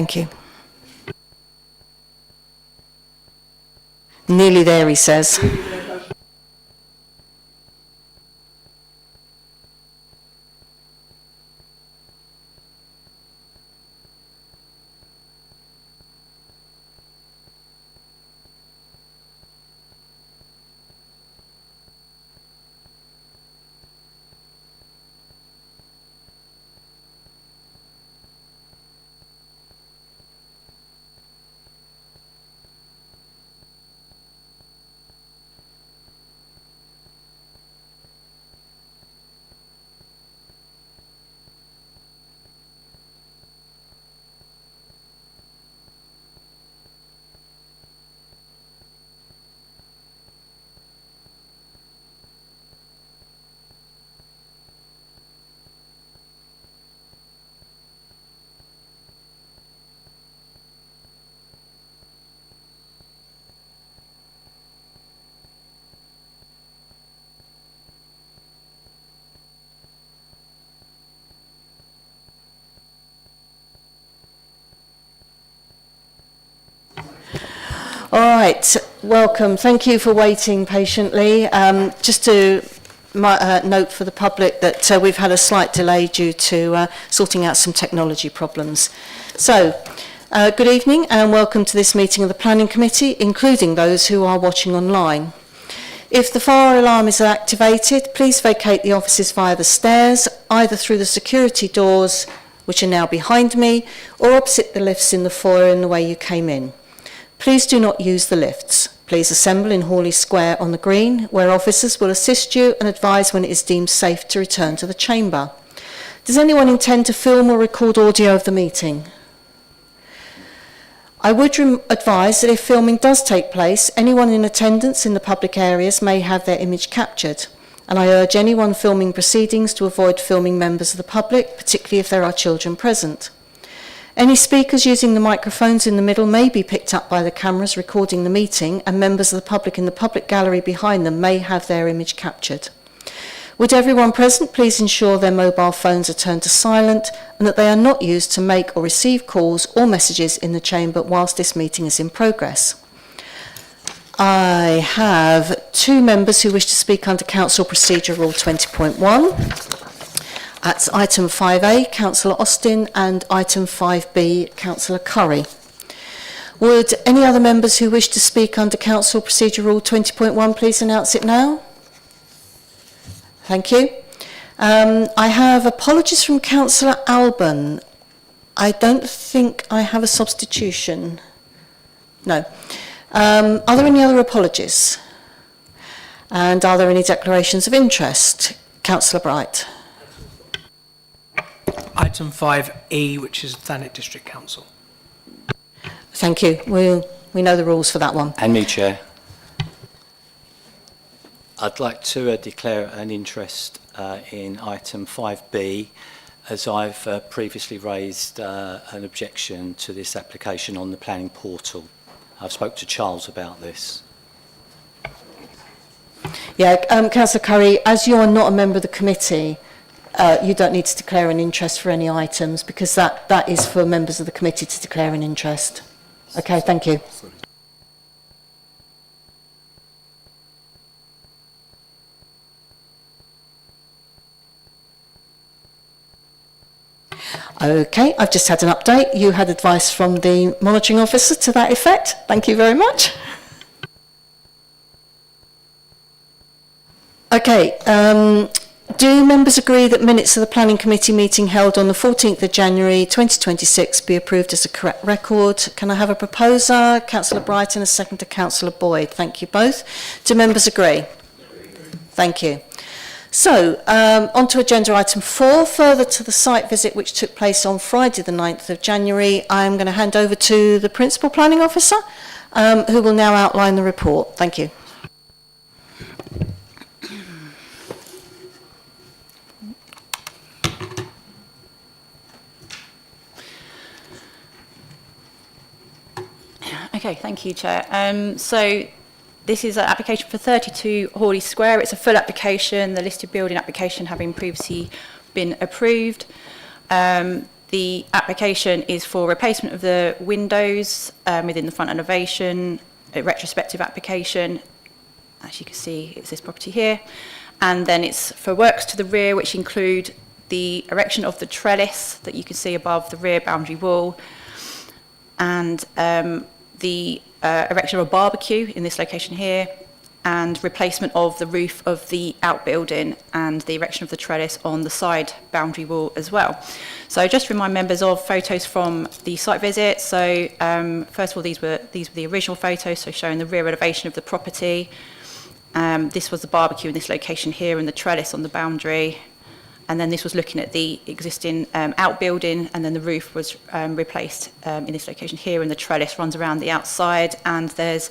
Thank you. Nearly there, he says. All right, welcome. Thank you for waiting patiently. Just to note for the public that we've had a slight delay due to sorting out some technology problems. So, good evening and welcome to this meeting of the Planning Committee, including those who are watching online. If the fire alarm is activated, please vacate the offices via the stairs, either through the security doors, which are now behind me, or opposite the lifts in the foyer in the way you came in. Please do not use the lifts. Please assemble in Hawley Square on the Green, where officers will assist you and advise when it is deemed safe to return to the chamber. Does anyone intend to film or record audio of the meeting? I would advise that if filming does take place, anyone in attendance in the public areas may have their image captured, and I urge anyone filming proceedings to avoid filming members of the public, particularly if there are children present. Any speakers using the microphones in the middle may be picked up by the cameras recording the meeting, and members of the public in the public gallery behind them may have their image captured. Would everyone present please ensure their mobile phones are turned to silent and that they are not used to make or receive calls or messages in the chamber whilst this meeting is in progress. I have two members who wish to speak under Council Procedure Rule 20.1. That's item 5A, Councillor Austin, and item 5B, Councillor Curry. Would any other members who wish to speak under Council Procedure Rule 20.1 please announce it now? Thank you. I have apologies from Councillor Alban. I don't think I have a substitution. No. Are there any other apologies? And are there any declarations of interest? Councillor Bright. Item 5E, which is Thanet District Council. Thank you. We know the rules for that one. And me, Chair. I'd like to declare an interest in item 5B, as I've previously raised an objection to this application on the planning portal. I've spoke to Charles about this. Yeah, Councillor Curry, as you are not a member of the committee, you don't need to declare an interest for any items because that is for members of the committee to declare an interest. Okay, thank you. Okay, I've just had an update. You had advice from the monitoring officer to that effect. Thank you very much. Okay, do members agree that minutes of the Planning Committee meeting held on the 14th of January 2026 be approved as a correct record? Can I have a proposer? Councillor Bright and a second to Councillor Boyd. Thank you both. Do members agree? Thank you. So, on to agenda item 4, further to the site visit which took place on Friday the 9th of January, I'm going to hand over to the Principal Planning Officer, who will now outline the report. Thank you. Okay, thank you, Chair. So this is an application for 32 Hawley Square. It's a full application, the listed building application having previously been approved. the application is for replacement of the windows within the front elevation, a retrospective application. As you can see, it's this property here. And then it's for works to the rear, which include the erection of the trellis that you can see above the rear boundary wall, and the erection of a barbecue in this location here, and replacement of the roof of the outbuilding and the erection of the trellis on the side boundary wall as well. So just to remind members of photos from the site visit. So first of all, these were the original photos, so showing the rear elevation of the property. This was the barbecue in this location here and the trellis on the boundary. And then this was looking at the existing outbuilding, and then the roof was replaced in this location here, and the trellis runs around the outside, and there's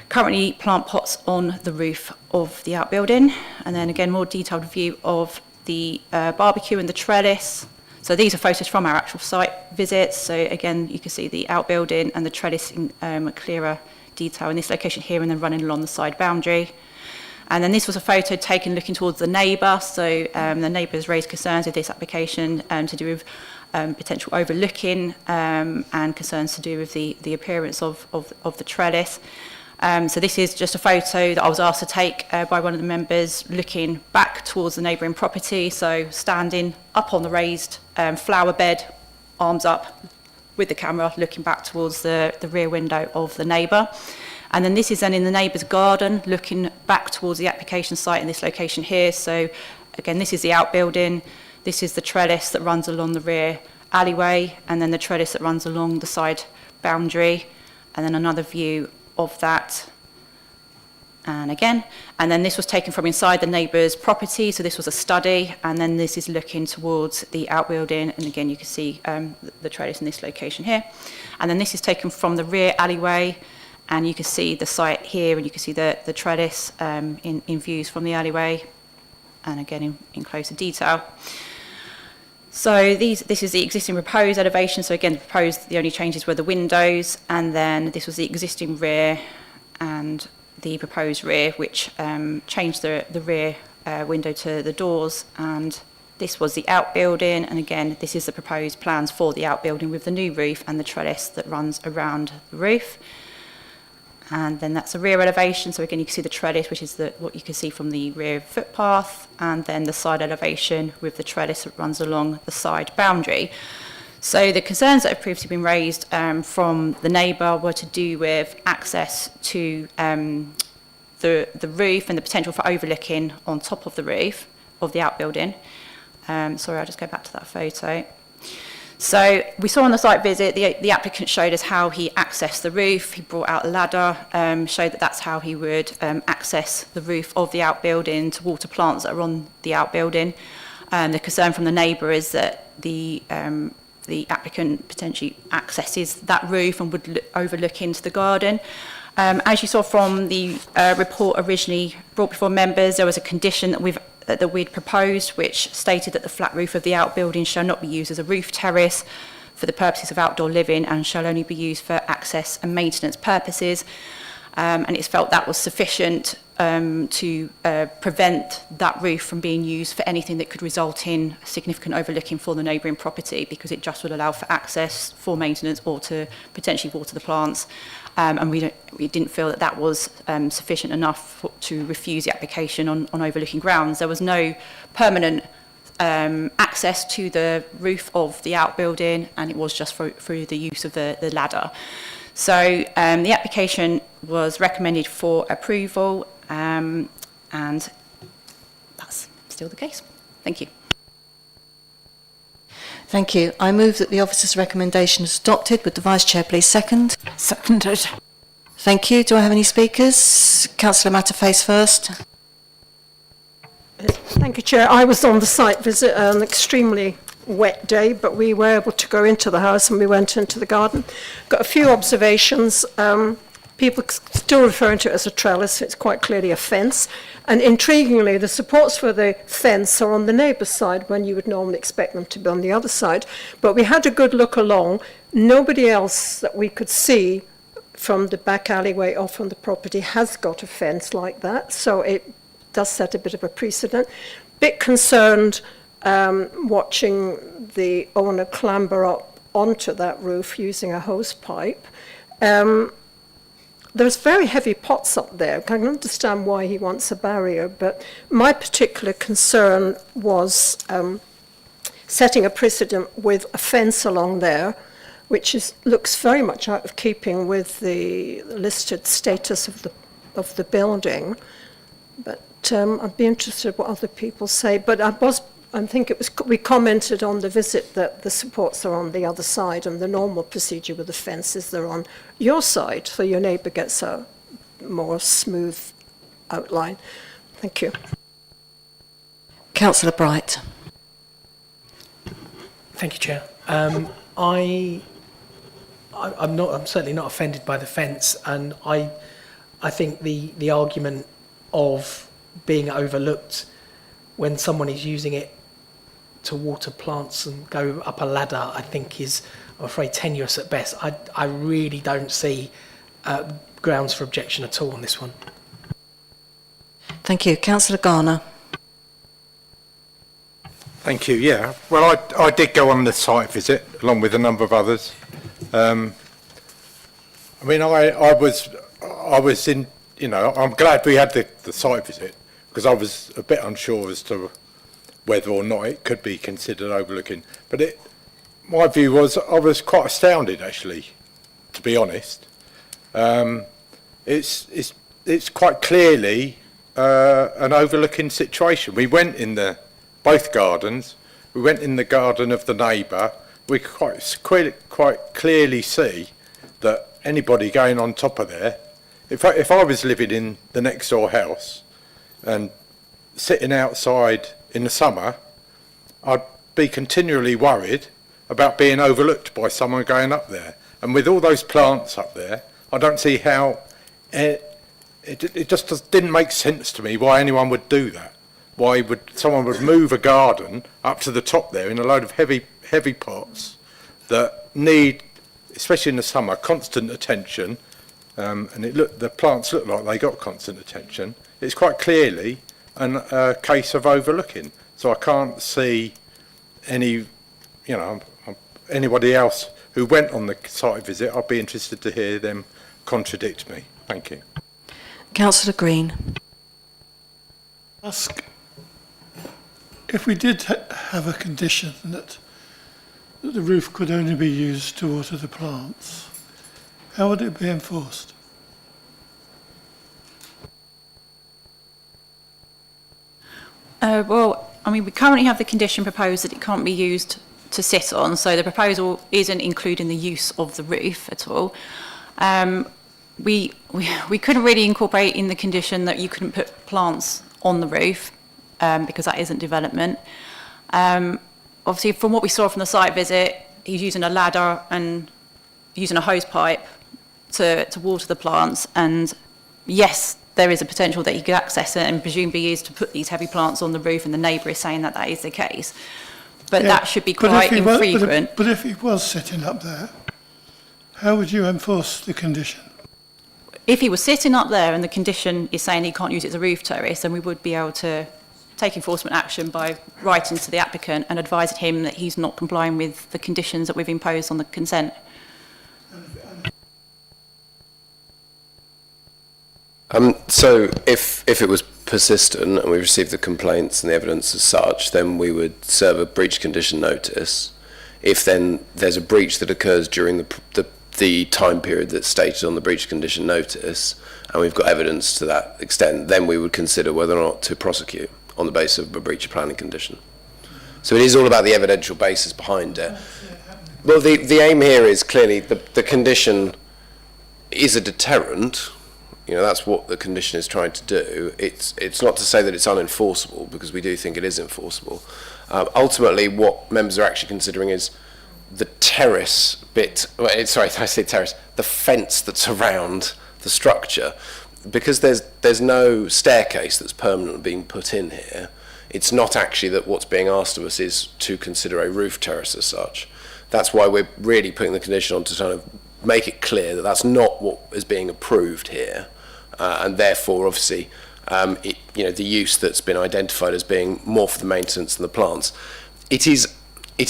currently plant pots on the roof of the outbuilding. And then again, more detailed view of the barbecue and the trellis. So these are photos from our actual site visits. So again, you can see the outbuilding and the trellis in a clearer detail in this location here, and then running along the side boundary. And then this was a photo taken looking towards the neighbour. So the neighbours raised concerns with this application to do with potential overlooking and concerns to do with the appearance of the trellis. So this is just a photo that I was asked to take by one of the members looking back towards the neighbouring property. So standing up on the raised flower bed, arms up with the camera, looking back towards the rear window of the neighbour. And then this is then in the neighbour's garden, looking back towards the application site in this location here. So again, this is the outbuilding. This is the trellis that runs along the rear alleyway, and then the trellis that runs along the side boundary. And then another view of that. And again, and then this was taken from inside the neighbour's property. So this was a study, and then this is looking towards the outbuilding. And again, you can see the trellis in this location here. And then this is taken from the rear alleyway, and you can see the site here, and you can see the trellis in views from the alleyway, and again in closer detail. So this is the existing proposed elevation. So again, the only changes were the windows, and then this was the existing rear and the proposed rear, which changed the rear window to the doors, and this was the outbuilding. And again, this is the proposed plans for the outbuilding with the new roof and the trellis that runs around the roof. And then that's a rear elevation. So again, you can see the trellis, which is what you can see from the rear footpath, and then the side elevation with the trellis that runs along the side boundary. So the concerns that have previously been raised from the neighbour were to do with access to the roof and the potential for overlooking on top of the roof of the outbuilding. Sorry, I'll just go back to that photo. So we saw on the site visit, the applicant showed us how he accessed the roof. He brought out a ladder, showed that that's how he would access the roof of the outbuilding to water plants that are on the outbuilding. The concern from the neighbour is that the applicant potentially accesses that roof and would overlook into the garden. As you saw from the report originally brought before members, there was a condition that we'd proposed, which stated that the flat roof of the outbuilding shall not be used as a roof terrace for the purposes of outdoor living, and shall only be used for access and maintenance purposes. And it's felt that was sufficient to prevent that roof from being used for anything that could result in significant overlooking for the neighbouring property, because it just would allow for access for maintenance or to potentially water the plants. And we didn't feel that was sufficient enough to refuse the application on overlooking grounds. There was no permanent access to the roof of the outbuilding, and it was just through the use of the ladder. So the application was recommended for approval, and that's still the case. Thank you. Thank you. I move that the officer's recommendation is adopted. Would the Vice Chair please second? Seconded. Thank you. Do I have any speakers? Councillor Matterface first. Thank you, Chair. I was on the site visit, an extremely wet day, but we were able to go into the house and we went into the garden. Got a few observations. People still referring to it as a trellis. It's quite clearly a fence. And intriguingly, the supports for the fence are on the neighbour's side when you would normally expect them to be on the other side. But we had a good look along. Nobody else that we could see from the back alleyway or from the property has got a fence like that. So it does set a bit of a precedent. Bit concerned watching the owner clamber up onto that roof using a hose pipe. There's very heavy pots up there. I can understand why he wants a barrier, but my particular concern was setting a precedent with a fence along there, which looks very much out of keeping with the listed status of the building. But I'd be interested what other people say. But I think we commented on the visit that the supports are on the other side, and the normal procedure with the fence is they're on your side, so your neighbour gets a more smooth outline. Thank you. Councillor Bright. Thank you, Chair. I'm certainly not offended by the fence, and I think the argument of being overlooked when someone is using it to water plants and go up a ladder, I think is, I'm afraid, tenuous at best. I really don't see grounds for objection at all on this one. Thank you. Councillor Garner. Thank you. Yeah. Well, I did go on the site visit along with a number of others. I mean, I was in, you know, I'm glad we had the site visit, because I was a bit unsure as to whether or not it could be considered overlooking. But my view was, I was quite astounded, actually, to be honest. It's quite clearly an overlooking situation. We went in both gardens. We went in the garden of the neighbour. We could quite clearly see that anybody going on top of there, if I was living in the next door house and sitting outside in the summer, I'd be continually worried about being overlooked by someone going up there. And with all those plants up there, I don't see how it just didn't make sense to me why anyone would do that. Why someone would move a garden up to the top there in a load of heavy pots that need, especially in the summer, constant attention. And the plants look like they got constant attention. It's quite clearly a case of overlooking. So I can't see anybody else who went on the site visit. I'd be interested to hear them contradict me. Thank you. Councillor Green. Ask if we did have a condition that the roof could only be used to water the plants, how would it be enforced? Well, I mean, we currently have the condition proposed that it can't be used to sit on, so the proposal isn't including the use of the roof at all. We couldn't really incorporate in the condition that you couldn't put plants on the roof, because that isn't development. Obviously, from what we saw from the site visit, he's using a ladder and using a hose pipe to water the plants, and yes, there is a potential that he could access it, and presumably is to put these heavy plants on the roof, and the neighbour is saying that that is the case. But Yeah, that should be quite infrequent. But if he was sitting up there, how would you enforce the condition? If he was sitting up there and the condition is saying he can't use it as a roof terrace, then we would be able to take enforcement action by writing to the applicant and advising him that he's not complying with the conditions that we've imposed on the consent. So if it was persistent and we received the complaints and the evidence as such, then we would serve a breach condition notice. If then there's a breach that occurs during the time period that's stated on the breach condition notice, and we've got evidence to that extent, then we would consider whether or not to prosecute on the basis of a breach of planning condition. So it is all about the evidential basis behind it. Well, the aim here is clearly the condition is a deterrent. You know, that's what the condition is trying to do. It's not to say that it's unenforceable, because we do think it is enforceable. Ultimately, what members are actually considering is the terrace bit, sorry, I say terrace, the fence that's around the structure, because there's no staircase that's permanently being put in here. It's not actually that what's being asked of us is to consider a roof terrace as such. That's why we're really putting the condition on to kind of make it clear that that's not what is being approved here, and therefore, obviously, the use that's been identified as being more for the maintenance than the plants. It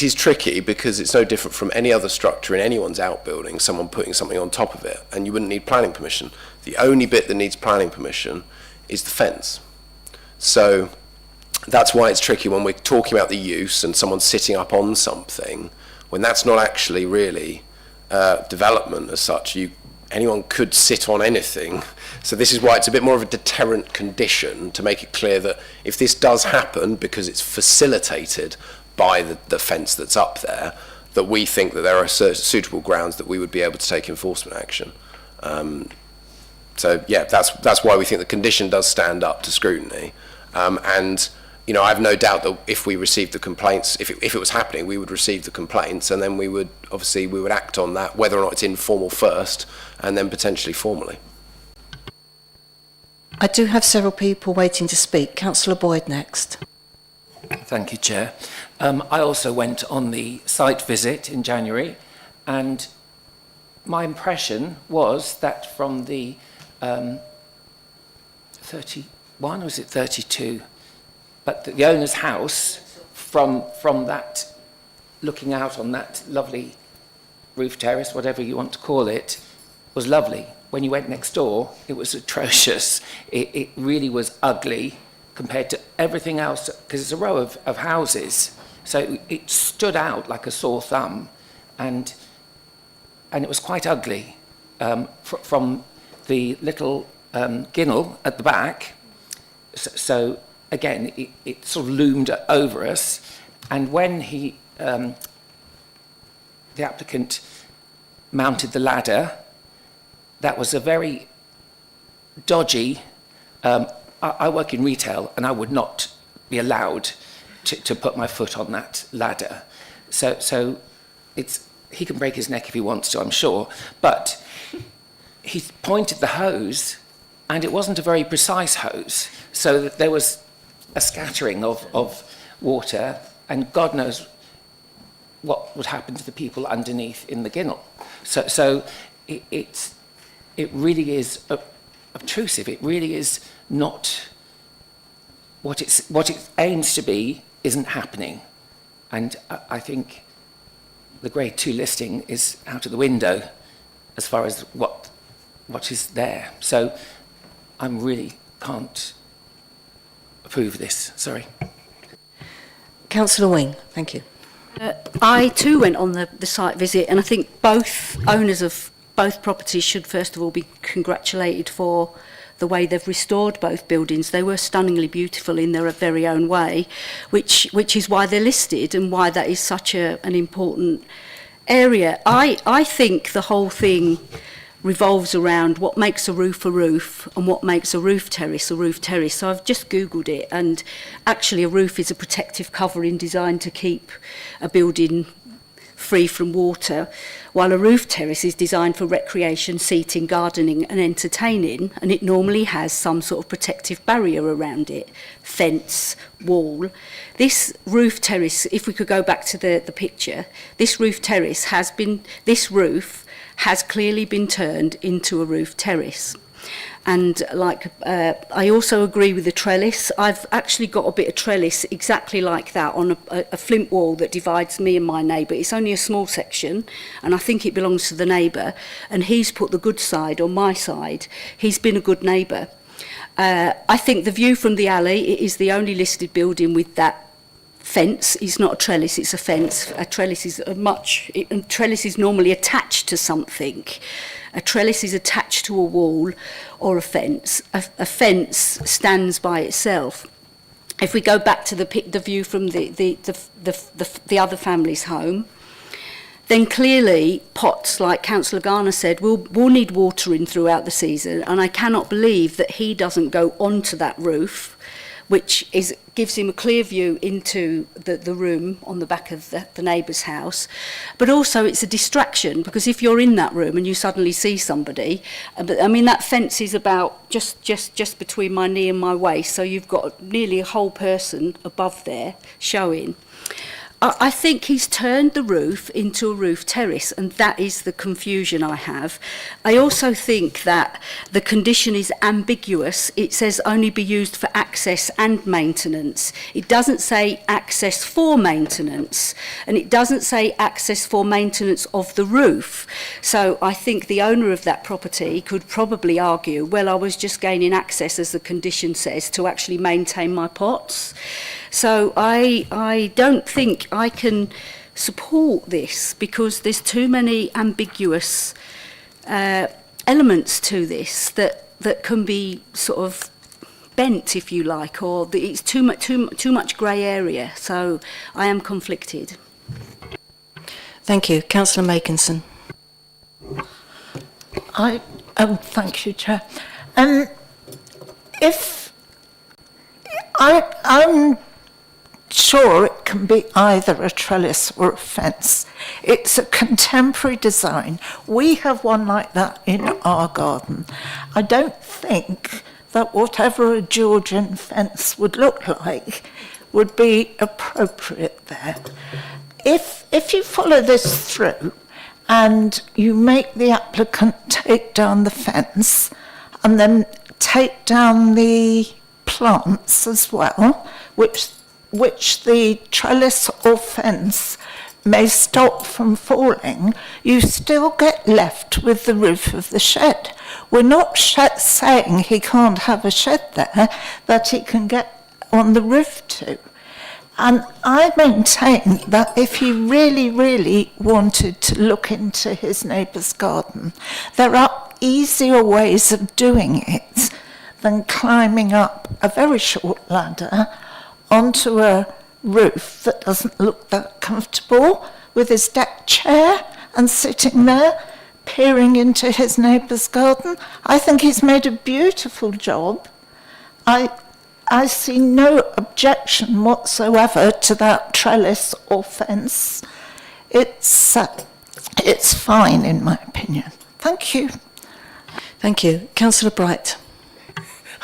is tricky because it's no different from any other structure in anyone's outbuilding, someone putting something on top of it, and you wouldn't need planning permission. The only bit that needs planning permission is the fence. So that's why it's tricky when we're talking about the use and someone sitting up on something, when that's not actually really development as such. Anyone could sit on anything. So this is why it's a bit more of a deterrent condition, to make it clear that if this does happen because it's facilitated by the fence that's up there, that we think that there are suitable grounds that we would be able to take enforcement action. So yeah, that's why we think the condition does stand up to scrutiny. And I have no doubt that if we received the complaints, if it was happening, we would receive the complaints, and then we would act on that, whether or not it's informal first, and then potentially formally. I do have several people waiting to speak. Councillor Boyd next. Thank you, Chair. I also went on the site visit in January, and my impression was that from the 31, or was it 32, but the owner's house, from that, looking out on that lovely roof terrace, whatever you want to call it, was lovely. When you went next door, it was atrocious. It really was ugly compared to everything else, because it's a row of houses. So it stood out like a sore thumb, and it was quite ugly. From the little ginnel at the back, so again, it sort of loomed over us. And when the applicant mounted the ladder, that was a very dodgy, I work in retail, and I would not be allowed to put my foot on that ladder. So he can break his neck if he wants to, I'm sure, but he pointed the hose, and it wasn't a very precise hose, so that there was a scattering of water, and God knows what would happen to the people underneath in the ginnel. So it really is obtrusive. It really is not what it aims to be. Isn't happening, and I think the Grade 2 listing is out of the window as far as what is there. So I really can't approve this. Sorry. Councillor Wing, thank you. I too went on the site visit, and I think both owners of both properties should first of all be congratulated for the way they've restored both buildings. They were stunningly beautiful in their very own way, which is why they're listed and why that is such an important area. I think the whole thing revolves around what makes a roof and what makes a roof terrace a roof terrace. So I've just Googled it, and actually a roof is a protective covering designed to keep a building free from water, while a roof terrace is designed for recreation, seating, gardening and entertaining, and it normally has some sort of protective barrier around it, fence, wall. This roof terrace, if we could go back to the picture, this roof has clearly been turned into a roof terrace. And I also agree with the trellis. I've actually got a bit of trellis exactly like that on a flint wall that divides me and my neighbour. It's only a small section, and I think it belongs to the neighbour. And he's put the good side on my side. He's been a good neighbour. I think the view from the alley, it is the only listed building with that fence. It's not a trellis, it's a fence. A trellis is normally attached to something. A trellis is attached to a wall or a fence. A fence stands by itself. If we go back to the view from the other family's home, then clearly pots, like Councillor Garner said, will need watering throughout the season, and I cannot believe that he doesn't go onto that roof, which gives him a clear view into the room on the back of the neighbour's house. But also it's a distraction, because if you're in that room and you suddenly see somebody, I mean, that fence is about just between my knee and my waist, so you've got nearly a whole person above there showing. I think he's turned the roof into a roof terrace, and that is the confusion I have. I also think that the condition is ambiguous. It says only be used for access and maintenance. It doesn't say access for maintenance, and it doesn't say access for maintenance of the roof. So I think the owner of that property could probably argue, well, I was just gaining access, as the condition says, to actually maintain my pots. So I don't think I can support this, because there's too many ambiguous elements to this that can be sort of bent, if you like, or it's too much grey area. So I am conflicted. Thank you. Councillor Makinson. Thank you, Chair. If I'm sure it can be either a trellis or a fence. It's a contemporary design. We have one like that in our garden. I don't think that whatever a Georgian fence would look like would be appropriate there. If you follow this through and you make the applicant take down the fence and then take down the plants as well, which the trellis or fence may stop from falling, you still get left with the roof of the shed. We're not saying he can't have a shed there that he can get on the roof too. And I maintain that if he really, really wanted to look into his neighbour's garden, there are easier ways of doing it than climbing up a very short ladder onto a roof that doesn't look that comfortable, with his deck chair and sitting there peering into his neighbour's garden. I think he's made a beautiful job. I see no objection whatsoever to that trellis or fence. It's fine in my opinion. Thank you. Thank you. Councillor Bright.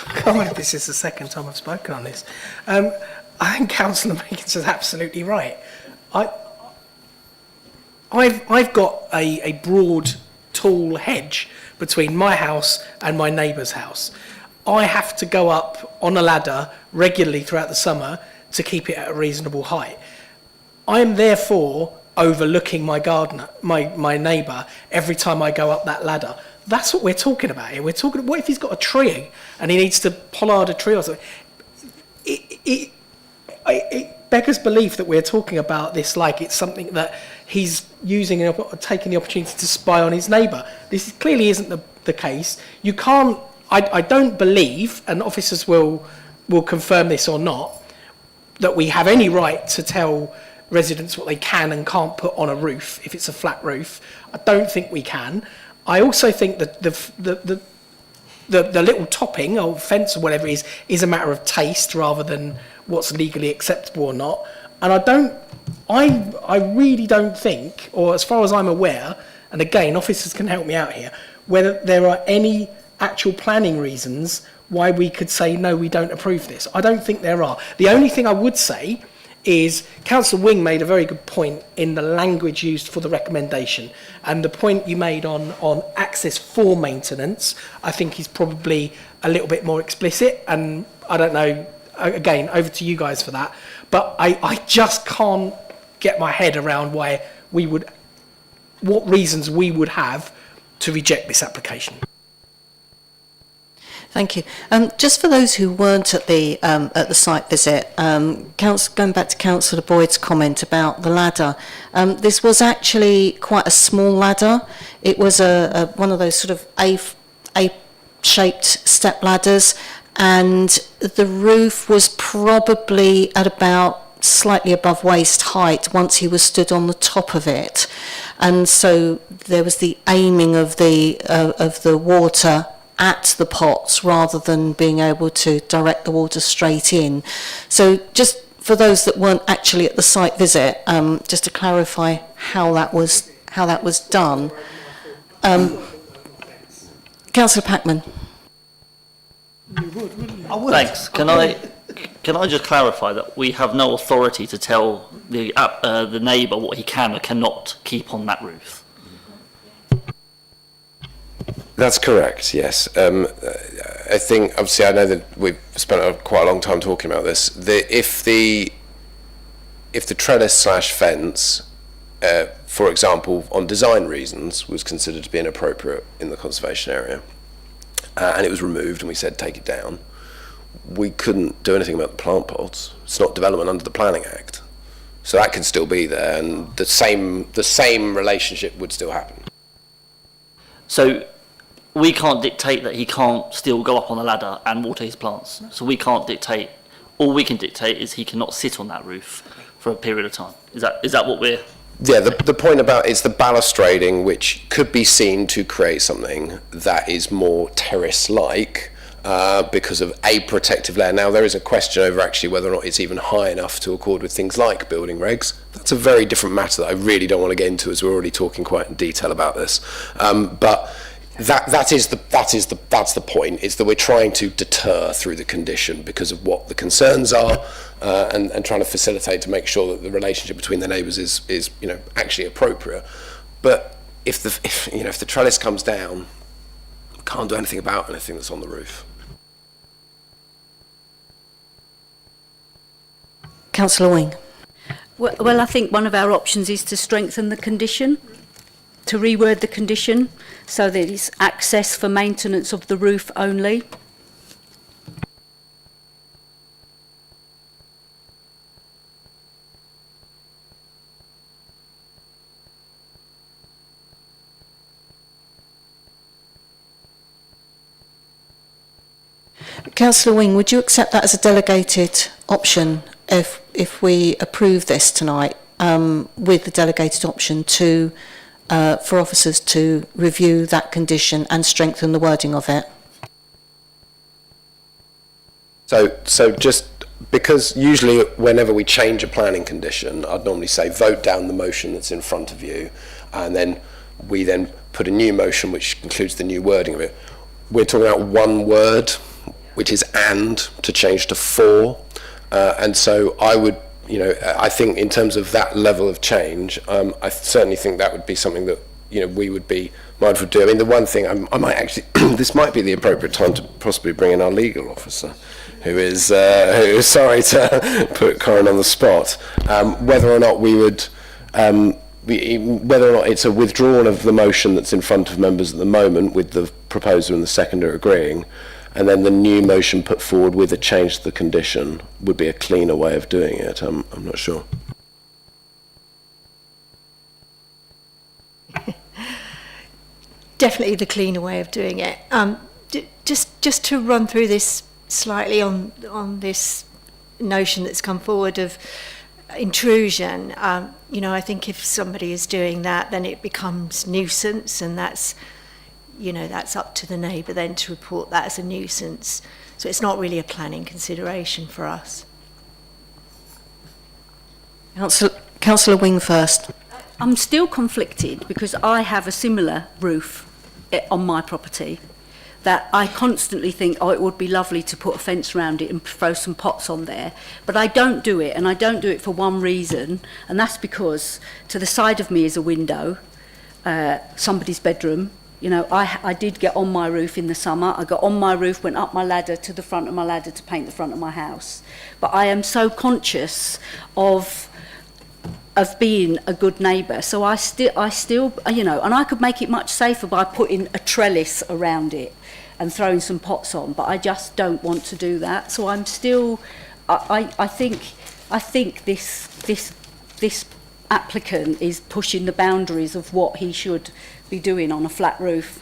I can't believe this is the second time I've spoken on this. I think Councillor Makins is absolutely right. I've got a broad, tall hedge between my house and my neighbour's house. I have to go up on a ladder regularly throughout the summer to keep it at a reasonable height. I am therefore overlooking my gardener, my neighbour, every time I go up that ladder. That's what we're talking about here. We're talking, what if he's got a tree and he needs to pollard a tree or something? It beggars belief that we're talking about this like it's something that he's using and taking the opportunity to spy on his neighbour. This clearly isn't the case. You can't, I don't believe, and officers will confirm this or not, that we have any right to tell residents what they can and can't put on a roof if it's a flat roof. I don't think we can. I also think that the little topping or fence or whatever is a matter of taste rather than what's legally acceptable or not. And I really don't think, or as far as I'm aware, and again, officers can help me out here, whether there are any actual planning reasons why we could say, no, we don't approve this. I don't think there are. The only thing I would say is Councillor Wing made a very good point in the language used for the recommendation, and the point you made on access for maintenance I think is probably a little bit more explicit, and I don't know, again, over to you guys for that, but I just can't get my head around what reasons we would have to reject this application. Thank you. Just for those who weren't at the site visit, going back to Councillor Boyd's comment about the ladder, this was actually quite a small ladder. It was one of those sort of A-shaped step ladders, and the roof was probably at about slightly above waist height once he was stood on the top of it, and so there was the aiming of the water at the pots rather than being able to direct the water straight in. So just for those that weren't actually at the site visit, just to clarify how that was done. Councillor Packman. Thanks. Can Can I just clarify that we have no authority to tell the neighbour what he can or cannot keep on that roof? That's correct, yes. I think, obviously, I know that we've spent quite a long time talking about this. If the trellis / fence, for example, on design reasons, was considered to be inappropriate in the conservation area, and it was removed and we said take it down, we couldn't do anything about the plant pods. It's not development under the Planning Act. So that could still be there, and the same relationship would still happen. So we can't dictate that he can't still go up on the ladder and water his plants. So we can't dictate. All we can dictate is he cannot sit on that roof for a period of time. Is that what we're... Yeah, the point about is the balustrading, which could be seen to create something that is more terrace-like because of a protective layer. Now, there is a question over actually whether or not it's even high enough to accord with things like building regs. That's a very different matter that I really don't want to get into, as we're already talking quite in detail about this. But that's the point, is that we're trying to deter through the condition because of what the concerns are, and trying to facilitate to make sure that the relationship between the neighbours is actually appropriate. But if the trellis comes down, we can't do anything about anything that's on the roof. Councillor Wing. Well, I think one of our options is to strengthen the condition, to reword the condition so that it's access for maintenance of the roof only. Councillor Wing, would you accept that as a delegated option if we approve this tonight, with the delegated option to for officers to review that condition and strengthen the wording of it? So just because usually whenever we change a planning condition, I'd normally say vote down the motion that's in front of you, and then we then put a new motion which includes the new wording of it. We're talking about one word, which is "and," to change to "for," and so I would, I think in terms of that level of change, I certainly think that would be something that we would be mindful to do. I mean, the one thing I might actually, this might be the appropriate time to possibly bring in our legal officer, who is sorry to put Corin on the spot, whether or not we would. Whether or not it's a withdrawal of the motion that's in front of members at the moment, with the proposer and the seconder agreeing, and then the new motion put forward with a change to the condition would be a cleaner way of doing it. I'm not sure. Definitely the cleaner way of doing it. Just to run through this slightly on this notion that's come forward of intrusion. I think if somebody is doing that, then it becomes nuisance, and that's up to the neighbour then to report that as a nuisance. So it's not really a planning consideration for us. Councillor Wing first. I'm still conflicted because I have a similar roof on my property that I constantly think, it would be lovely to put a fence around it and throw some pots on there. But I don't do it, and I don't do it for one reason, and that's because to the side of me is a window, somebody's bedroom. I did get on my roof in the summer. I got on my roof, went up my ladder to the front of my ladder to paint the front of my house. But I am so conscious of being a good neighbour. So I still, and I could make it much safer by putting a trellis around it and throwing some pots on, but I just don't want to do that. So I'm still, I think this applicant is pushing the boundaries of what he should be doing on a flat roof.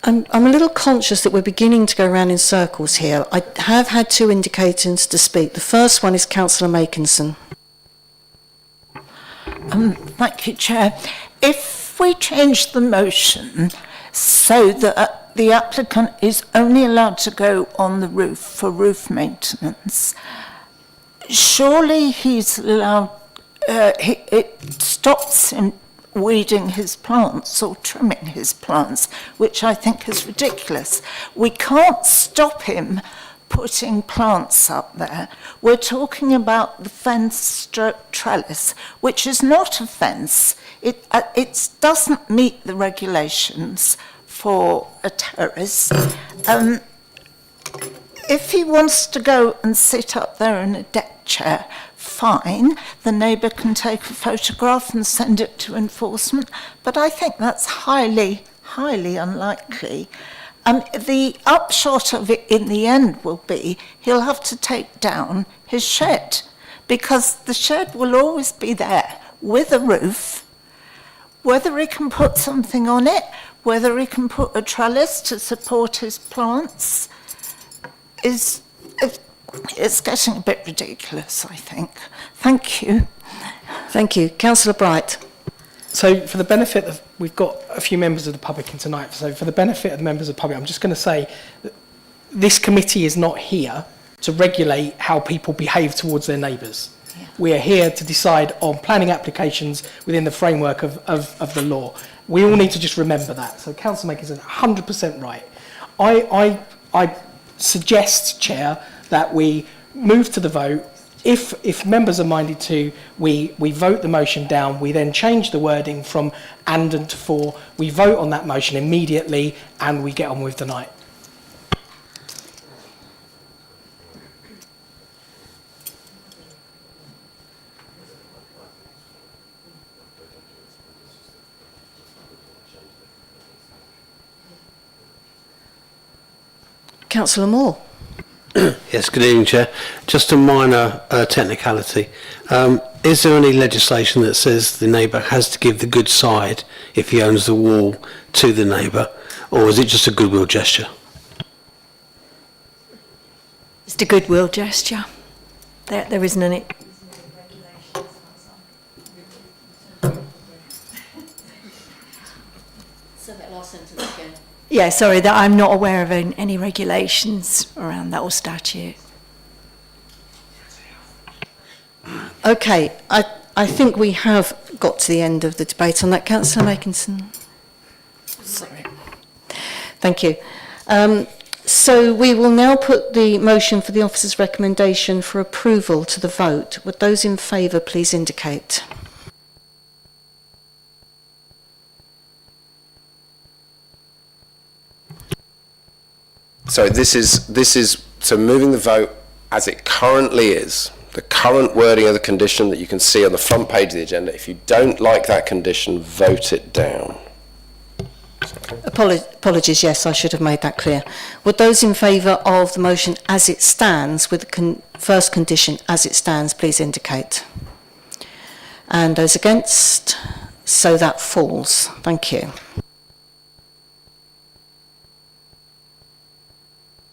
I'm a little conscious that we're beginning to go around in circles here. I have had two indicators to speak. The first one is Councillor Makinson. Thank you, Chair. If we change the motion so that the applicant is only allowed to go on the roof for roof maintenance, surely he's allowed, it stops him weeding his plants or trimming his plants, which I think is ridiculous. We can't stop him putting plants up there. We're talking about the fence trellis, which is not a fence. It doesn't meet the regulations for a terrace. If he wants to go and sit up there in a deck chair, fine, the neighbour can take a photograph and send it to enforcement, but I think that's highly, highly unlikely. The upshot of it in the end will be he'll have to take down his shed, because the shed will always be there with a roof. Whether he can put something on it, whether he can put a trellis to support his plants, it's getting a bit ridiculous, I think. Thank you. Thank you. Councillor Bright. So for the benefit of, we've got a few members of the public in tonight, so for the benefit of the members of the public, I'm just going to say that this committee is not here to regulate how people behave towards their neighbours. Yeah. We are here to decide on planning applications within the framework of the law. We all need to just remember that. So Councillor Makinson is 100% right. I suggest, Chair, that we move to the vote. If members are minded to, we vote the motion down. We then change the wording from and to for. We vote on that motion immediately and we get on with the night. Councillor Moore. Yes, good evening, Chair. Just a minor technicality. Is there any legislation that says the neighbour has to give the good side if he owns the wall to the neighbour, or is it just a goodwill gesture? Just a goodwill gesture. There isn't any. So that last sentence again. Yeah, sorry, that I'm not aware of any regulations around that or statute. Okay, I think we have got to the end of the debate on that. Councillor Makinson. Sorry. Thank you. So we will now put the motion for the officer's recommendation for approval to the vote. Would those in favour please indicate? So this is so moving the vote as it currently is, the current wording of the condition that you can see on the front page of the agenda. If you don't like that condition, vote it down. Apologies, yes, I should have made that clear. Would those in favour of the motion as it stands, with the first condition as it stands, please indicate. And those against, so that falls. Thank you.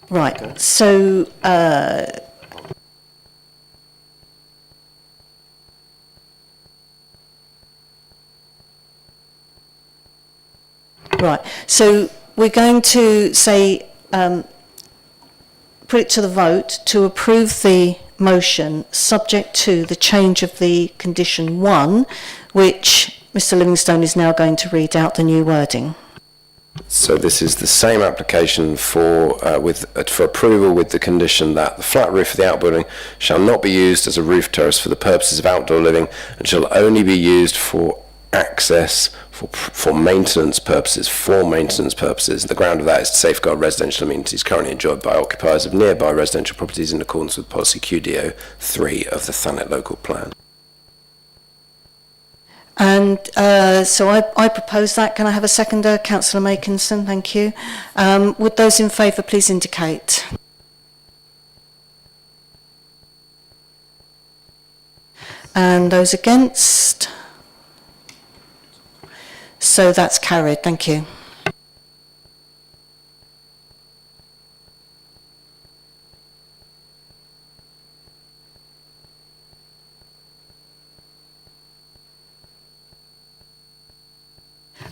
Right, so right, so we're going to say put it to the vote to approve the motion subject to the change of the condition 1, which Mr Livingstone is now going to read out the new wording. So this is the same application for approval with the condition that the flat roof of the outbuilding shall not be used as a roof terrace for the purposes of outdoor living and shall only be used for access for maintenance purposes. The ground of that is to safeguard residential amenities currently enjoyed by occupiers of nearby residential properties in accordance with policy QDO 3 of the Thanet local plan. And so I propose that. Can I have a seconder? Councillor Makinson, thank you. Would those in favour please indicate? And those against? So that's carried, thank you.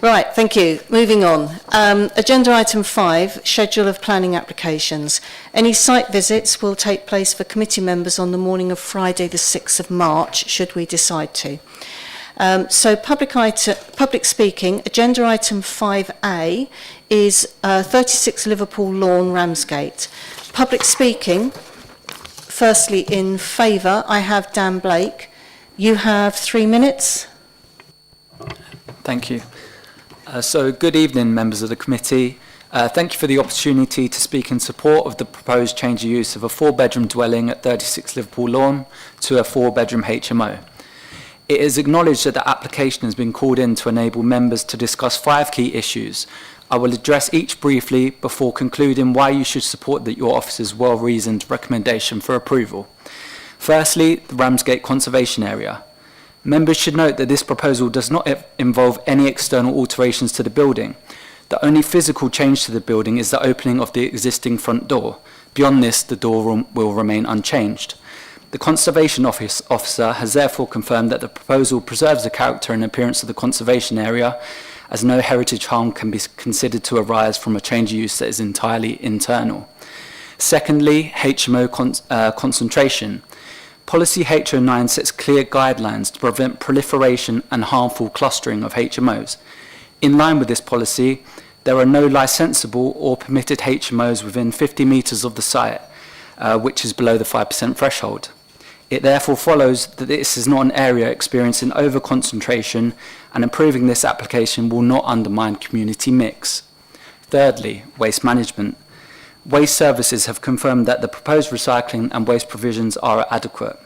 Right, thank you. Moving on. Agenda item 5, schedule of planning applications. Any site visits will take place for committee members on the morning of Friday the 6th of March, should we decide to. So public speaking, agenda item 5A is 36 Liverpool Lawn, Ramsgate. Public speaking, firstly in favour, I have Dan Blake. You have 3 minutes. Thank you. So good evening, members of the committee. Thank you for the opportunity to speak in support of the proposed change of use of a 4-bedroom dwelling at 36 Liverpool Lawn to a 4-bedroom HMO. It is acknowledged that the application has been called in to enable members to discuss 5 key issues. I will address each briefly before concluding why you should support your office's well-reasoned recommendation for approval. Firstly, the Ramsgate Conservation Area. Members should note that this proposal does not involve any external alterations to the building. The only physical change to the building is the opening of the existing front door. Beyond this, the door will remain unchanged. The Conservation Officer has therefore confirmed that the proposal preserves the character and appearance of the conservation area, as no heritage harm can be considered to arise from a change of use that is entirely internal. Secondly, HMO concentration. Policy HO9 sets clear guidelines to prevent proliferation and harmful clustering of HMOs. In line with this policy, there are no licensable or permitted HMOs within 50 metres of the site, which is below the 5% threshold. It therefore follows that this is not an area experiencing over-concentration, and approving this application will not undermine community mix. Thirdly, waste management. Waste Services have confirmed that the proposed recycling and waste provisions are adequate.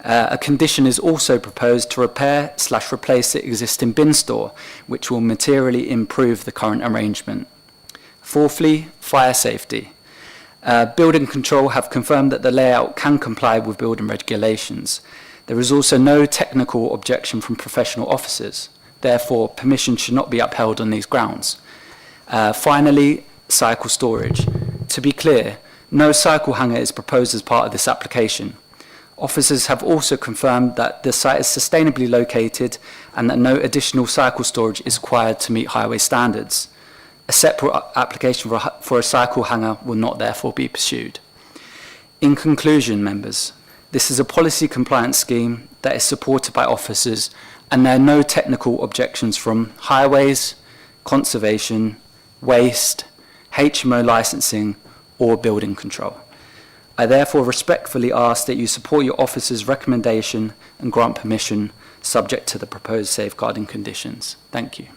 A condition is also proposed to repair/replace the existing bin store, which will materially improve the current arrangement. Fourthly, fire safety. Building Control have confirmed that the layout can comply with building regulations. There is also no technical objection from professional officers. Therefore, permission should not be upheld on these grounds. Finally, cycle storage. To be clear, no cycle hanger is proposed as part of this application. Officers have also confirmed that the site is sustainably located and that no additional cycle storage is required to meet highway standards. A separate application for a cycle hanger will not therefore be pursued. In conclusion, members, this is a policy compliance scheme that is supported by officers, and there are no technical objections from highways, conservation, waste, HMO licensing, or building control. I therefore respectfully ask that you support your officer's recommendation and grant permission subject to the proposed safeguarding conditions. Thank you.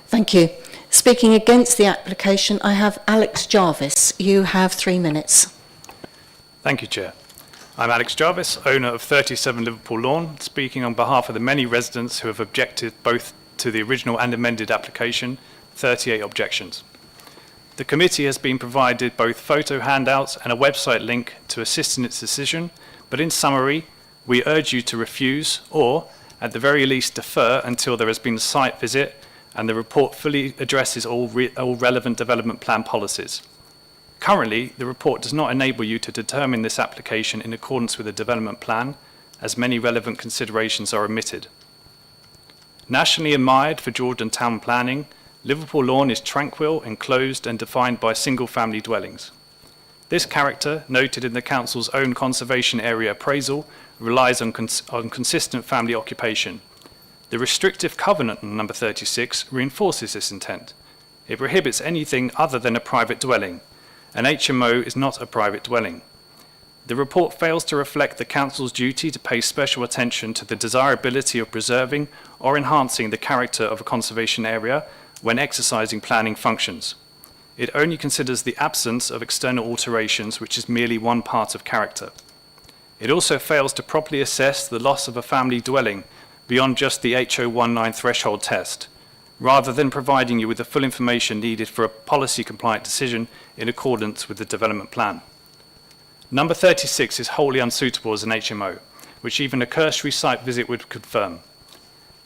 Thank you. Speaking against the application, I have Alex Jarvis. You have 3 minutes. Thank you, Chair. I'm Alex Jarvis, owner of 37 Liverpool Lawn, speaking on behalf of the many residents who have objected both to the original and amended application, 38 objections. The committee has been provided both photo handouts and a website link to assist in its decision, but in summary, we urge you to refuse or, at the very least, defer until there has been a site visit and the report fully addresses all relevant development plan policies. Currently, the report does not enable you to determine this application in accordance with the development plan, as many relevant considerations are omitted. Nationally admired for Georgian town planning, Liverpool Lawn is tranquil, enclosed and defined by single-family dwellings. This character, noted in the Council's own conservation area appraisal, relies on consistent family occupation. The restrictive covenant on number 36 reinforces this intent. It prohibits anything other than a private dwelling. An HMO is not a private dwelling. The report fails to reflect the Council's duty to pay special attention to the desirability of preserving or enhancing the character of a conservation area when exercising planning functions. It only considers the absence of external alterations, which is merely one part of character. It also fails to properly assess the loss of a family dwelling beyond just the HO19 threshold test, rather than providing you with the full information needed for a policy-compliant decision in accordance with the development plan. Number 36 is wholly unsuitable as an HMO, which even a cursory site visit would confirm.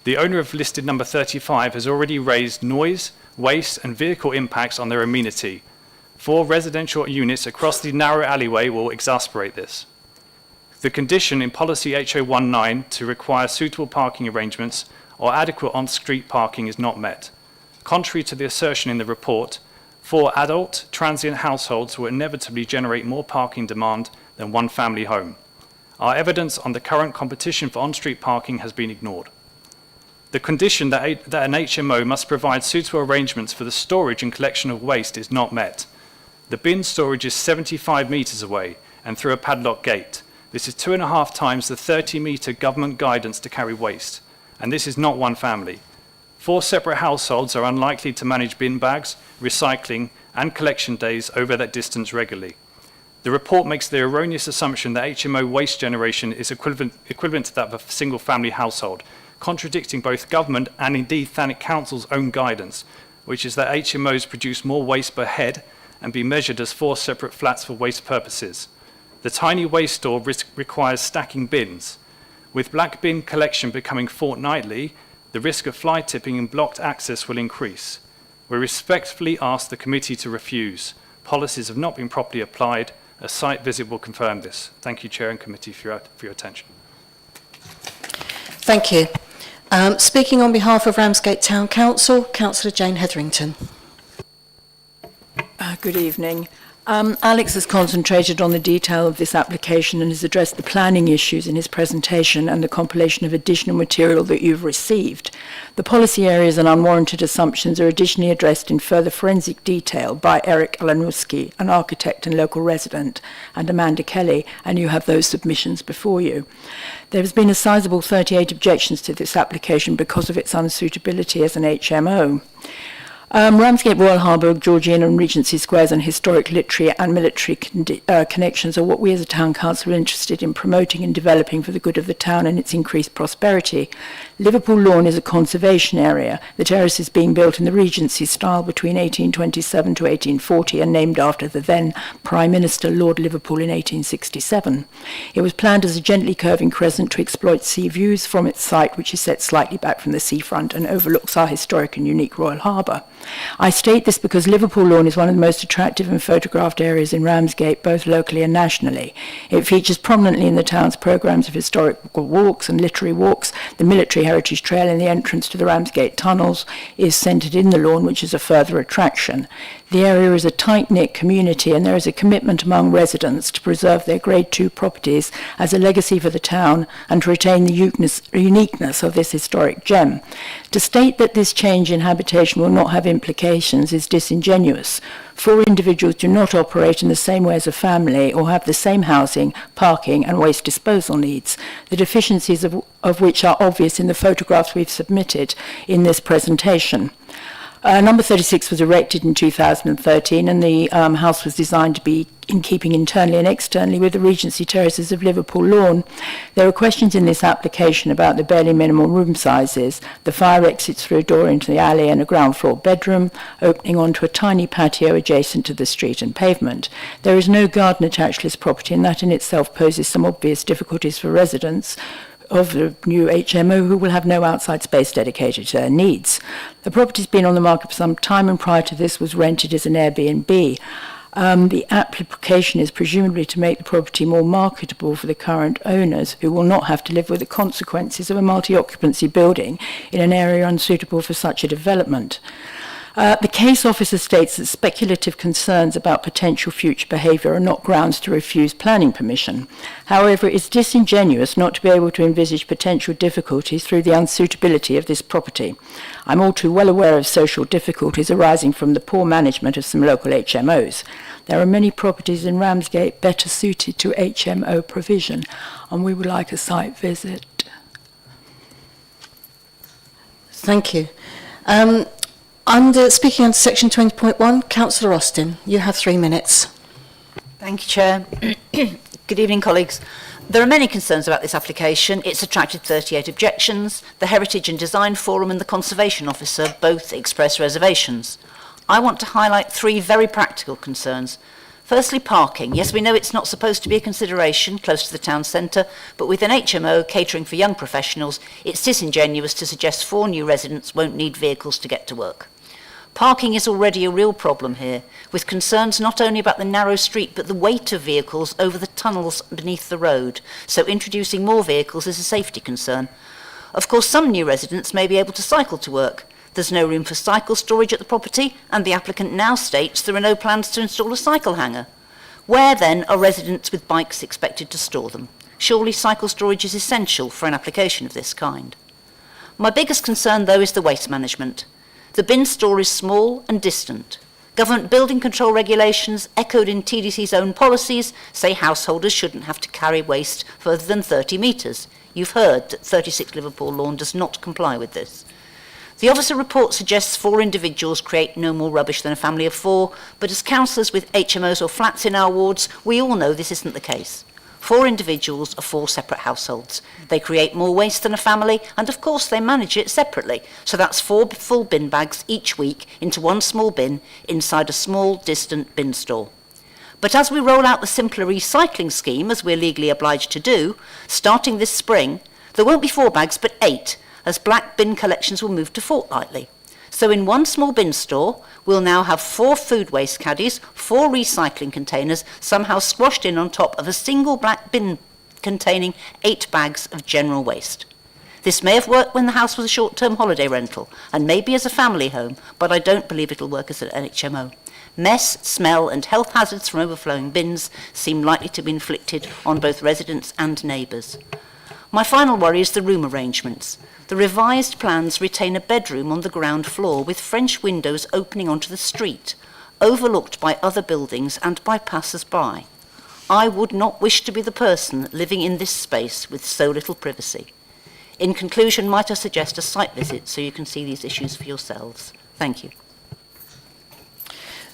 The owner of listed number 35 has already raised noise, waste and vehicle impacts on their amenity. 4 residential units across the narrow alleyway will exasperate this. The condition in Policy HO19 to require suitable parking arrangements or adequate on-street parking is not met. Contrary to the assertion in the report, 4 adult transient households will inevitably generate more parking demand than one family home. Our evidence on the current competition for on-street parking has been ignored. The condition that an HMO must provide suitable arrangements for the storage and collection of waste is not met. The bin storage is 75 metres away and through a padlock gate. This is 2.5 times the 30-metre government guidance to carry waste, and this is not one family. 4 separate households are unlikely to manage bin bags, recycling and collection days over that distance regularly. The report makes the erroneous assumption that HMO waste generation is equivalent to that of a single-family household, contradicting both government and indeed Thanet Council's own guidance, which is that HMOs produce more waste per head and be measured as 4 separate flats for waste purposes. The tiny waste store requires stacking bins. With black bin collection becoming fortnightly, the risk of fly tipping and blocked access will increase. We respectfully ask the committee to refuse. Policies have not been properly applied. A site visit will confirm this. Thank you, Chair and Committee, for your attention. Thank you. Speaking on behalf of Ramsgate Town Council, Councillor Jane Hetherington. Good evening. Alex has concentrated on the detail of this application and has addressed the planning issues in his presentation and the compilation of additional material that you've received. The policy areas and unwarranted assumptions are additionally addressed in further forensic detail by Eric Alanuski, an architect and local resident, and Amanda Kelly, and you have those submissions before you. There has been a sizable 38 objections to this application because of its unsuitability as an HMO. Ramsgate, Royal Harbour, Georgian and Regency Squares and historic literary and military connections are what we as a town council are interested in promoting and developing for the good of the town and its increased prosperity. Liverpool Lawn is a conservation area. The terrace is being built in the Regency style between 1827 to 1840 and named after the then Prime Minister Lord Liverpool in 1867. It was planned as a gently curving crescent to exploit sea views from its site, which is set slightly back from the seafront and overlooks our historic and unique Royal Harbour. I state this because Liverpool Lawn is one of the most attractive and photographed areas in Ramsgate, both locally and nationally. It features prominently in the town's programmes of historical walks and literary walks. The Military Heritage Trail and the entrance to the Ramsgate tunnels is centred in the lawn, which is a further attraction. The area is a tight-knit community and there is a commitment among residents to preserve their Grade 2 properties as a legacy for the town and to retain the uniqueness of this historic gem. To state that this change in habitation will not have implications is disingenuous. 4 individuals do not operate in the same way as a family or have the same housing, parking and waste disposal needs, the deficiencies of which are obvious in the photographs we've submitted in this presentation. Number 36 was erected in 2013 and the house was designed to be in keeping internally and externally with the Regency terraces of Liverpool Lawn. There are questions in this application about the barely minimal room sizes, the fire exits through a door into the alley and a ground floor bedroom, opening onto a tiny patio adjacent to the street and pavement. There is no garden attached to this property and that in itself poses some obvious difficulties for residents of the new HMO who will have no outside space dedicated to their needs. The property's been on the market for some time and prior to this was rented as an Airbnb. The application is presumably to make the property more marketable for the current owners who will not have to live with the consequences of a multi-occupancy building in an area unsuitable for such a development. The case officer states that speculative concerns about potential future behaviour are not grounds to refuse planning permission. However, it is disingenuous not to be able to envisage potential difficulties through the unsuitability of this property. I'm all too well aware of social difficulties arising from the poor management of some local HMOs. There are many properties in Ramsgate better suited to HMO provision, and we would like a site visit. Thank you. Speaking under section 20.1, Councillor Austin, you have 3 minutes. Thank you, Chair. Good evening, colleagues. There are many concerns about this application. It's attracted 38 objections. The Heritage and Design Forum and the Conservation Officer both express reservations. I want to highlight 3 very practical concerns. Firstly, parking. Yes, we know it's not supposed to be a consideration close to the town centre, but with an HMO catering for young professionals, it's disingenuous to suggest 4 new residents won't need vehicles to get to work. Parking is already a real problem here, with concerns not only about the narrow street but the weight of vehicles over the tunnels beneath the road, so introducing more vehicles is a safety concern. Of course, some new residents may be able to cycle to work. There's no room for cycle storage at the property, and the applicant now states there are no plans to install a cycle hanger. Where then are residents with bikes expected to store them? Surely cycle storage is essential for an application of this kind. My biggest concern, though, is the waste management. The bin store is small and distant. Government building control regulations, echoed in TDC's own policies, say householders shouldn't have to carry waste further than 30 metres. You've heard that 36 Liverpool Lawn does not comply with this. The officer report suggests 4 individuals create no more rubbish than a family of 4, but as councillors with HMOs or flats in our wards, we all know this isn't the case. 4 individuals are 4 separate households. They create more waste than a family, and of course they manage it separately. So that's 4 full bin bags each week into one small bin inside a small, distant bin store. But as we roll out the simpler recycling scheme, as we're legally obliged to do, starting this spring, there won't be 4 bags but 8, as black bin collections will move to fortnightly. So in one small bin store, we'll now have 4 food waste caddies, 4 recycling containers, somehow squashed in on top of a single black bin containing 8 bags of general waste. This may have worked when the house was a short-term holiday rental, and maybe as a family home, but I don't believe it'll work as an HMO. Mess, smell and health hazards from overflowing bins seem likely to be inflicted on both residents and neighbours. My final worry is the room arrangements. The revised plans retain a bedroom on the ground floor with French windows opening onto the street, overlooked by other buildings and by passers-by. I would not wish to be the person living in this space with so little privacy. In conclusion, might I suggest a site visit so you can see these issues for yourselves? Thank you.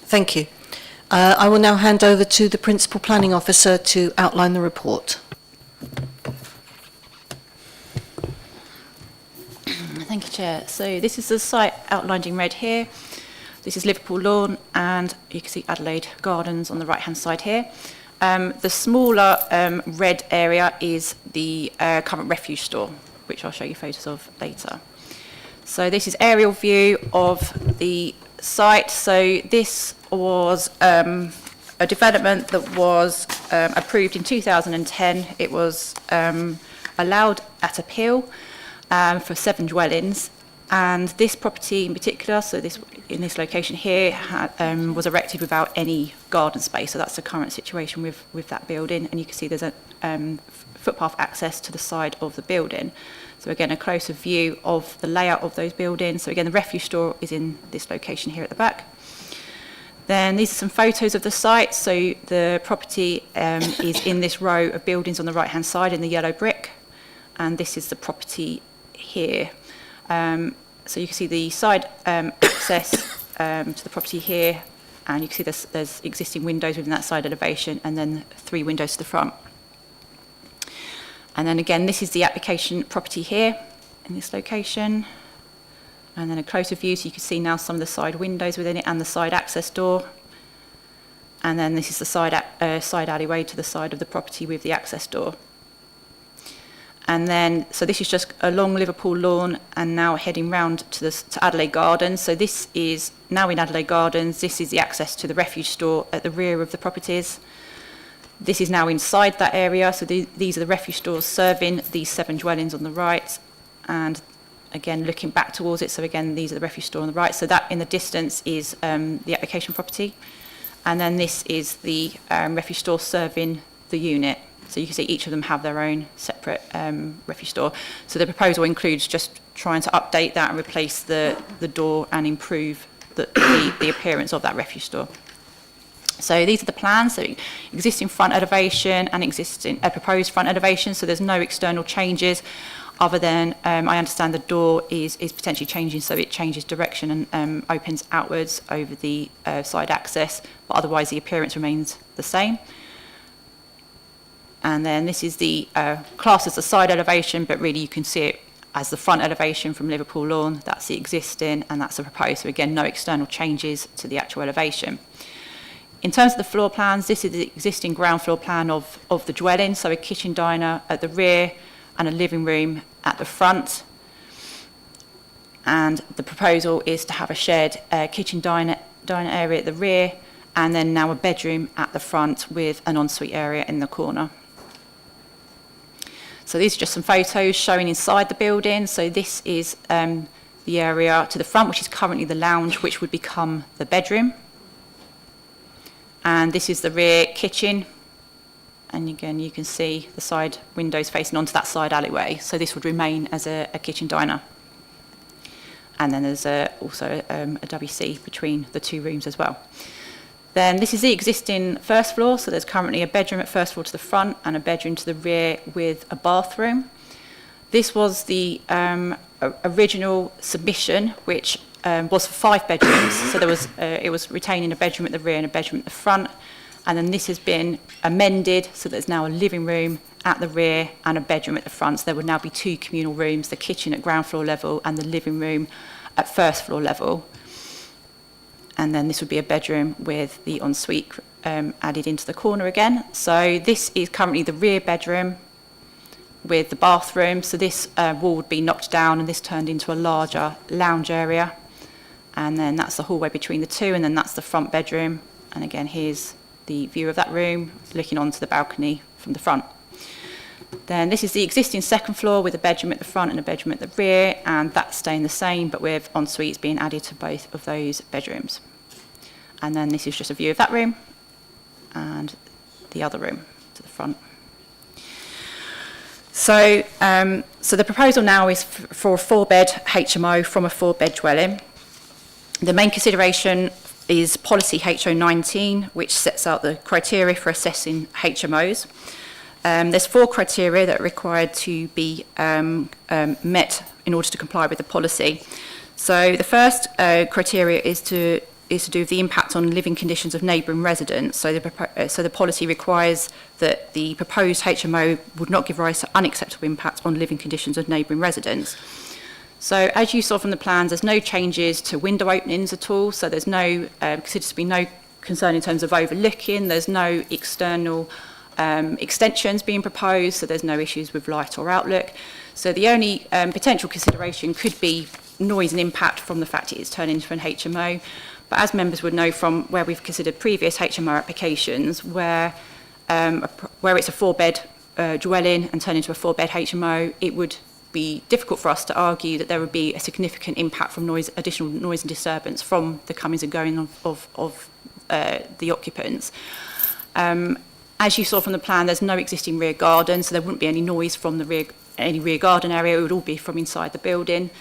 Thank you. I will now hand over to the Principal Planning Officer to outline the report. Thank you, Chair. So this is the site outlined in red here. This is Liverpool Lawn, and you can see Adelaide Gardens on the right-hand side here. The smaller red area is the current refuse store, which I'll show you photos of later. So this is aerial view of the site. So this was a development that was approved in 2010. It was allowed at appeal for 7 dwellings, and this property in particular, so this in this location here, was erected without any garden space. So that's the current situation with that building, and you can see there's a footpath access to the side of the building. So again, a closer view of the layout of those buildings. So again, the refuse store is in this location here at the back. Then these are some photos of the site. So the property is in this row of buildings on the right-hand side in the yellow brick, and this is the property here. So you can see the side access to the property here, and you can see there's existing windows within that side elevation, and then 3 windows to the front. And then again, this is the application property here in this location, and then a closer view, so you can see now some of the side windows within it and the side access door. And then this is the side alleyway to the side of the property with the access door. And then, so this is just along Liverpool Lawn and now heading round to Adelaide Gardens. So this is now in Adelaide Gardens. This is the access to the refuge store at the rear of the properties. This is now inside that area. So these are the refuge stores serving these 7 dwellings on the right. And again, looking back towards it. So again, these are the refuge store on the right. So that in the distance is the application property. And then this is the refuge store serving the unit. So you can see each of them have their own separate refuge store. So the proposal includes just trying to update that and replace the door and improve the appearance of that refuge store. So these are the plans. So existing front elevation and existing proposed front elevation. So there's no external changes other than I understand the door is potentially changing, so it changes direction and opens outwards over the side access, but otherwise the appearance remains the same. And then this is the class as the side elevation, but really you can see it as the front elevation from Liverpool Lawn. That's the existing and that's the proposed. So again, no external changes to the actual elevation. In terms of the floor plans, this is the existing ground floor plan of the dwelling. So a kitchen diner at the rear and a living room at the front. and the proposal is to have a shared kitchen diner area at the rear, and then now a bedroom at the front with an ensuite area in the corner. So these are just some photos showing inside the building. So this is the area to the front, which is currently the lounge, which would become the bedroom. And this is the rear kitchen. And again, you can see the side windows facing onto that side alleyway. So this would remain as a kitchen diner. And then there's also a WC between the two rooms as well. Then this is the existing first floor. So there's currently a bedroom at first floor to the front and a bedroom to the rear with a bathroom. This was the original submission, which was for 5 bedrooms. So there was it was retaining a bedroom at the rear and a bedroom at the front. And then this has been amended, so there's now a living room at the rear and a bedroom at the front. So there would now be 2 communal rooms, the kitchen at ground floor level and the living room at first floor level. And then this would be a bedroom with the ensuite added into the corner again. So this is currently the rear bedroom with the bathroom. So this wall would be knocked down and this turned into a larger lounge area. And then that's the hallway between the two, and then that's the front bedroom. And again, here's the view of that room looking onto the balcony from the front. Then this is the existing second floor with a bedroom at the front and a bedroom at the rear, and that's staying the same, but with en-suites being added to both of those bedrooms. And then this is just a view of that room and the other room to the front. So, so the proposal now is for a 4-bed HMO from a 4-bed dwelling. The main consideration is policy HO19, which sets out the criteria for assessing HMOs. There's 4 criteria that are required to be met in order to comply with the policy. So the first criteria is to do with the impact on living conditions of neighbouring residents. So the policy requires that the proposed HMO would not give rise to unacceptable impact on living conditions of neighbouring residents. So as you saw from the plans, there's no changes to window openings at all. So there's no, considers to be no concern in terms of overlooking. There's no external extensions being proposed. So there's no issues with light or outlook. So the only potential consideration could be noise and impact from the fact it is turned into an HMO. But as members would know from where we've considered previous HMO applications, where it's a 4-bed dwelling and turned into a 4-bed HMO, it would be difficult for us to argue that there would be a significant impact from additional noise and disturbance from the comings and going of the occupants. As you saw from the plan, there's no existing rear garden, so there wouldn't be any noise from any rear garden area. It would all be from inside the building,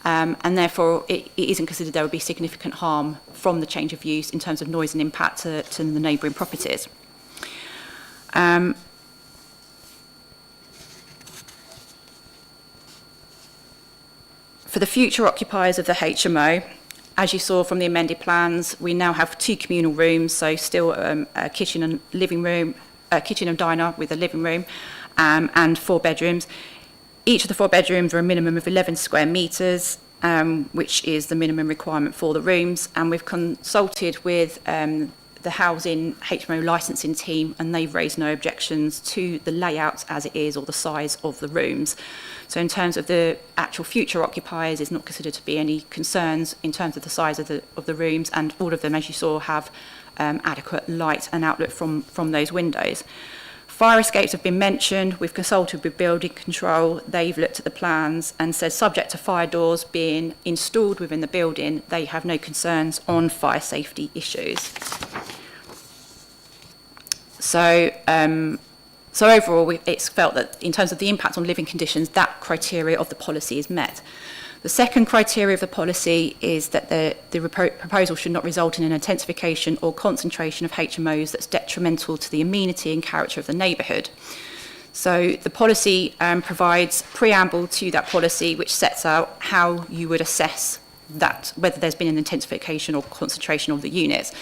and therefore it isn't considered there would be significant harm from the change of use in terms of noise and impact to the neighbouring properties. For the future occupiers of the HMO, as you saw from the amended plans, we now have 2 communal rooms, so still a kitchen and living room, a kitchen and diner with a living room, and 4 bedrooms. Each of the 4 bedrooms are a minimum of 11 square metres, which is the minimum requirement for the rooms, and we've consulted with the housing HMO licensing team, and they've raised no objections to the layout as it is or the size of the rooms. So in terms of the actual future occupiers, it's not considered to be any concerns in terms of the size of the rooms, and all of them, as you saw, have adequate light and outlook from those windows. Fire escapes have been mentioned. We've consulted with building control. They've looked at the plans and said subject to fire doors being installed within the building, they have no concerns on fire safety issues. So overall, it's felt that in terms of the impact on living conditions, that criteria of the policy is met. The second criteria of the policy is that the proposal should not result in an intensification or concentration of HMOs that's detrimental to the amenity and character of the neighbourhood. So the policy provides preamble to that policy, which sets out how you would assess that, whether there's been an intensification or concentration of the units.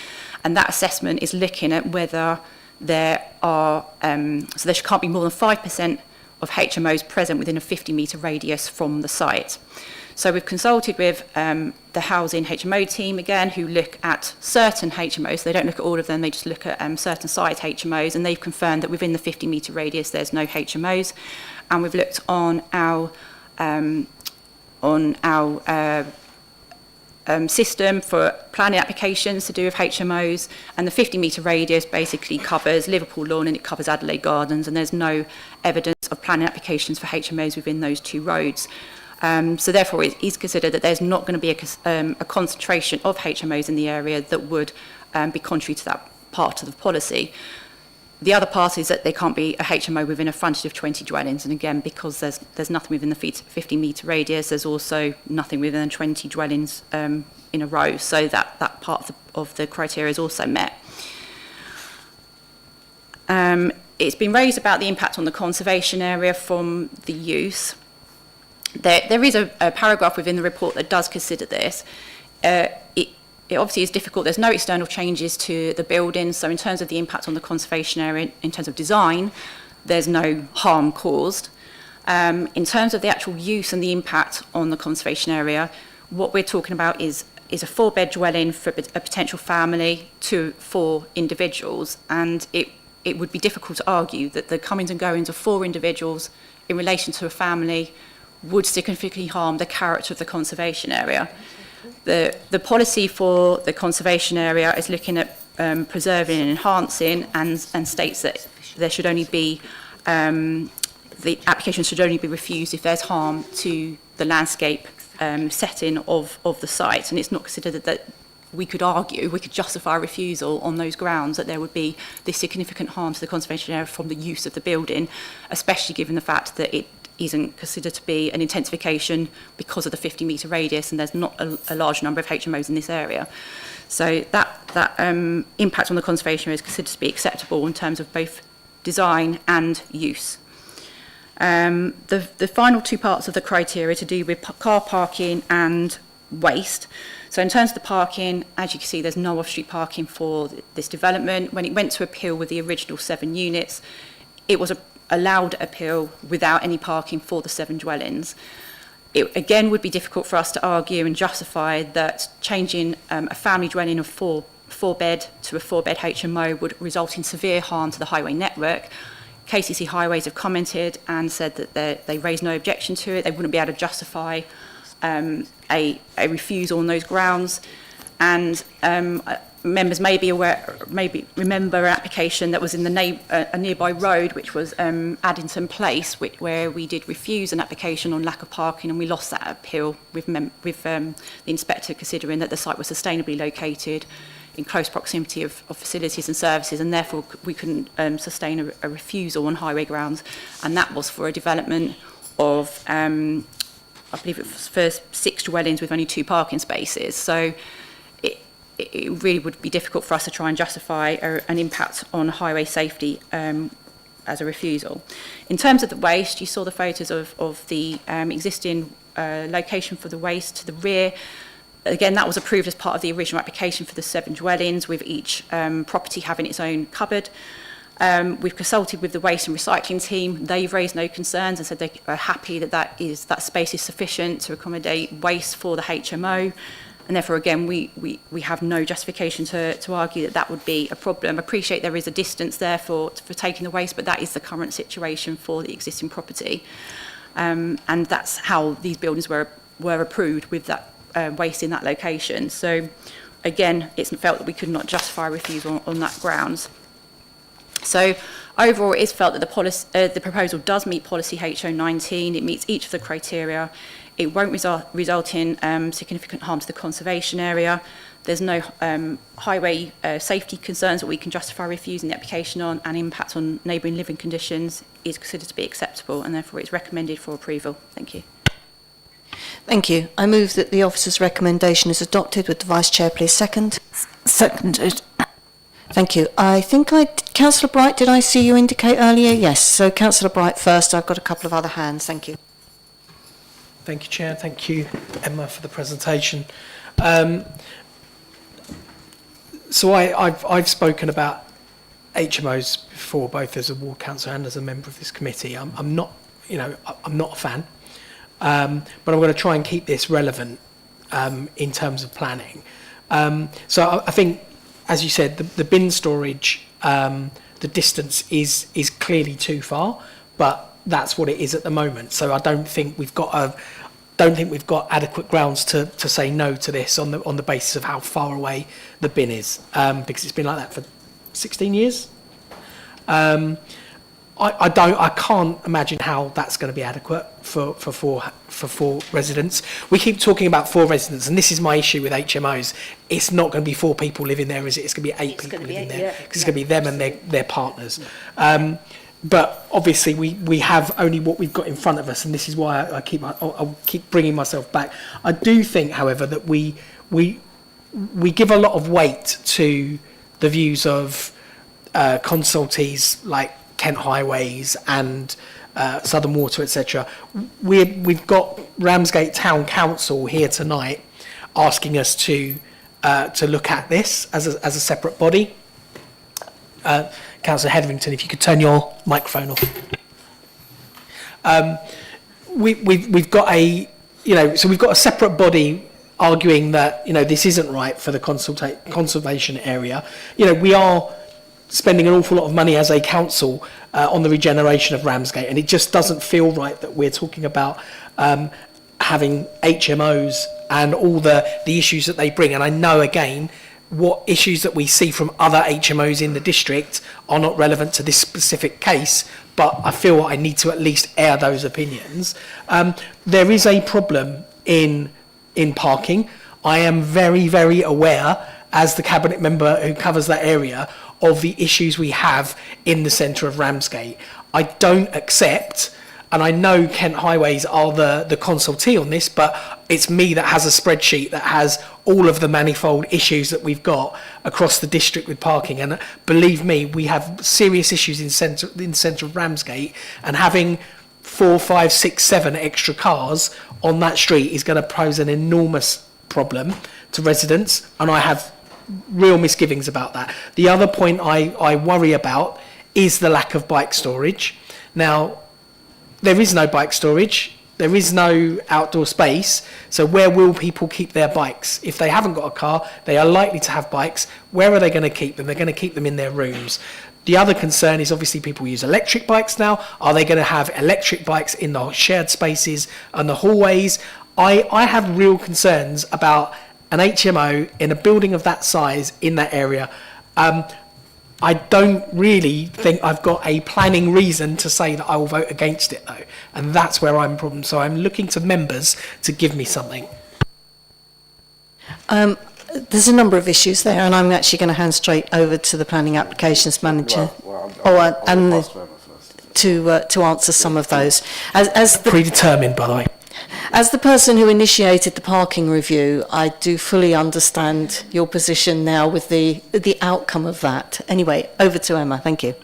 And that assessment is looking at whether there are, so there can't be more than 5% of HMOs present within a 50-metre radius from the site. So we've consulted with the housing HMO team again, who look at certain HMOs. They don't look at all of them, they just look at certain size HMOs, and they've confirmed that within the 50-metre radius there's no HMOs. And we've looked on our on our system for planning applications to do with HMOs, and the 50-metre radius basically covers Liverpool Lawn and it covers Adelaide Gardens, and there's no evidence of planning applications for HMOs within those two roads. So therefore it is considered that there's not going to be a concentration of HMOs in the area that would be contrary to that part of the policy. The other part is that there can't be a HMO within a frontage of 20 dwellings, and again, because there's nothing within the 50-metre radius, there's also nothing within 20 dwellings in a row, so that part of the criteria is also met. It's been raised about the impact on the conservation area from the use. There is a paragraph within the report that does consider this. It obviously is difficult. There's no external changes to the building, so in terms of the impact on the conservation area, in terms of design, there's no harm caused. In terms of the actual use and the impact on the conservation area, what we're talking about is a 4-bed dwelling for a potential family to 4 individuals, and it would be difficult to argue that the comings and goings of 4 individuals in relation to a family would significantly harm the character of the conservation area. The policy for the conservation area is looking at preserving and enhancing, and states that there should only be the application should only be refused if there's harm to the landscape setting of the site, and it's not considered that we could justify a refusal on those grounds that there would be this significant harm to the conservation area from the use of the building, especially given the fact that it isn't considered to be an intensification because of the 50-metre radius, and there's not a large number of HMOs in this area. So that impact on the conservation area is considered to be acceptable in terms of both design and use. The final 2 parts of the criteria to do with car parking and waste. So in terms of the parking, as you can see, there's no off-street parking for this development. When it went to appeal with the original 7 units, it was allowed appeal without any parking for the 7 dwellings. It again would be difficult for us to argue and justify that changing a family dwelling of 4-bed to a 4-bed HMO would result in severe harm to the highway network. KCC Highways have commented and said that they raised no objection to it. They wouldn't be able to justify a refusal on those grounds. And members may be aware, maybe remember an application that was in a nearby road, which was Addington Place, where we did refuse an application on lack of parking, and we lost that appeal with the inspector considering that the site was sustainably located in close proximity of facilities and services, and therefore we couldn't sustain a refusal on highway grounds, and that was for a development of I believe it was for 6 dwellings with only 2 parking spaces. So it really would be difficult for us to try and justify an impact on highway safety as a refusal. In terms of the waste, you saw the photos of the existing location for the waste to the rear. Again, that was approved as part of the original application for the 7 dwellings, with each property having its own cupboard. We've consulted with the waste and recycling team. They've raised no concerns and said they are happy that space is sufficient to accommodate waste for the HMO. And therefore, again, we have no justification to argue that would be a problem. Appreciate there is a distance there for taking the waste, but that is the current situation for the existing property. And that's how these buildings were approved, with that waste in that location. So, again, it's felt that we could not justify a refusal on that grounds. So, overall, it is felt that the proposal does meet policy HO19. It meets each of the criteria. It won't result in significant harm to the conservation area. There's no highway safety concerns that we can justify refusing the application on, and impact on neighbouring living conditions is considered to be acceptable, and therefore it's recommended for approval. Thank you. Thank you. I move that the officer's recommendation is adopted. Would the Vice Chair please second? Seconded. Thank you. I think Councillor Bright, did I see you indicate earlier? Yes. So Councillor Bright first. I've got a couple of other hands. Thank you. Thank you, Chair. Thank you, Emma, for the presentation. So I've spoken about HMOs before, both as a ward councillor and as a member of this committee. I'm not a fan, but I'm going to try and keep this relevant in terms of planning. So I think, as you said, the bin storage, the distance is clearly too far, but that's what it is at the moment. So I don't think we've got don't think we've got adequate grounds to say no to this on the basis of how far away the bin is, because it's been like that for 16 years. I can't imagine how that's going to be adequate for four residents. We keep talking about 4 residents, and this is my issue with HMOs. It's not going to be 4 people living there, is it? It's going to be 8 people living there, because it's going to be them and their partners. But obviously we have only what we've got in front of us, and this is why I'll keep bringing myself back. I do think, however, that we give a lot of weight to the views of consultees like Kent Highways and Southern Water, etc. We've got Ramsgate Town Council here tonight asking us to look at this as a separate body. Councillor Hetherington, if you could turn your microphone off. We've got we've got a separate body arguing that this isn't right for the conservation area. We are spending an awful lot of money as a council on the regeneration of Ramsgate, and it just doesn't feel right that we're talking about having HMOs and all the issues that they bring. And I know, again, what issues that we see from other HMOs in the district are not relevant to this specific case, but I feel I need to at least air those opinions. There is a problem in parking. I am very, very aware, as the cabinet member who covers that area, of the issues we have in the centre of Ramsgate. I don't accept, and I know Kent Highways are the consultee on this, but it's me that has a spreadsheet that has all of the manifold issues that we've got across the district with parking. And believe me, we have serious issues in the centre of Ramsgate, and having 4, 5, 6, 7 extra cars on that street is going to pose an enormous problem to residents, and I have real misgivings about that. The other point I worry about is the lack of bike storage. Now, there is no bike storage, there is no outdoor space, so where will people keep their bikes? If they haven't got a car, they are likely to have bikes. Where are they going to keep them? They're going to keep them in their rooms. The other concern is obviously people use electric bikes now. Are they going to have electric bikes in the shared spaces and the hallways? I have real concerns about an HMO in a building of that size in that area. I don't really think I've got a planning reason to say that I will vote against it, though, and that's where I'm a problem. So I'm looking to members to give me something. There's a number of issues there, and I'm actually going to hand straight over to the Planning Applications Manager to answer some of those. As the predetermined, by the way. As the person who initiated the parking review, I do fully understand your position now with the outcome of that. Anyway, over to Emma. Thank you.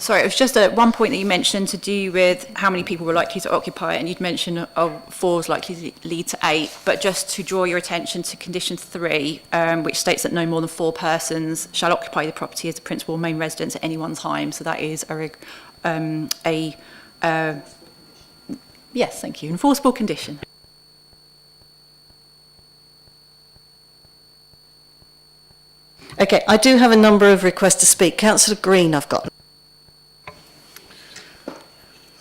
Sorry, it was just at one point that you mentioned to do with how many people were likely to occupy it, and you'd mentioned 4 is likely to lead to 8, but just to draw your attention to condition 3, which states that no more than 4 persons shall occupy the property as the principal or main residence at any one time. So that is yes, thank you, enforceable condition. Okay, I do have a number of requests to speak. Councillor Green, I've got.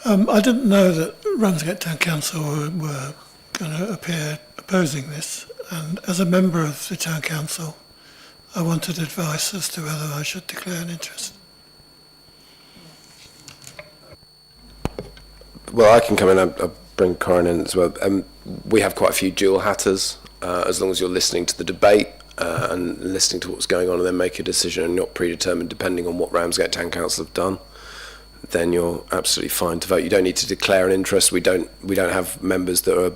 I didn't know that Ramsgate Town Council were going to appear opposing this, and as a member of the Town Council, I wanted advice as to whether I should declare an interest. Well, I can come in. I'll bring Corin in as well. We have quite a few dual hatters. As long as you're listening to the debate and listening to what's going on, and then make a decision and not predetermined depending on what Ramsgate Town Council have done, then you're absolutely fine to vote. You don't need to declare an interest. We don't have members that are,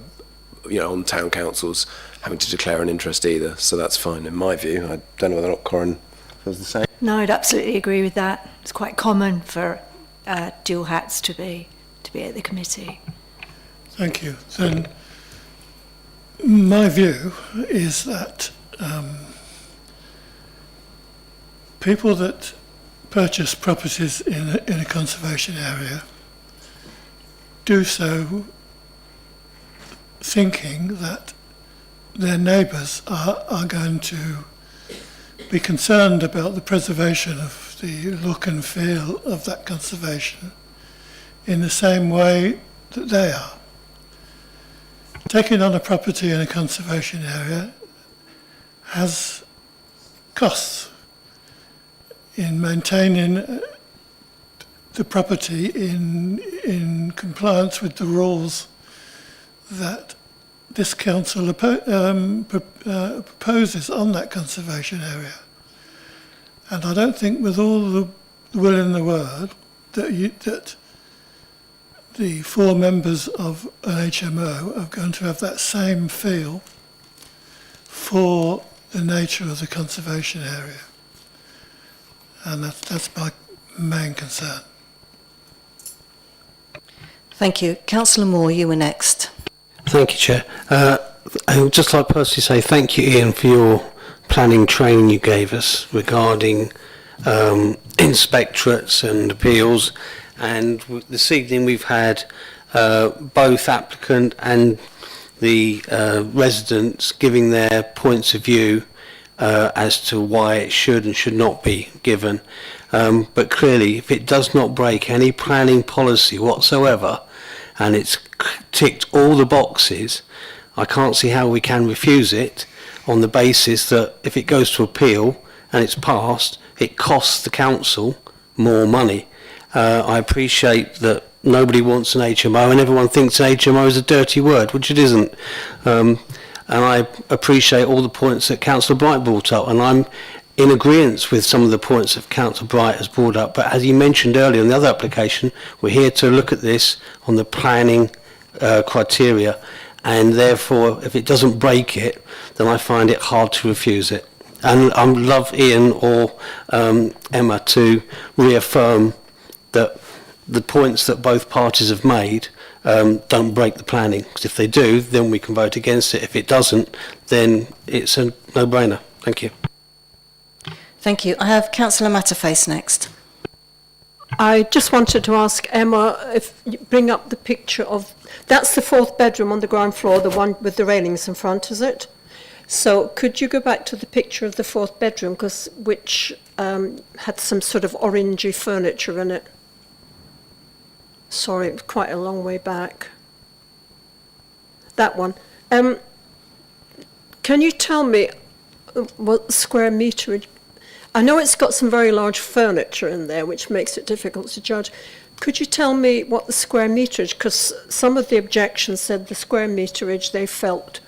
on town councils having to declare an interest either. So that's fine in my view. I don't know whether or not Corin feels the same. No, I'd absolutely agree with that. It's quite common for dual hats to be at the committee. Thank you. Then my view is that people that purchase properties in a conservation area do so thinking that their neighbours are going to be concerned about the preservation of the look and feel of that conservation in the same way that they are. Taking on a property in a conservation area has costs in maintaining the property in compliance with the rules that this council proposes on that conservation area. And I don't think with all the will in the world that the 4 members of an HMO are going to have that same feel for the nature of the conservation area. And that's my main concern. Thank you. Councillor Moore, you were next. Thank you, Chair. I would just like to personally say thank you, Ian, for your planning training you gave us regarding inspectorates and appeals. And this evening we've had both applicant and the residents giving their points of view as to why it should and should not be given. But clearly, if it does not break any planning policy whatsoever, and it's ticked all the boxes, I can't see how we can refuse it on the basis that if it goes to appeal and it's passed, it costs the council more money. I appreciate that nobody wants an HMO and everyone thinks an HMO is a dirty word, which it isn't. And I appreciate all the points that Councillor Bright brought up, and I'm in agreement with some of the points that Councillor Bright has brought up. But as he mentioned earlier in the other application, we're here to look at this on the planning criteria, and therefore if it doesn't break it, then I find it hard to refuse it. And I love Ian or Emma to reaffirm that the points that both parties have made don't break the planning, because if they do, then we can vote against it. If it doesn't, then it's a no-brainer. Thank you. Thank you. I have Councillor Matterface next. I just wanted to ask Emma if you bring up the picture of, that's the 4th bedroom on the ground floor, the one with the railings in front, is it? So could you go back to the picture of the 4th bedroom, which had some sort of orangey furniture in it? Sorry, it was quite a long way back. That one. Can you tell me what square meterage? I know it's got some very large furniture in there, which makes it difficult to judge. Could you tell me what the square meterage, because some of the objections said the square meterage they felt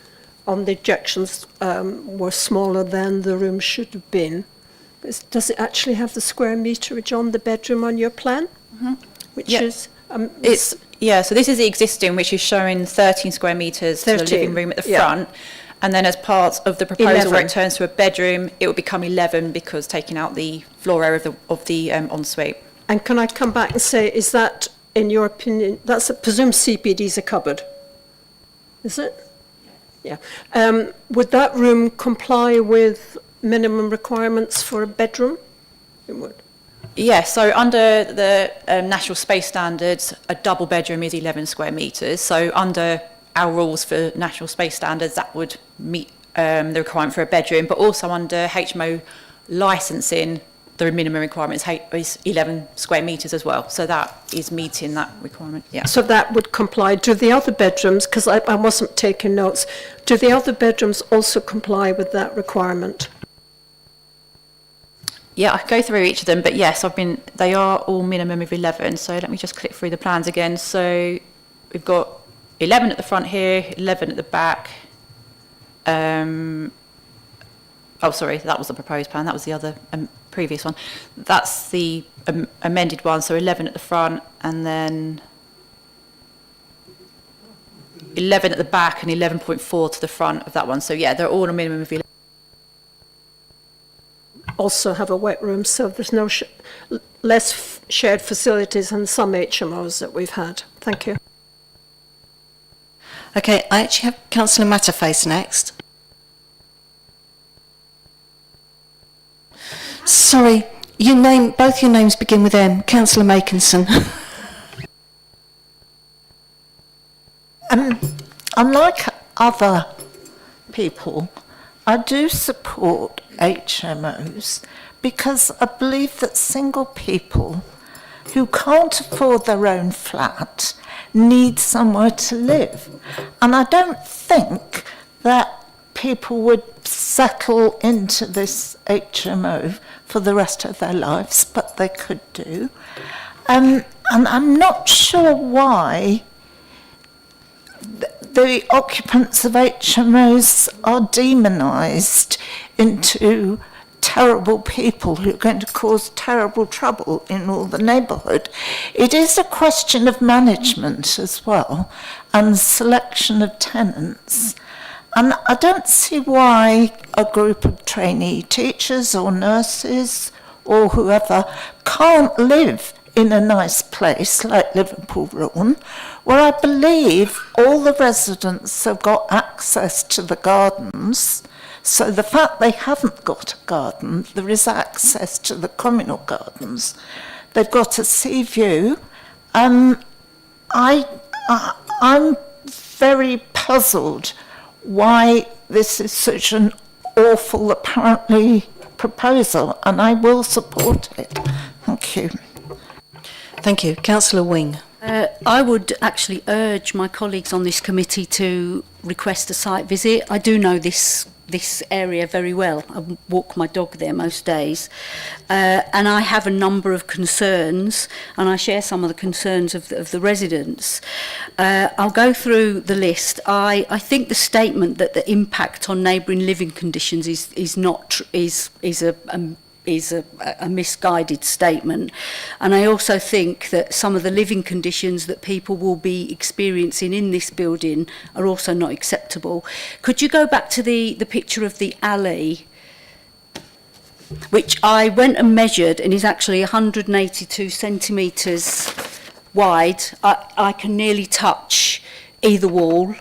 on the objections were smaller than the room should have been. Does it actually have the square meterage on the bedroom on your plan? Mm-hmm. Which is... so this is the existing, which is showing 13 square metres to the living room at the front. And then as part of the proposal 11. where it turns to a bedroom, it will become 11 because taking out the floor area of the ensuite. And can I come back and say, is that, in your opinion, that's a presumed CPD's a cupboard? Is it? Yeah. Would that room comply with minimum requirements for a bedroom? It would. Yeah, so under the National Space Standards, a double bedroom is 11 square metres. So under our rules for National Space Standards, that would meet the requirement for a bedroom, but also under HMO licensing, the minimum requirement is 11 square metres as well. So that is meeting that requirement, yeah. So that would comply. Do the other bedrooms, because I wasn't taking notes, do the other bedrooms also comply with that requirement? Yeah, I can go through each of them, but yes, they are all minimum of 11. So let me just click through the plans again. So we've got 11 at the front here, 11 at the back. Oh, sorry, that was the proposed plan. That was the other previous one. That's the amended one. So 11 at the front, and then 11 at the back, and 11.4 to the front of that one. So yeah, they're all a minimum of 11. Also have a wet room, so there's no less shared facilities than some HMOs that we've had. Thank you. Okay, I actually have Councillor Matterface next. Sorry, both your names begin with M. Councillor Makinson. Unlike other people, I do support HMOs, because I believe that single people who can't afford their own flat need somewhere to live. And I don't think that people would settle into this HMO for the rest of their lives, but they could do. And I'm not sure why the occupants of HMOs are demonised into terrible people who are going to cause terrible trouble in all the neighbourhood. It is a question of management as well, and selection of tenants. And I don't see why a group of trainee teachers or nurses or whoever can't live in a nice place like Liverpool Lawn, where I believe all the residents have got access to the gardens. So the fact they haven't got a garden, there is access to the communal gardens. They've got a sea view. I'm very puzzled why this is such an awful, apparently, proposal, and I will support it. Thank you. Thank you. Councillor Wing. I would actually urge my colleagues on this committee to request a site visit. I do know this area very well. I walk my dog there most days. And I have a number of concerns, and I share some of the concerns of the residents. I'll go through the list. I think the statement that the impact on neighbouring living conditions is a misguided statement. And I also think that some of the living conditions that people will be experiencing in this building are also not acceptable. Could you go back to the picture of the alley, which I went and measured and is actually 182 centimetres wide. I can nearly touch either wall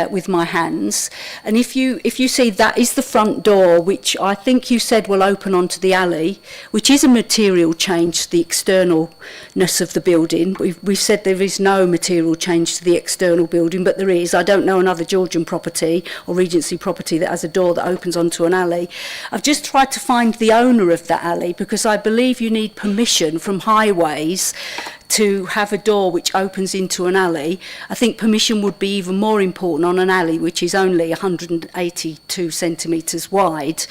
with my hands, and if you see, that is the front door, which I think you said will open onto the alley, which is a material change to the externalness of the building. We've said there is no material change to the external building, but there is. I don't know another Georgian property or Regency property that has a door that opens onto an alley. I've just tried to find the owner of that alley, because I believe you need permission from highways to have a door which opens into an alley. I think permission would be even more important on an alley which is only 182 centimetres wide.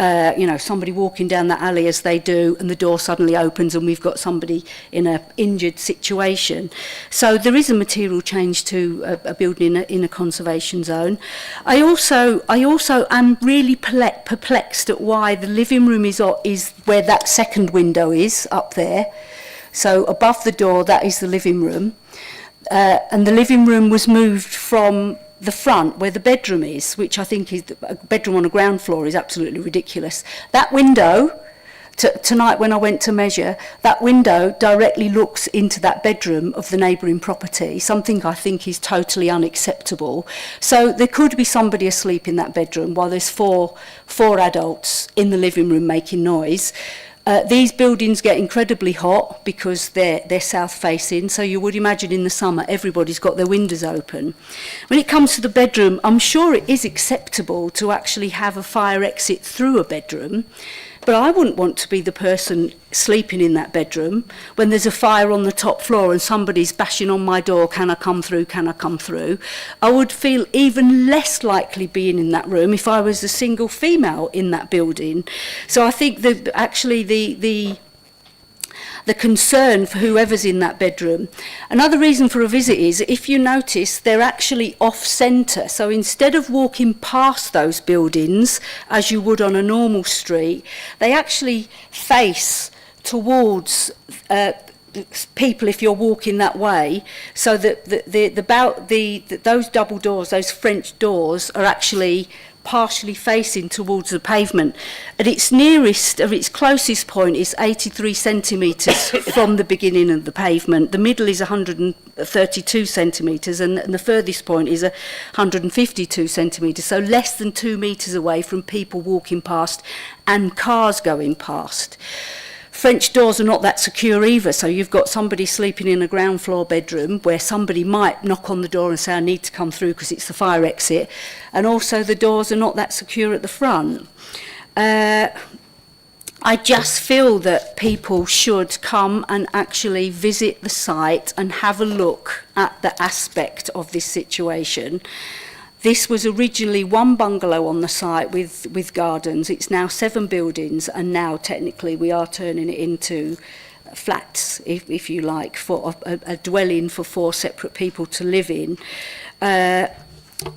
Somebody walking down that alley as they do, and the door suddenly opens and we've got somebody in an injured situation. So there is a material change to a building in a conservation zone. I also am really perplexed at why the living room is where that second window is, up there. So above the door, that is the living room. And the living room was moved from the front where the bedroom is, which I think is a bedroom on a ground floor is absolutely ridiculous. That window, tonight when I went to measure, that window directly looks into that bedroom of the neighbouring property, something I think is totally unacceptable. So there could be somebody asleep in that bedroom while there's four adults in the living room making noise. These buildings get incredibly hot because they're south-facing, so you would imagine in the summer everybody's got their windows open. When it comes to the bedroom, I'm sure it is acceptable to actually have a fire exit through a bedroom, but I wouldn't want to be the person sleeping in that bedroom when there's a fire on the top floor and somebody's bashing on my door, can I come through, can I come through? I would feel even less likely being in that room if I was a single female in that building. So I think that actually the concern for whoever's in that bedroom. Another reason for a visit is, if you notice, they're actually off-centre. So instead of walking past those buildings, as you would on a normal street, they actually face towards people if you're walking that way, so that those double doors, those French doors, are actually partially facing towards the pavement. At its nearest, or its closest point, is 83 centimetres from the beginning of the pavement. The middle is 132 centimetres, and the furthest point is 152 centimetres, so less than 2 metres away from people walking past and cars going past. French doors are not that secure either, so you've got somebody sleeping in a ground floor bedroom where somebody might knock on the door and say, I need to come through because it's the fire exit, and also the doors are not that secure at the front. I I just feel that people should come and actually visit the site and have a look at the aspect of this situation. This was originally one bungalow on the site with gardens. It's now 7 buildings, and now technically we are turning it into flats, if you like, for a dwelling for 4 separate people to live in.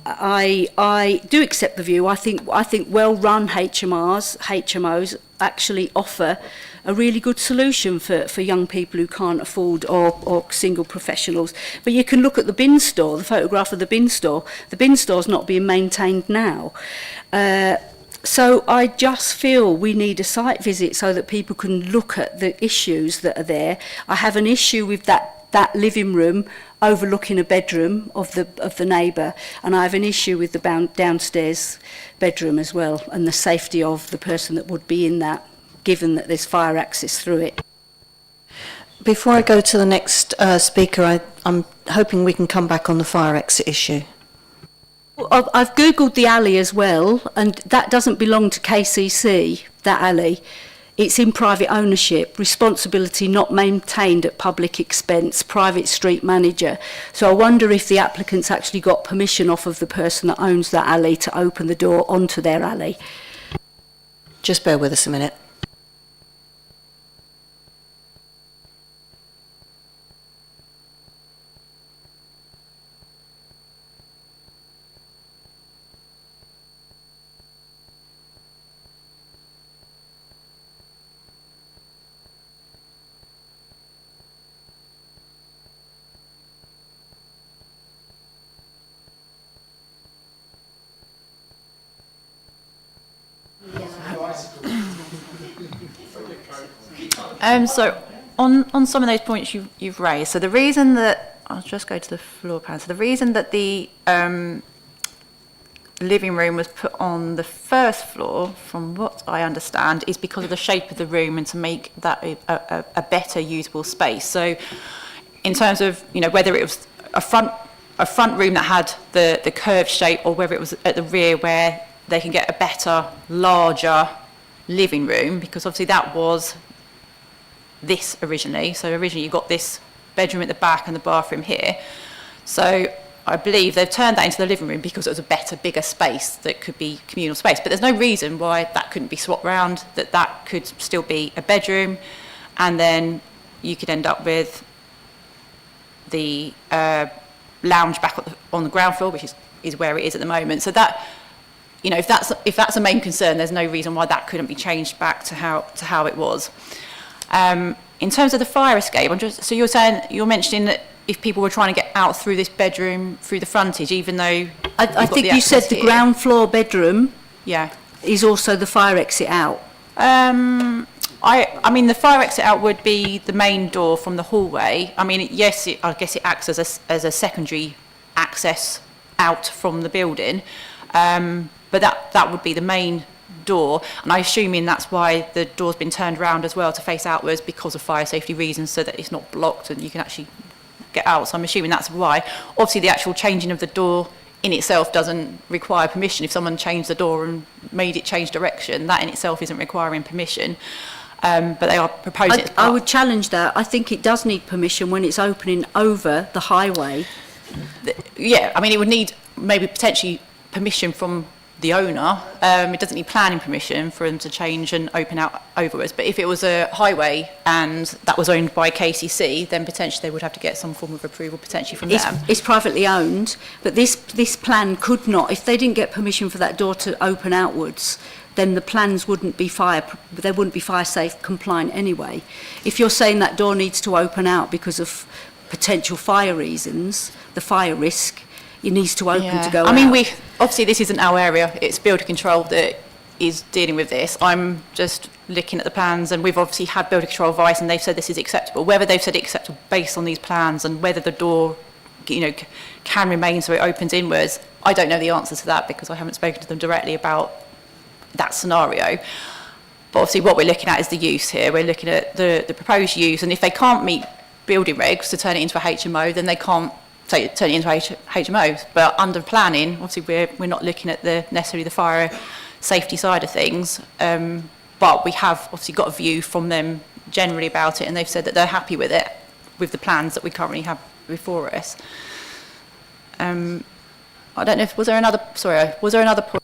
I do accept the view. I think well-run HMOs actually offer a really good solution for young people who can't afford or single professionals. But you can look at the bin store, the photograph of the bin store. The bin store's not being maintained now. So I just feel we need a site visit so that people can look at the issues that are there. I have an issue with that living room overlooking a bedroom of the neighbour, and I have an issue with the downstairs bedroom as well, and the safety of the person that would be in that, given that there's fire access through it. Before I go to the next speaker, I'm hoping we can come back on the fire exit issue. I've googled the alley as well, and that doesn't belong to KCC, that alley. It's in private ownership, responsibility not maintained at public expense, private street manager. So I wonder if the applicants actually got permission off of the person that owns that alley to open the door onto their alley. Just bear with us a minute. So on some of those points you've raised, so the reason that, I'll just go to the floor plan, so the reason that the living room was put on the first floor, from what I understand, is because of the shape of the room and to make that a better usable space. So in terms of, whether it was a front room that had the curved shape, or whether it was at the rear where they can get a better, larger living room, because obviously that was this originally. So originally you got this bedroom at the back and the bathroom here. So I believe they've turned that into the living room because it was a better, bigger space that could be communal space. But there's no reason why that couldn't be swapped round, that could still be a bedroom, and then you could end up with the lounge back on the ground floor, which is where it is at the moment. So that, if that's a main concern, there's no reason why that couldn't be changed back to how it was. In terms of the fire escape, so you're mentioning that if people were trying to get out through this bedroom, through the frontage, even though I think you said the ground floor bedroom, yeah, is also the fire exit out. I mean, the fire exit out would be the main door from the hallway. I mean, yes, I guess it acts as a secondary access out from the building, but that would be the main door, and I'm assuming that's why the door's been turned around as well, to face outwards, because of fire safety reasons, so that it's not blocked and you can actually get out. So I'm assuming that's why. Obviously the actual changing of the door in itself doesn't require permission. If someone changed the door and made it change direction, that in itself isn't requiring permission. But they are proposing it. I would challenge that. I think it does need permission when it's opening over the highway. Yeah, I mean, it would need maybe potentially permission from the owner. It doesn't need planning permission for them to change and open out over us. But if it was a highway and that was owned by KCC, then potentially they would have to get some form of approval potentially from them. It's privately owned, but this plan could not, if they didn't get permission for that door to open outwards, then the plans wouldn't be they wouldn't be fire safe compliant anyway. If you're saying that door needs to open out because of potential fire reasons, the fire risk, it needs to open to go out. I mean, obviously this isn't our area, it's builder control that is dealing with this. I'm just looking at the plans, and we've obviously had builder control advice and they've said this is acceptable. Whether they've said acceptable based on these plans and whether the door can remain so it opens inwards, I don't know the answer to that because I haven't spoken to them directly about that scenario. But obviously what we're looking at is the use here. We're looking at the proposed use, and if they can't meet building regs to turn it into a HMO, then they can't turn it into HMOs. But under planning, obviously we're not looking at necessarily the fire safety side of things. but we have obviously got a view from them generally about it, and they've said that they're happy with it, with the plans that we currently have before us. I don't know if, was there another point?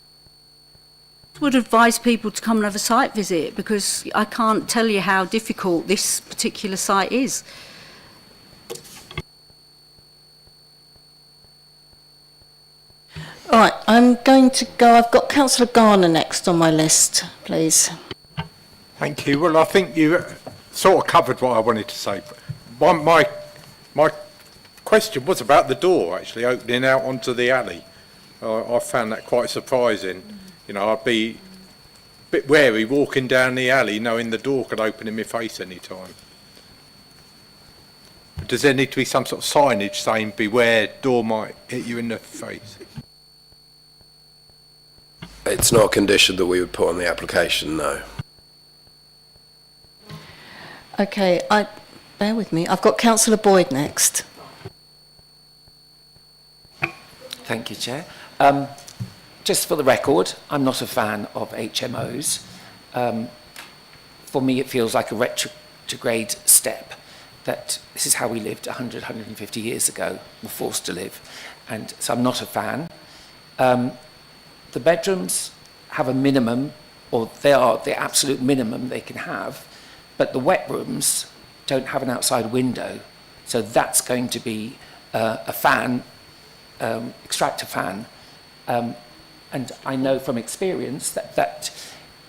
I would advise people to come and have a site visit, because I can't tell you how difficult this particular site is. All right, I'm going to go. I've got Councillor Garner next on my list, please. Thank you. Well, I think you sort of covered what I wanted to say. My question was about the door actually opening out onto the alley. I found that quite surprising. You know, I'd be a bit wary walking down the alley knowing the door could open in my face any time. Does there need to be some sort of signage saying beware, door might hit you in the face? It's not a condition that we would put on the application, no. Okay, bear with me. I've got Councillor Boyd next. Thank you, Chair. Just for the record, I'm not a fan of HMOs. For me, it feels like a retrograde step, that this is how we lived 100, 150 years ago, were forced to live. And so I'm not a fan. The bedrooms have a minimum, or they are the absolute minimum they can have, but the wet rooms don't have an outside window. So that's going to be a fan, extractor fan. And I know from experience that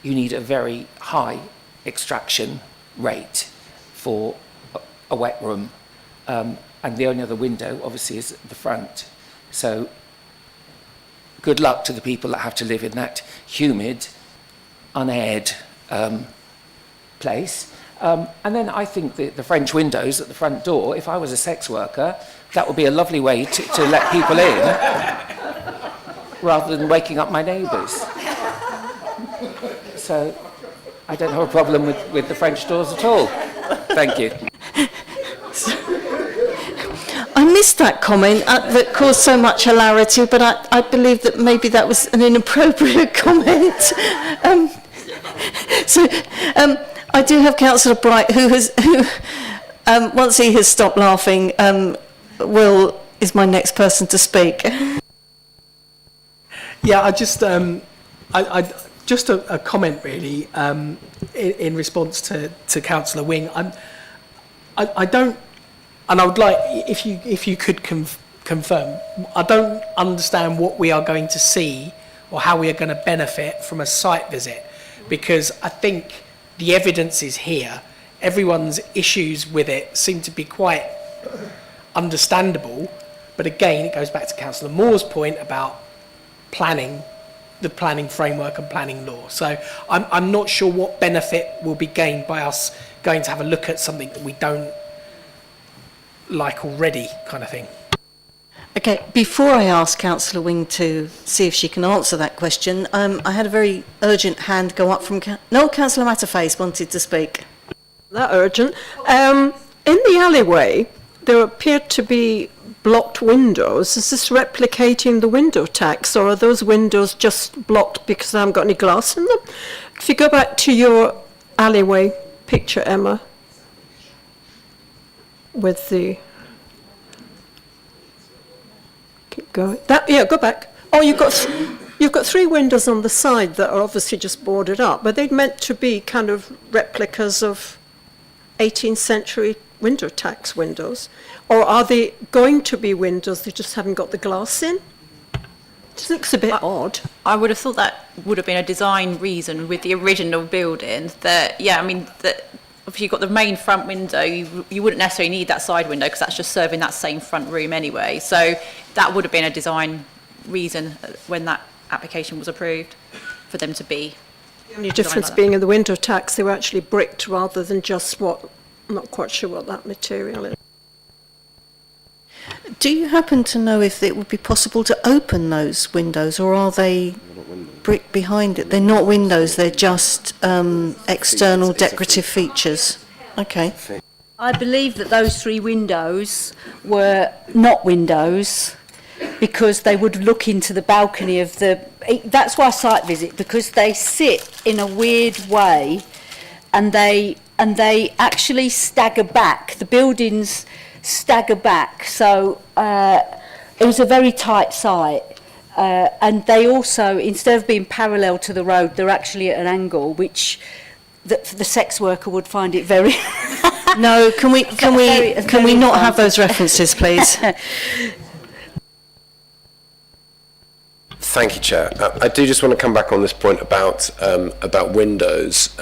you need a very high extraction rate for a wet room. And the only other window, obviously, is at the front. So good luck to the people that have to live in that humid, unaired place. And then I think the French windows at the front door, if I was a sex worker, that would be a lovely way to let people in, rather than waking up my neighbours. So I don't have a problem with the French doors at all. Thank you. I missed that comment that caused so much hilarity, but I believe that maybe that was an inappropriate comment. I do have Councillor Bright, who once he has stopped laughing, is my next person to speak. Yeah, I just a comment really in response to Councillor Wing. I don't. And I would like, if you could confirm, I don't understand what we are going to see or how we are going to benefit from a site visit, because I think the evidence is here. Everyone's issues with it seem to be quite understandable, but again, it goes back to Councillor Moore's point about planning, the planning framework and planning law. So I'm not sure what benefit will be gained by us going to have a look at something that we don't like already, kind of thing. Okay, before I ask Councillor Wing to see if she can answer that question, I had a very urgent hand go up from... Councillor Matterface wanted to speak. That urgent. In the alleyway, there appeared to be blocked windows. Is this replicating the window tax, or are those windows just blocked because they haven't got any glass in them? If you go back to your alleyway picture, Emma, with the... Keep going. Go back. Oh, you've got three windows on the side that are obviously just boarded up, but they're meant to be kind of replicas of 18th century window tax windows. Or are they going to be windows they just haven't got the glass in? It looks a bit odd. I would have thought that would have been a design reason with the original building, that, yeah, I mean, that if you've got the main front window, you wouldn't necessarily need that side window because that's just serving that same front room anyway. So that would have been a design reason when that application was approved for them to be. The only difference being in the window tax, they were actually bricked rather than just what, I'm not quite sure what that material is. Do you happen to know if it would be possible to open those windows, or are they brick behind it? They're not windows, they're just external decorative features. Okay. I believe that those three windows were not windows because they would look into the balcony of the that's why site visit, because they sit in a weird way, and they actually stagger back. The buildings stagger back, so it was a very tight site. And they also, instead of being parallel to the road, they're actually at an angle, which the sex worker would find it very. No, can we not have those references, please? Thank you, Chair. I do just want to come back on this point about windows.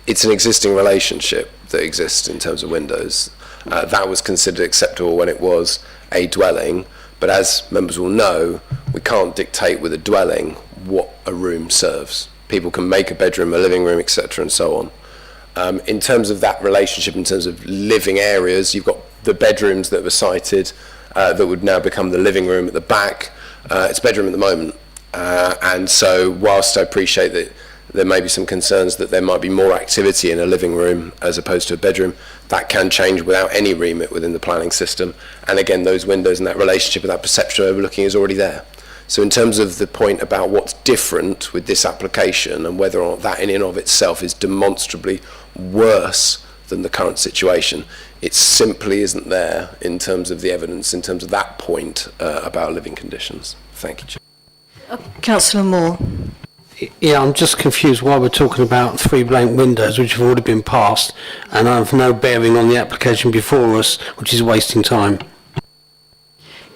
It's an existing relationship that exists in terms of windows. That was considered acceptable when it was a dwelling, but as members will know, we can't dictate with a dwelling what a room serves. People can make a bedroom, a living room, etc., and so on. In terms of that relationship, in terms of living areas, you've got the bedrooms that were cited that would now become the living room at the back. It's a bedroom at the moment, and so whilst I appreciate that there may be some concerns that there might be more activity in a living room as opposed to a bedroom, that can change without any remit within the planning system. And again, those windows and that relationship with that perception overlooking is already there. So in terms of the point about what's different with this application and whether or not that in and of itself is demonstrably worse than the current situation, it simply isn't there in terms of the evidence, in terms of that point about living conditions. Thank you, Chair. Councillor Moore. Yeah, I'm just confused why we're talking about 3 blank windows which have already been passed and have no bearing on the application before us, which is wasting time.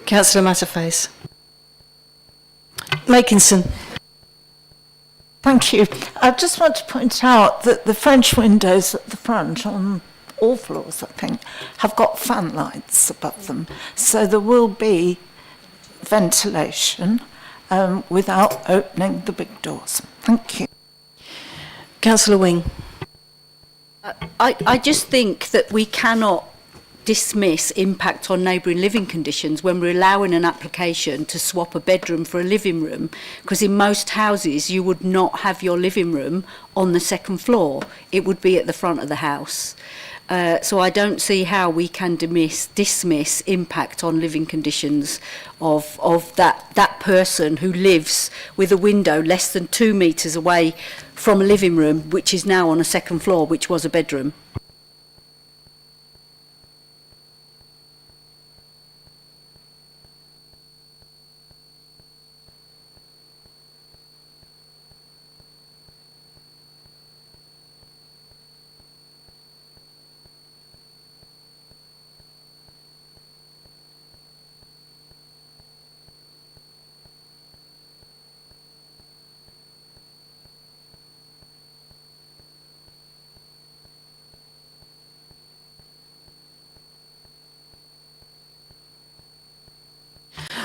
Councillor Matterface. Makinson. Thank you. I just want to point out that the French windows at the front, on all floors, I think, have got fan lights above them. So there will be ventilation without opening the big doors. Thank you. Councillor Wing. I just think that we cannot dismiss impact on neighbouring living conditions when we're allowing an application to swap a bedroom for a living room, because in most houses you would not have your living room on the second floor. It would be at the front of the house. So I don't see how we can dismiss impact on living conditions of that person who lives with a window less than 2 metres away from a living room, which is now on a second floor, which was a bedroom.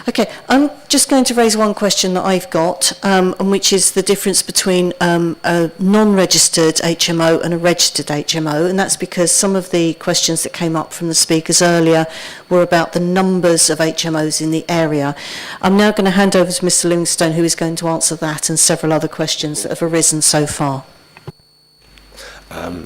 Okay, I'm just going to raise one question that I've got, and which is the difference between a non-registered HMO and a registered HMO, and that's because some of the questions that came up from the speakers earlier were about the numbers of HMOs in the area. I'm now going to hand over to Mr. Livingstone, who is going to answer that and several other questions that have arisen so far. I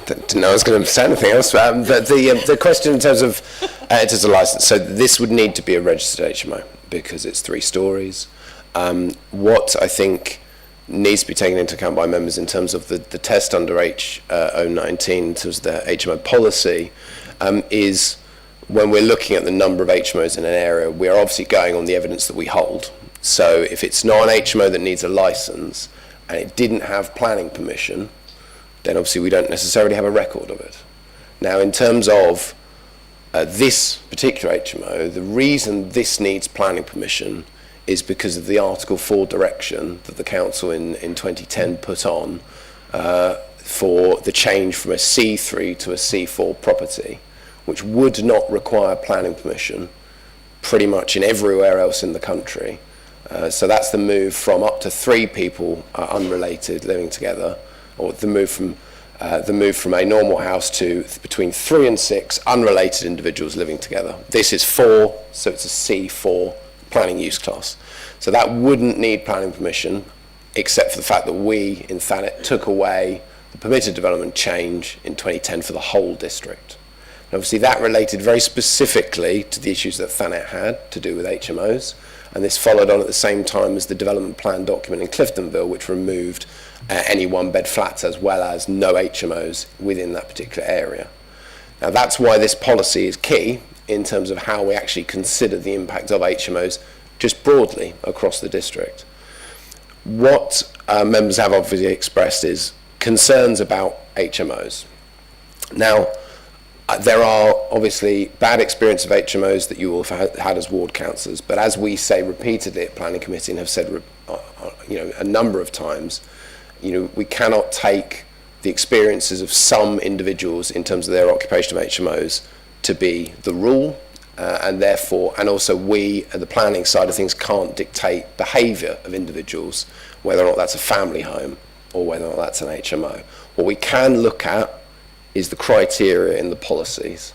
didn't know I was going to say anything else, but the question in terms of it is a licence, so this would need to be a registered HMO because it's 3 stories. What I think needs to be taken into account by members in terms of the test under H019 in terms of the HMO policy is when we're looking at the number of HMOs in an area, we're obviously going on the evidence that we hold. So if it's not an HMO that needs a licence and it didn't have planning permission, then obviously we don't necessarily have a record of it. Now, in terms of this particular HMO, the reason this needs planning permission is because of the Article 4 direction that the Council in 2010 put on for the change from a C3 to a C4 property, which would not require planning permission pretty much in everywhere else in the country. So that's the move from up to 3 people unrelated living together, or the move from a normal house to between 3 and 6 unrelated individuals living together. This is 4, so it's a C4 planning use class. So that wouldn't need planning permission, except for the fact that we in Thanet took away the permitted development change in 2010 for the whole district. And obviously that related very specifically to the issues that Thanet had to do with HMOs, and this followed on at the same time as the development plan document in Cliftonville, which removed any one-bed flats as well as no HMOs within that particular area. Now that's why this policy is key in terms of how we actually consider the impact of HMOs just broadly across the district. What members have obviously expressed is concerns about HMOs. Now, there are obviously bad experience of HMOs that you all have had as ward councillors, but as we say repeatedly at Planning Committee and have said a number of times, we cannot take the experiences of some individuals in terms of their occupation of HMOs to be the rule, and also we at the planning side of things can't dictate behaviour of individuals, whether or not that's a family home or whether or not that's an HMO. What we can look at is the criteria in the policies.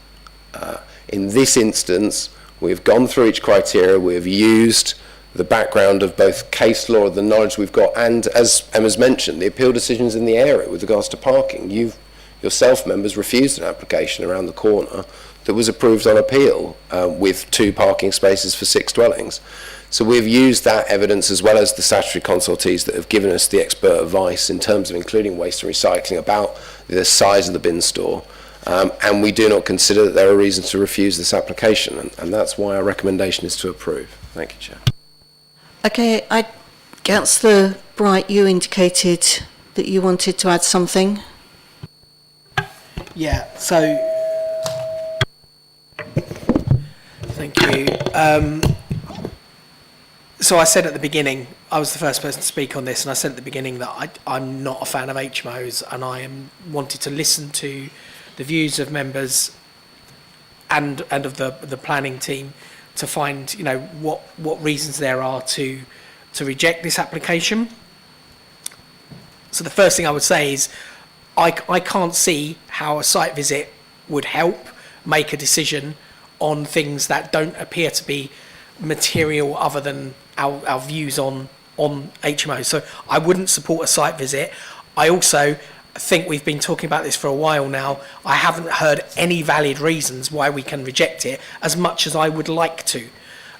In this instance, we've gone through each criteria, we've used the background of both case law, the knowledge we've got, and as Emma's mentioned, the appeal decisions in the area with regards to parking. You've yourself, members, refused an application around the corner that was approved on appeal with 2 parking spaces for 6 dwellings. So we've used that evidence as well as the statutory consultees that have given us the expert advice in terms of including waste and recycling about the size of the bin store, and we do not consider that there are reasons to refuse this application, and that's why our recommendation is to approve. Thank you, Chair. Okay, Councillor Bright, you indicated that you wanted to add something. Yeah, so thank you. So I said at the beginning, I was the first person to speak on this, and I said at the beginning that I'm not a fan of HMOs, and I wanted to listen to the views of members and of the planning team to find, what reasons there are to reject this application. So the first thing I would say is I can't see how a site visit would help make a decision on things that don't appear to be material other than our views on HMOs. So I wouldn't support a site visit. I also think we've been talking about this for a while now. I haven't heard any valid reasons why we can reject it as much as I would like to.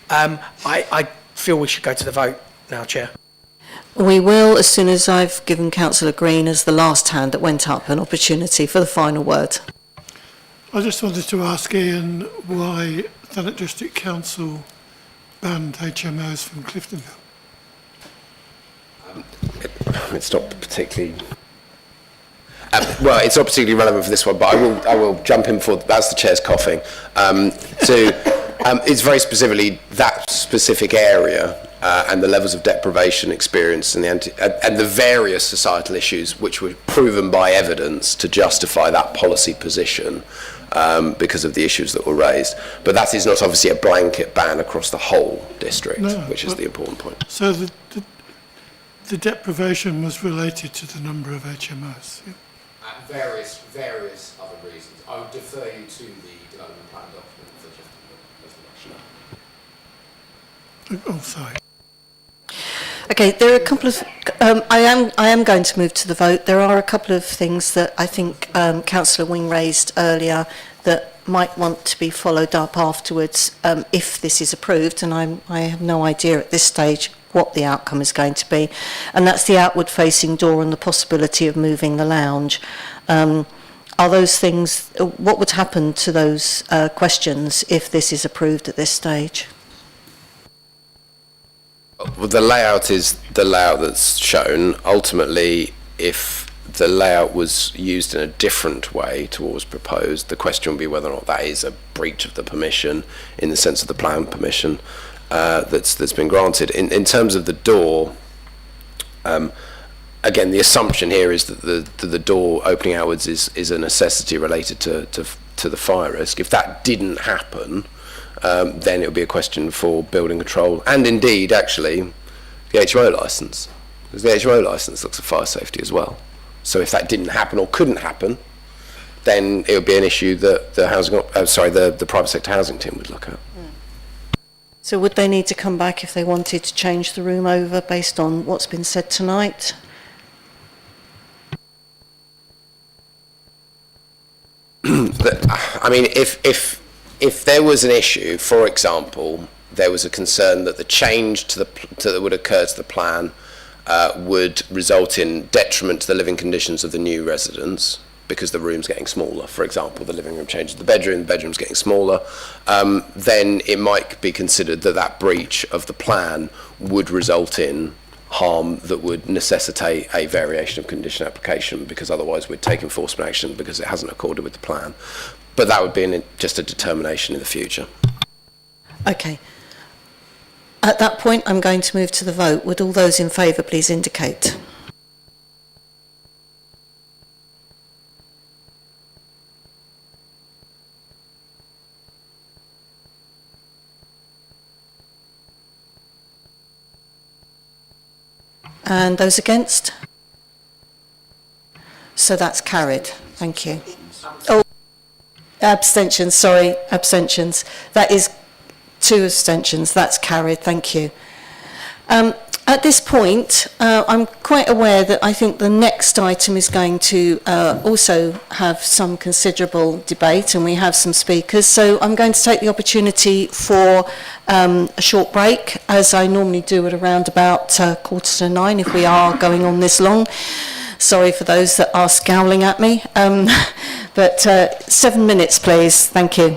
I feel we should go to the vote now, Chair. We will, as soon as I've given Councillor Green, as the last hand that went up, an opportunity for the final word. I just wanted to ask Ian why Thanet District Council banned HMOs from Cliftonville. It's not particularly... well, it's not particularly relevant for this one, but I will jump in for... That's the Chair's coughing. It's very specifically that specific area and the levels of deprivation experienced and the various societal issues which were proven by evidence to justify that policy position because of the issues that were raised. But that is not obviously a blanket ban across the whole district, which is the important point. So the deprivation was related to the number of HMOs? Yeah? And various other reasons. I would defer you to the development plan document for just the rationale. Oh, sorry. Okay, there are a couple of... I am going to move to the vote. There are a couple of things that I think Councillor Wing raised earlier that might want to be followed up afterwards if this is approved, and I have no idea at this stage what the outcome is going to be, and that's the outward-facing door and the possibility of moving the lounge. Are those things... What would happen to those questions if this is approved at this stage? Well, the layout is the layout that's shown. Ultimately, if the layout was used in a different way to what was proposed, the question would be whether or not that is a breach of the permission in the sense of the plan permission that's been granted. In terms of the door, again, the assumption here is that the door opening outwards is a necessity related to the fire risk. If that didn't happen, then it would be a question for building control and indeed actually the HMO licence, because the HMO licence looks at fire safety as well. So if that didn't happen or couldn't happen, then it would be an issue that the private sector housing team would look at. So would they need to come back if they wanted to change the room over based on what's been said tonight? I mean, if there was an issue, for example, there was a concern that the change that would occur to the plan would result in detriment to the living conditions of the new residents, because the room's getting smaller. For example, the living room changes the bedroom's getting smaller, then it might be considered that that breach of the plan would result in harm that would necessitate a variation of condition application, because otherwise we'd take enforcement action because it hasn't accorded with the plan. But that would be just a determination in the future. Okay. At that point, I'm going to move to the vote. Would all those in favour please indicate? And those against? So that's carried. Thank you. Oh, abstentions, sorry, abstentions. That is 2 abstentions. That's carried. Thank you. At this point, I'm quite aware that I think the next item is going to also have some considerable debate, and we have some speakers. So I'm going to take the opportunity for a short break, as I normally do at around about 8:45 if we are going on this long. Sorry for those that are scowling at me. But 7 minutes, please. Thank you.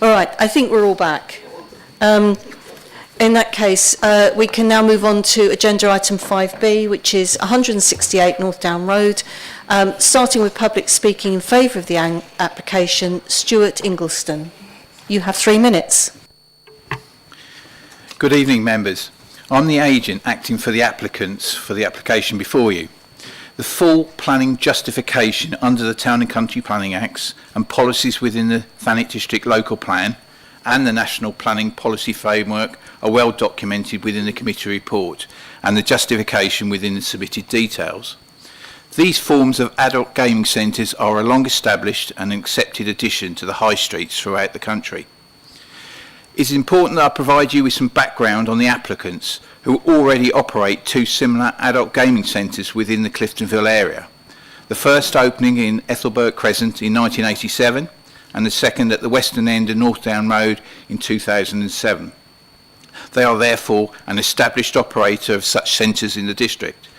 All right, I think we're all back. In that case, we can now move on to agenda item 5B, which is 168 North Down Road. Starting with public speaking in favour of the application, Stuart Ingleston. You have 3 minutes. Good evening, members. I'm the agent acting for the applicants for the application before you. The full planning justification under the Town and Country Planning Acts and policies within the Thanet District Local Plan and the National Planning Policy Framework are well documented within the committee report and the justification within the submitted details. These forms of adult gaming centres are a long established and accepted addition to the high streets throughout the country. It's important that I provide you with some background on the applicants who already operate 2 similar adult gaming centres within the Cliftonville area. The first opening in Ethelbert Crescent in 1987 and the second at the western end of North Down Road in 2007. They are therefore an established operator of such centres in the district.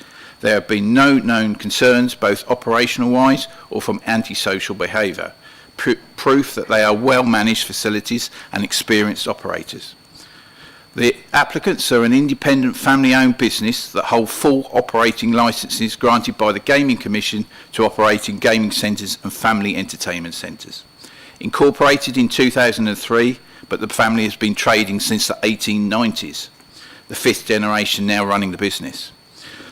There have been no known concerns, both operational-wise or from antisocial behaviour, proof that they are well-managed facilities and experienced operators. The applicants are an independent family-owned business that hold full operating licences granted by the Gaming Commission to operate in gaming centres and family entertainment centres. Incorporated in 2003, but the family has been trading since the 1890s, the 5th generation now running the business.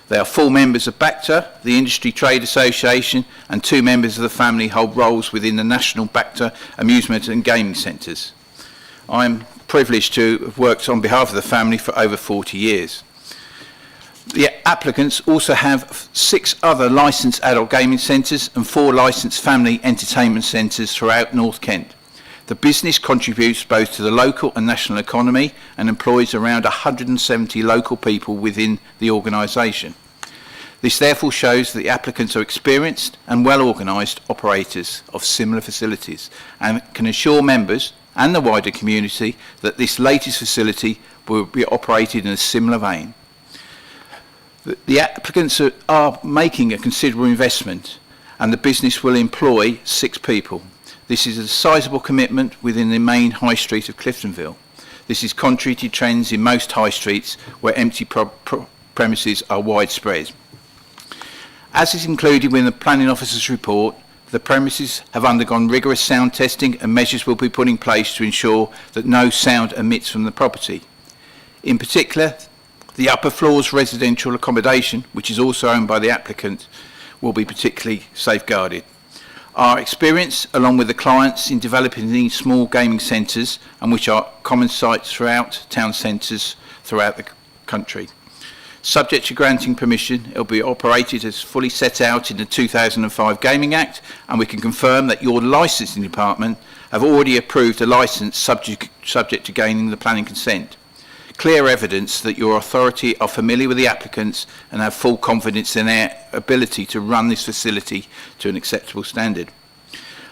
They are full members of BACTA, the Industry Trade Association, and 2 members of the family hold roles within the National BACTA Amusement and Gaming Centres. I am privileged to have worked on behalf of the family for over 40 years. The applicants also have 6 other licensed adult gaming centres and 4 licensed family entertainment centres throughout North Kent. The business contributes both to the local and national economy and employs around 170 local people within the organisation. This therefore shows that the applicants are experienced and well organised operators of similar facilities and can assure members and the wider community that this latest facility will be operated in a similar vein. The applicants are making a considerable investment and the business will employ 6 people. This is a sizable commitment within the main high street of Cliftonville. This is contrary to trends in most high streets where empty premises are widespread. As is included within the planning officer's report, the premises have undergone rigorous sound testing and measures will be put in place to ensure that no sound emits from the property. In particular, the upper floors residential accommodation, which is also owned by the applicant, will be particularly safeguarded. Our experience, along with the clients in developing these small gaming centres, and which are common sites throughout town centres throughout the country. Subject to granting permission, it will be operated as fully set out in the 2005 Gaming Act, and we can confirm that your licensing department have already approved a licence subject to gaining the planning consent. Clear evidence that your authority are familiar with the applicants and have full confidence in their ability to run this facility to an acceptable standard.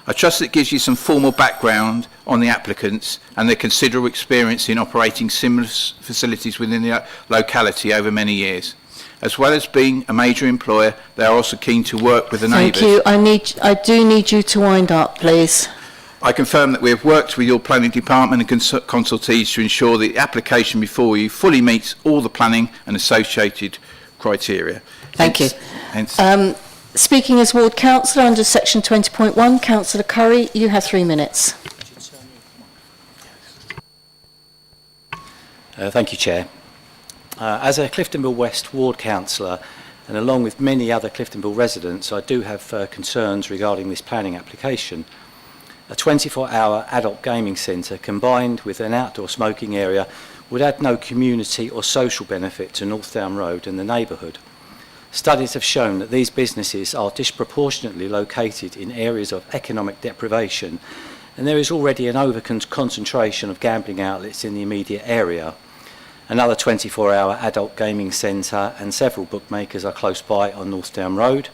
I trust that gives you some formal background on the applicants and their considerable experience in operating similar facilities within the locality over many years. As well as being a major employer, they are also keen to work with the neighbours. Thank you. I do need you to wind up, please. I confirm that we have worked with your planning department and consultees to ensure the application before you fully meets all the planning and associated criteria. Thank you. Hence, Speaking as ward councillor under section 20.1, Councillor Curry, you have 3 minutes. Thank you, Chair. As a Cliftonville West ward councillor, and along with many other Cliftonville residents, I do have concerns regarding this planning application. A 24-hour adult gaming centre combined with an outdoor smoking area would add no community or social benefit to North Down Road and the neighbourhood. Studies have shown that these businesses are disproportionately located in areas of economic deprivation, and there is already an over-concentration of gambling outlets in the immediate area. Another 24-hour adult gaming centre and several bookmakers are close by on North Down Road,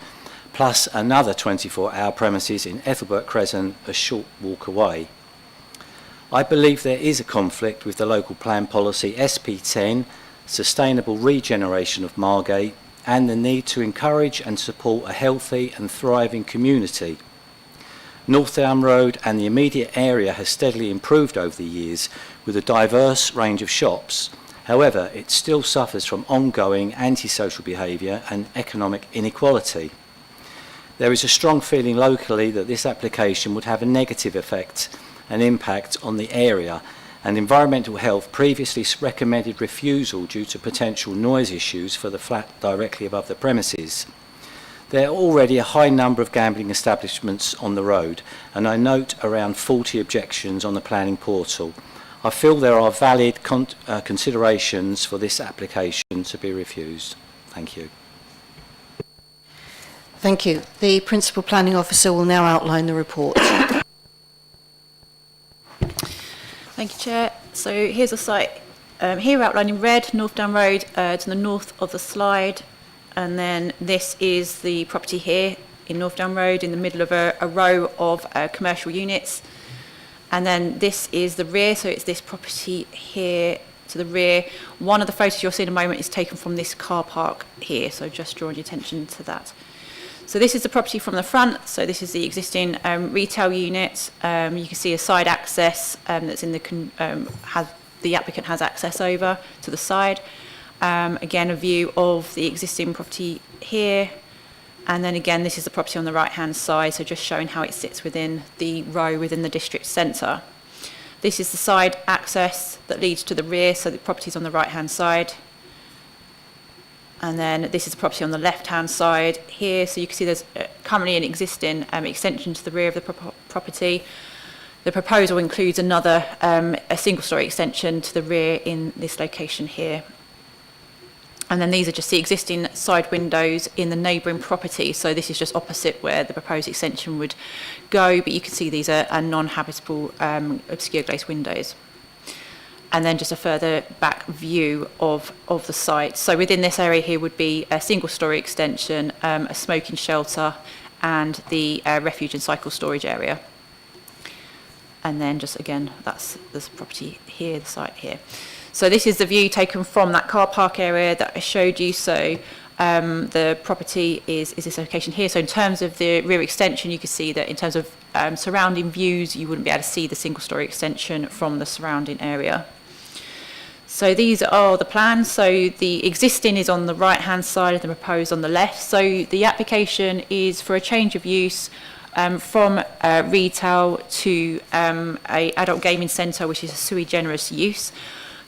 plus another 24-hour premises in Ethelbert Crescent a short walk away. I believe there is a conflict with the local plan policy SP10, sustainable regeneration of Margate, and the need to encourage and support a healthy and thriving community. North Down Road and the immediate area has steadily improved over the years with a diverse range of shops. However, it still suffers from ongoing antisocial behaviour and economic inequality. There is a strong feeling locally that this application would have a negative effect and impact on the area, and Environmental Health previously recommended refusal due to potential noise issues for the flat directly above the premises. There are already a high number of gambling establishments on the road, and I note around 40 objections on the planning portal. I feel there are valid considerations for this application to be refused. Thank you. Thank you. The Principal Planning Officer will now outline the report. Thank you, Chair. So here's a site here outlined in red, North Down Road, to the north of the slide. And then this is the property here in North Down Road in the middle of a row of commercial units. And then this is the rear, so it's this property here to the rear. One of the photos you'll see in a moment is taken from this car park here, so just drawing your attention to that. So this is the property from the front, so this is the existing retail unit. You can see a side access that's in the applicant has access over to the side. Again, a view of the existing property here. And then again, this is the property on the right-hand side, so just showing how it sits within the row within the district centre. This is the side access that leads to the rear, so the property's on the right-hand side. And then this is the property on the left-hand side here, so you can see there's currently an existing extension to the rear of the property. The proposal includes another, a single-storey extension to the rear in this location here. And then these are just the existing side windows in the neighbouring property. So this is just opposite where the proposed extension would go, but you can see these are non-habitable obscure glazed windows. And then just a further back view of the site. So within this area here would be a single storey extension, a smoking shelter, and the refuge and cycle storage area. And then just again, that's this property here, the site here. So this is the view taken from that car park area that I showed you. So the property is this location here. So in terms of the rear extension, you can see that in terms of surrounding views, you wouldn't be able to see the single storey extension from the surrounding area. So these are the plans. So the existing is on the right-hand side and the proposed on the left. So the application is for a change of use from retail to a adult gaming centre, which is a sui generis use.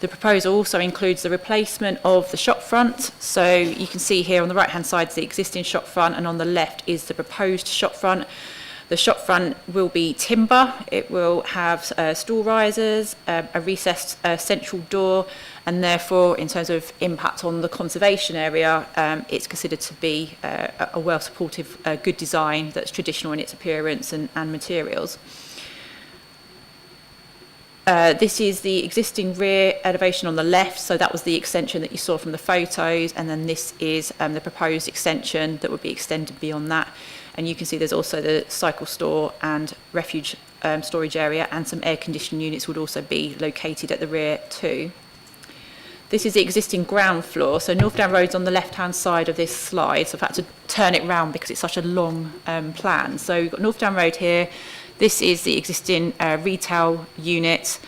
The proposal also includes the replacement of the shop front. So you can see here on the right-hand side is the existing shop front, and on the left is the proposed shop front. The shop front will be timber. It will have stool risers, a recessed central door, and therefore, in terms of impact on the conservation area, it's considered to be a well-supportive, good design that's traditional in its appearance and materials. This is the existing rear elevation on the left, so that was the extension that you saw from the photos, and then this is the proposed extension that would be extended beyond that. And you can see there's also the cycle store and refuge storage area, and some air conditioning units would also be located at the rear too. This is the existing ground floor, so North Down Road's on the left-hand side of this slide, so I've had to turn it round because it's such a long plan. So you've got North Down Road here. This is the existing retail unit,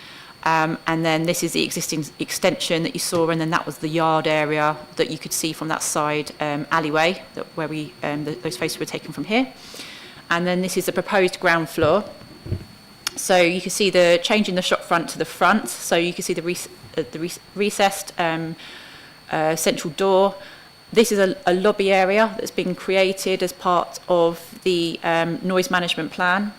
and then this is the existing extension that you saw, and then that was the yard area that you could see from that side alleyway where those photos were taken from here. And then this is the proposed ground floor. So you can see the change in the shop front to the front. So you can see the recessed central door. This is a lobby area that's been created as part of the noise management plan.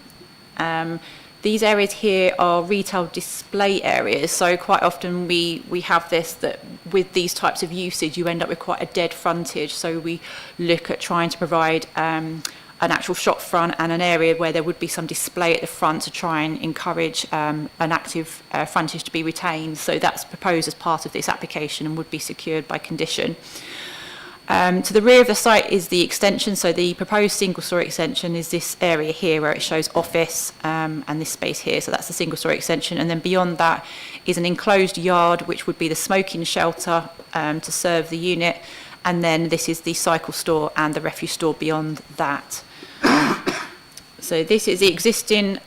These areas here are retail display areas, so quite often we have this, that with these types of usage you end up with quite a dead frontage, so we look at trying to provide an actual shop front and an area where there would be some display at the front to try and encourage an active frontage to be retained. So that's proposed as part of this application and would be secured by condition. To the rear of the site is the extension, so the proposed single-storey extension is this area here where it shows office and this space here, so that's the single-storey extension, and then beyond that is an enclosed yard which would be the smoking shelter to serve the unit, and then this is the cycle store and the refuse store beyond that. So this is the existing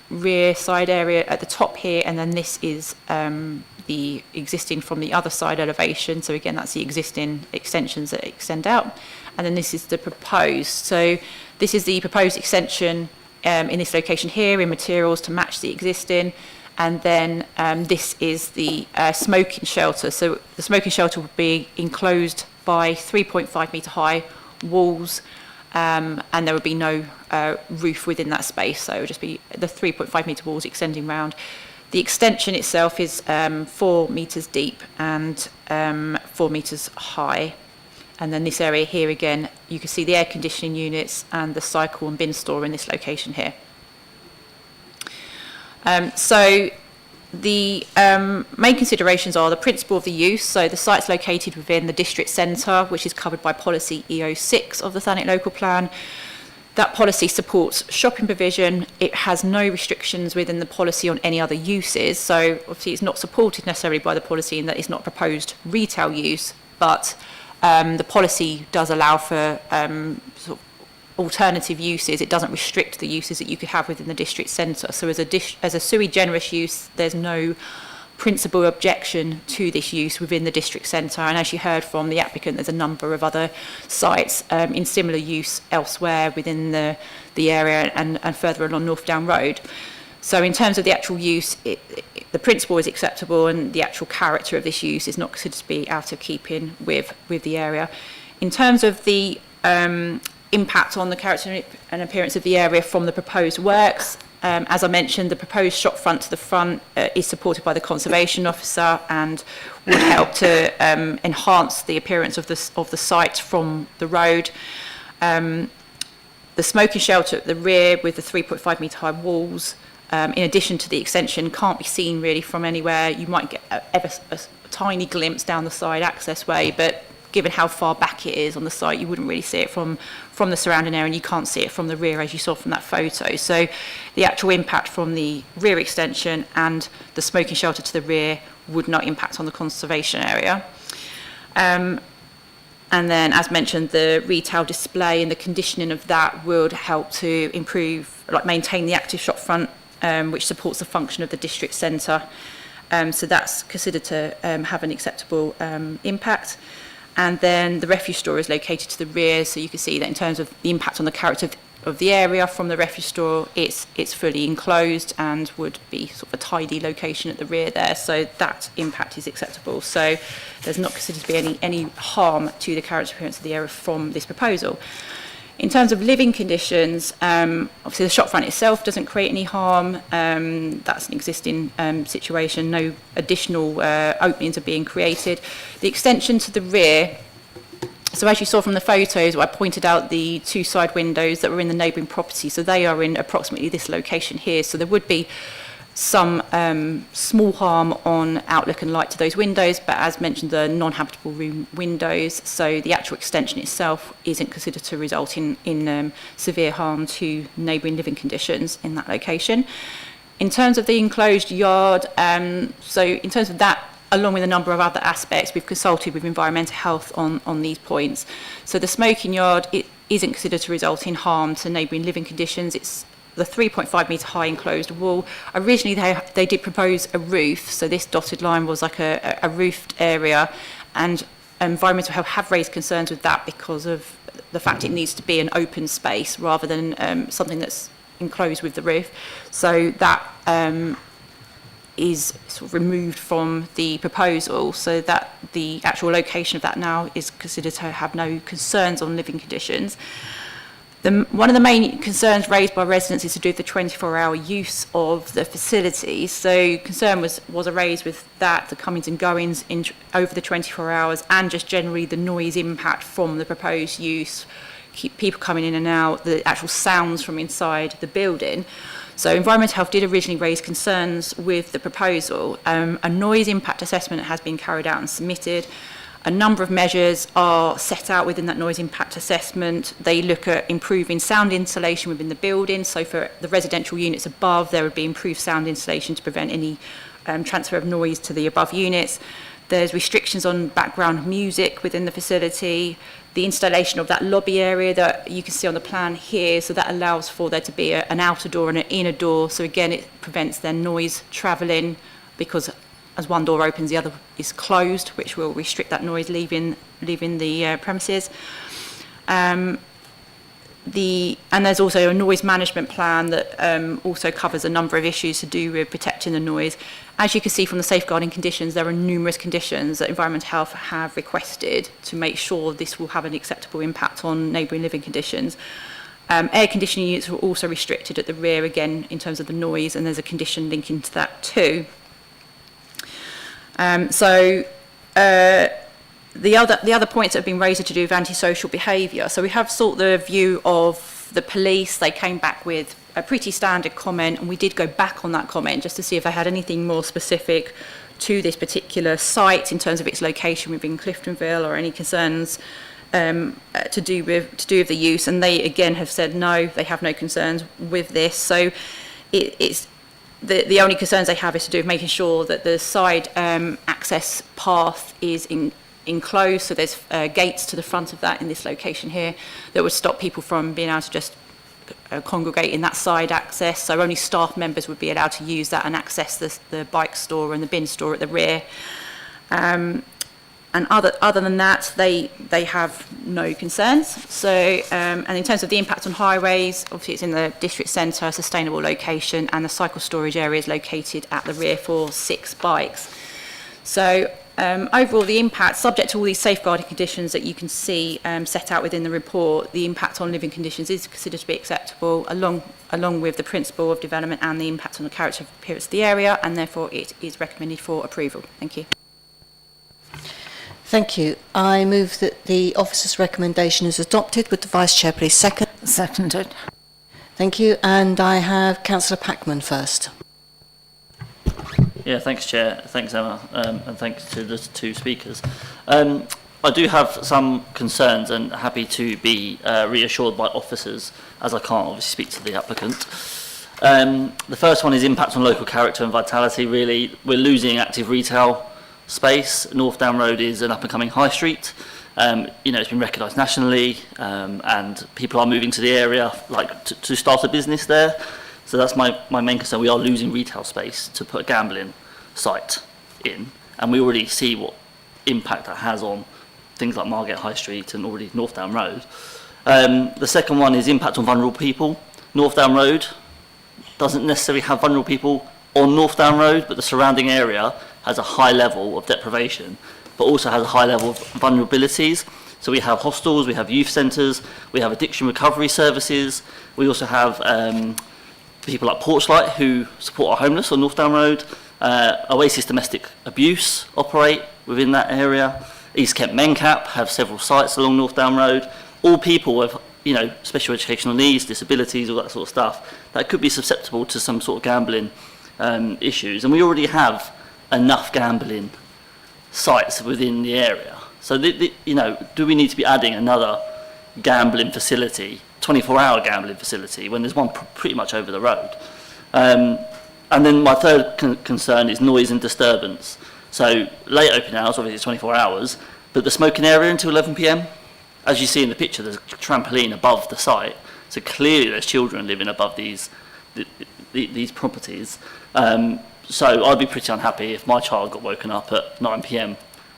rear side area at the top here, and then this is the existing from the other side elevation. So again, that's the existing extensions that extend out. And then this is the proposed. So this is the proposed extension in this location here in materials to match the existing. And then this is the smoking shelter. So the smoking shelter will be enclosed by 3.5 metre high walls, and there would be no roof within that space. So it would just be the 3.5 metre walls extending round. The extension itself is 4 metres deep and 4 metres high. And then this area here again, you can see the air conditioning units and the cycle and bin store in this location here. So the main considerations are the principle of the use. So the site's located within the district centre, which is covered by policy EO6 of the Thanet local plan. That policy supports shopping provision. It has no restrictions within the policy on any other uses. So obviously it's not supported necessarily by the policy in that it's not proposed retail use, but the policy does allow for sort of alternative uses. It doesn't restrict the uses that you could have within the district centre. So as a sui generis use, there's no principal objection to this use within the district centre. And as you heard from the applicant, there's a number of other sites in similar use elsewhere within the area and further along North Down Road. So in terms of the actual use, the principle is acceptable, and the actual character of this use is not considered to be out of keeping with the area. In terms of the impact on the character and appearance of the area from the proposed works, as I mentioned, the proposed shop front to the front is supported by the conservation officer and would help to enhance the appearance of the site from the road. The smoking shelter at the rear with the 3.5 metre high walls, in addition to the extension, can't be seen really from anywhere. You might get a tiny glimpse down the side access way, but given how far back it is on the site, you wouldn't really see it from the surrounding area, and you can't see it from the rear as you saw from that photo. So the actual impact from the rear extension and the smoking shelter to the rear would not impact on the conservation area. And then, as mentioned, the retail display and the conditioning of that would help to improve, maintain the active shop front, which supports the function of the district centre. So that's considered to have an acceptable impact. And then the refuse store is located to the rear, so you can see that in terms of the impact on the character of the area from the refuse store, it's fully enclosed and would be sort of a tidy location at the rear there, so that impact is acceptable. So there's not considered to be any harm to the character appearance of the area from this proposal. In terms of living conditions, obviously the shop front itself doesn't create any harm. That's an existing situation. No additional openings are being created. The extension to the rear, so as you saw from the photos, I pointed out the 2 side windows that were in the neighbouring property. So they are in approximately this location here. So there would be some small harm on outlook and light to those windows, but as mentioned, the non-habitable room windows, so the actual extension itself isn't considered to result in severe harm to neighbouring living conditions in that location. In terms of the enclosed yard, so in terms of that, along with a number of other aspects, we've consulted with environmental health on these points. So the smoking yard, it isn't considered to result in harm to neighbouring living conditions. It's the 3.5 metre high enclosed wall. Originally they did propose a roof, so this dotted line was like a roofed area, and environmental health have raised concerns with that because of the fact it needs to be an open space rather than something that's enclosed with the roof. So that is sort of removed from the proposal, so that the actual location of that now is considered to have no concerns on living conditions. One of the main concerns raised by residents is to do with the 24-hour use of the facilities. So concern was raised with that, the comings and goings over the 24 hours, and just generally the noise impact from the proposed use, people coming in and out, the actual sounds from inside the building. So Environmental Health did originally raise concerns with the proposal. A noise impact assessment has been carried out and submitted. A number of measures are set out within that noise impact assessment. They look at improving sound insulation within the building. So for the residential units above, there would be improved sound insulation to prevent any transfer of noise to the above units. There's restrictions on background music within the facility. the installation of that lobby area that you can see on the plan here, so that allows for there to be an outer door and an inner door. So again, it prevents their noise travelling, because as one door opens, the other is closed, which will restrict that noise leaving the premises. And there's also a noise management plan that also covers a number of issues to do with protecting the noise. As you can see from the safeguarding conditions, there are numerous conditions that Environmental Health have requested to make sure this will have an acceptable impact on neighbouring living conditions. Air conditioning units are also restricted at the rear, again, in terms of the noise, and there's a condition linking to that too. The other points that have been raised are to do with antisocial behaviour. So we have sought the view of the police. They came back with a pretty standard comment, and we did go back on that comment just to see if they had anything more specific to this particular site in terms of its location within Cliftonville, or any concerns to do with the use. And they again have said no, they have no concerns with this. So it's the only concerns they have is to do with making sure that the side access path is enclosed, so there's gates to the front of that in this location here that would stop people from being able to just congregate in that side access. So only staff members would be allowed to use that and access the bike store and the bin store at the rear. And other than that, they have no concerns. So and in terms of the impact on highways, obviously it's in the district centre, sustainable location, and the cycle storage area is located at the rear for 6 bikes. So overall, the impact, subject to all these safeguarding conditions that you can see set out within the report, the impact on living conditions is considered to be acceptable, along with the principle of development and the impact on the character and appearance of the area, and therefore it is recommended for approval. Thank you. Thank you. I move that the officer's recommendation is adopted. Would the Vice Chair please second? Seconded. Thank you. And I have Councillor Packman first. Yeah, thanks, Chair. Thanks, Emma, and thanks to the 2 speakers. I do have some concerns, and happy to be reassured by officers, as I can't obviously speak to the applicant. The first one is impact on local character and vitality. Really, we're losing active retail space. North Down Road is an up-and-coming high street. It's been recognised nationally, and people are moving to the area to start a business there. So that's my main concern. We are losing retail space to put a gambling site in, and we already see what impact that has on things like Margate High Street and already North Down Road. The second one is impact on vulnerable people. North Down Road doesn't necessarily have vulnerable people on North Down Road, but the surrounding area has a high level of deprivation, but also has a high level of vulnerabilities. So we have hostels, we have youth centres, we have addiction recovery services, we also have people like Porchlight who support our homeless on North Down Road. Oasis Domestic Abuse operate within that area. East Kent Mencap have several sites along North Down Road. All people with special educational needs, disabilities, all that sort of stuff, that could be susceptible to some sort of gambling issues. And we already have enough gambling sites within the area. So, do we need to be adding another gambling facility, 24-hour gambling facility, when there's one pretty much over the road? And then my third concern is noise and disturbance. So late opening hours, obviously it's 24 hours, but the smoking area until 11 p.m. As you see in the picture, there's a trampoline above the site. So clearly there's children living above these properties. So I'd be pretty unhappy if my child got woken up at 9 p.m.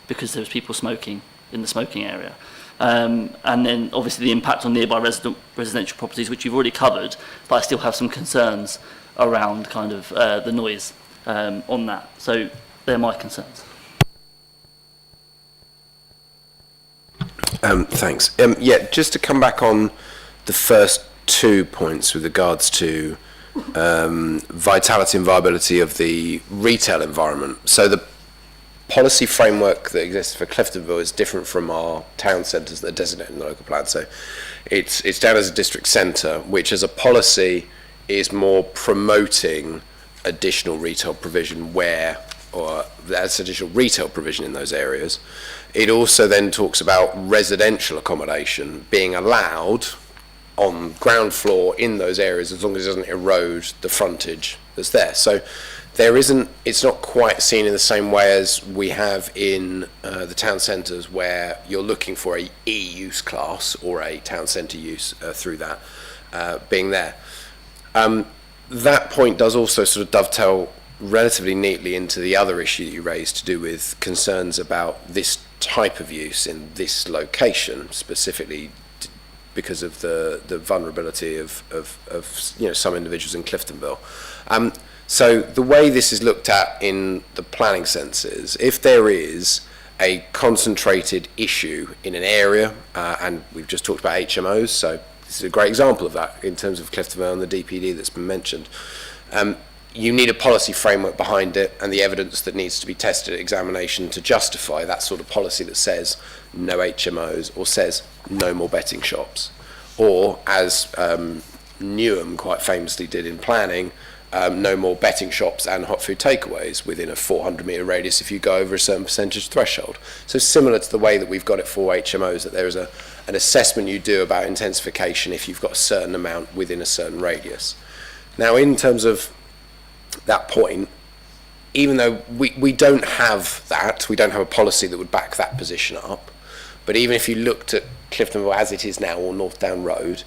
because there was people smoking in the smoking area. And then obviously the impact on nearby residential properties, which you've already covered, but I still have some concerns around kind of the noise on that. So they're my concerns. Thanks. Just to come back on the first 2 points with regards to vitality and viability of the retail environment. So the policy framework that exists for Cliftonville is different from our town centres that are designated in the local plan. So it's down as a district centre, which as a policy is more promoting additional retail provision that's additional retail provision in those areas. It also then talks about residential accommodation being allowed on ground floor in those areas as long as it doesn't erode the frontage that's there. So it's not quite seen in the same way as we have in the town centres, where you're looking for a E-use class or a town centre use through that being there. That point does also sort of dovetail relatively neatly into the other issue that you raised, to do with concerns about this type of use in this location, specifically because of the vulnerability of some individuals in Cliftonville. So the way this is looked at in the planning sense is, if there is a concentrated issue in an area, and we've just talked about HMOs, so this is a great example of that in terms of Cliftonville and the DPD that's been mentioned. You need a policy framework behind it and the evidence that needs to be tested at examination to justify that sort of policy that says no HMOs, or says no more betting shops, or as Newham quite famously did in planning, no more betting shops and hot food takeaways within a 400-metre radius if you go over a certain percentage threshold. So similar to the way that we've got it for HMOs, that there is an assessment you do about intensification if you've got a certain amount within a certain radius. Now, in terms of that point, even though we don't have that, we don't have a policy that would back that position up, but even if you looked at Cliftonville as it is now, or North Down Road,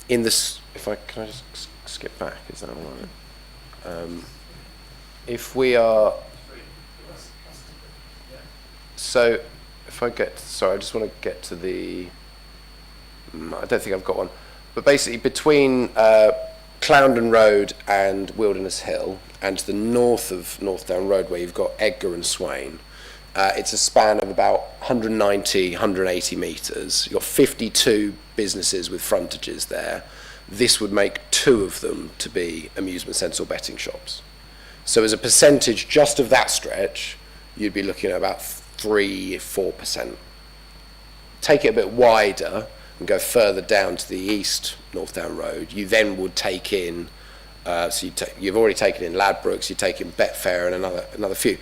can I just skip back, is that all right? If we are, so if I get, sorry, I just want to get to the, I don't think I've got one, but basically between Clarendon Road and Wilderness Hill, and to the north of North Down Road where you've got Edgar and Swain, it's a span of about 190, 180 metres. You've got 52 businesses with frontages there. This would make 2 of them to be amusement centres or betting shops. So as a percentage just of that stretch, you'd be looking at about 3-4%. Take it a bit wider and go further down to the east, North Down Road, you then would take in, you've already taken in Ladbrokes, you take in Betfair and another few.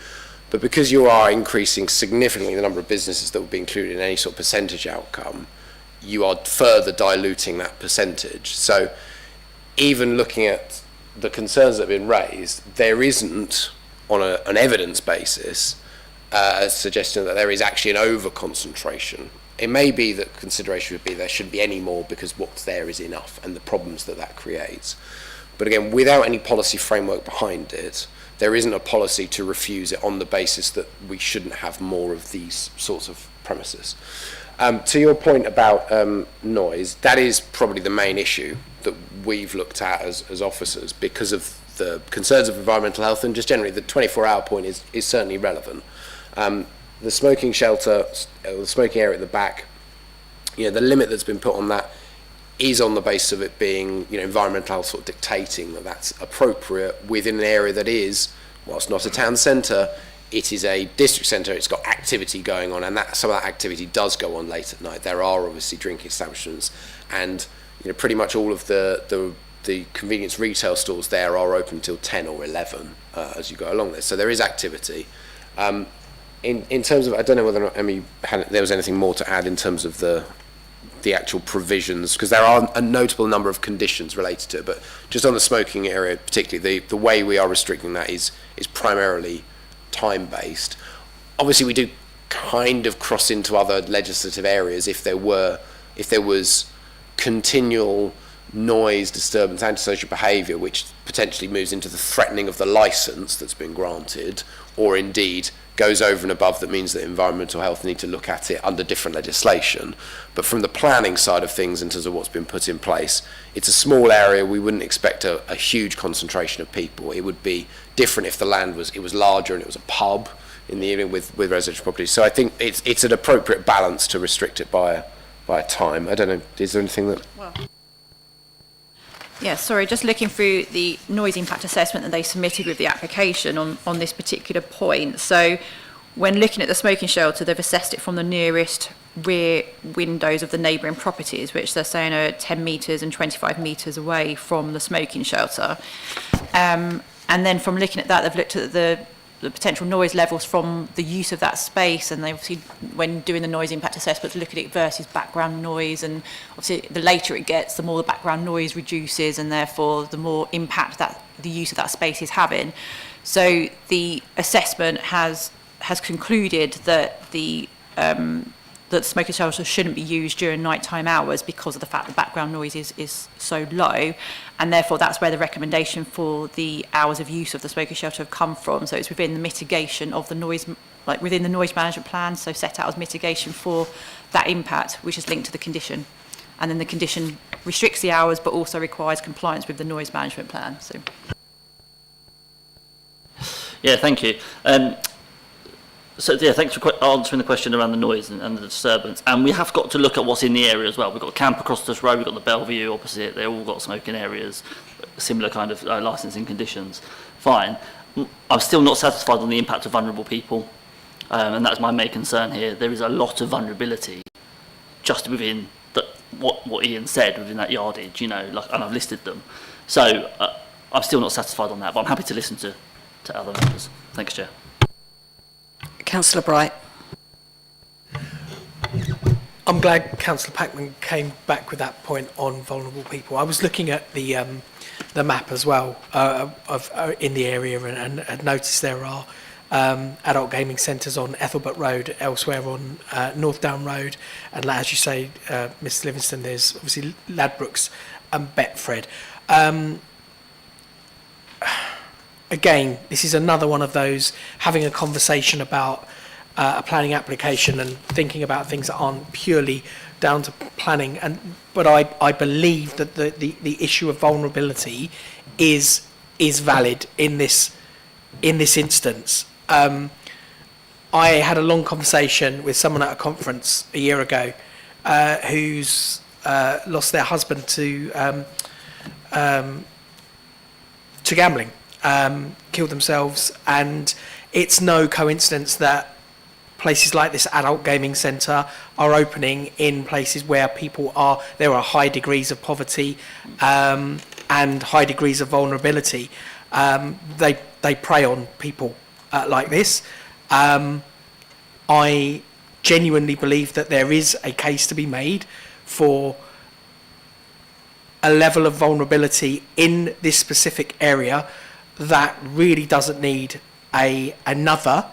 But because you are increasing significantly the number of businesses that would be included in any sort of percentage outcome, you are further diluting that percentage. So even looking at the concerns that have been raised, there isn't, on an evidence basis, a suggestion that there is actually an over-concentration. It may be that consideration would be there shouldn't be any more because what's there is enough, and the problems that creates. But again, without any policy framework behind it, there isn't a policy to refuse it on the basis that we shouldn't have more of these sorts of premises. To your point about noise, that is probably the main issue that we've looked at as officers, because of the concerns of environmental health, and just generally the 24-hour point is certainly relevant. The smoking shelter, the smoking area at the back, the limit that's been put on that is on the basis of it being, environmental health sort of dictating that that's appropriate within an area that is, whilst not a town centre, it is a district centre, it's got activity going on, and some of that activity does go on late at night. There are obviously drinking establishments, and pretty much all of the convenience retail stores there are open until 10 or 11 as you go along there. So there is activity. In terms of, I don't know whether or not, Emmy, there was anything more to add in terms of the actual provisions, because there are a notable number of conditions related to it, but just on the smoking area particularly, the way we are restricting that is primarily time-based. Obviously we do kind of cross into other legislative areas if there was continual noise, disturbance, antisocial behaviour, which potentially moves into the threatening of the licence that's been granted, or indeed goes over and above, that means that environmental health need to look at it under different legislation. But from the planning side of things, in terms of what's been put in place, it's a small area. We wouldn't expect a huge concentration of people. It would be different if the land was larger and it was a pub in the evening with residential properties. So I think it's an appropriate balance to restrict it by a time. I don't know, is there anything that... Yeah, sorry, just looking through the noise impact assessment that they submitted with the application on this particular point. So when looking at the smoking shelter, they've assessed it from the nearest rear windows of the neighbouring properties, which they're saying are 10 metres and 25 metres away from the smoking shelter. And then from looking at that, they've looked at the the potential noise levels from the use of that space, and they obviously, when doing the noise impact assessments, look at it versus background noise, and obviously the later it gets, the more the background noise reduces, and therefore the more impact that the use of that space is having. So the assessment has concluded that that smoking shelters shouldn't be used during nighttime hours because of the fact that background noise is so low, and therefore that's where the recommendation for the hours of use of the smoking shelter have come from. So it's within the mitigation of the noise, like within the noise management plan, so set out as mitigation for that impact, which is linked to the condition. And then the condition restricts the hours but also requires compliance with the noise management plan. So. Yeah, thank you. So yeah, thanks for answering the question around the noise and the disturbance. And we have got to look at what's in the area as well. We've got a camp across this road, we've got the Bellevue opposite, they've all got smoking areas, similar kind of licensing conditions. Fine. I'm still not satisfied on the impact of vulnerable people. And that's my main concern here. There is a lot of vulnerability just within what Ian said within that yardage, you know, like, and I've listed them. So I'm still not satisfied on that, but I'm happy to listen to other members. Thanks, Chair. Councillor Bright. I'm glad Councillor Packman came back with that point on vulnerable people. I was looking at the map as well in the area and had noticed there are adult gaming centres on Ethelbert Road, elsewhere on North Down Road, and as you say, Mr Livingston, there's obviously Ladbrokes and Betfred. Again, this is another one of those, having a conversation about a planning application and thinking about things that aren't purely down to planning. But I believe that the issue of vulnerability is valid in this instance. I had a long conversation with someone at a conference a year ago who's lost their husband to gambling. Killed themselves, and it's no coincidence that places like this adult gaming centre are opening in places where there are high degrees of poverty and high degrees of vulnerability. They prey on people like this. I genuinely believe that there is a case to be made for a level of vulnerability in this specific area that really doesn't need another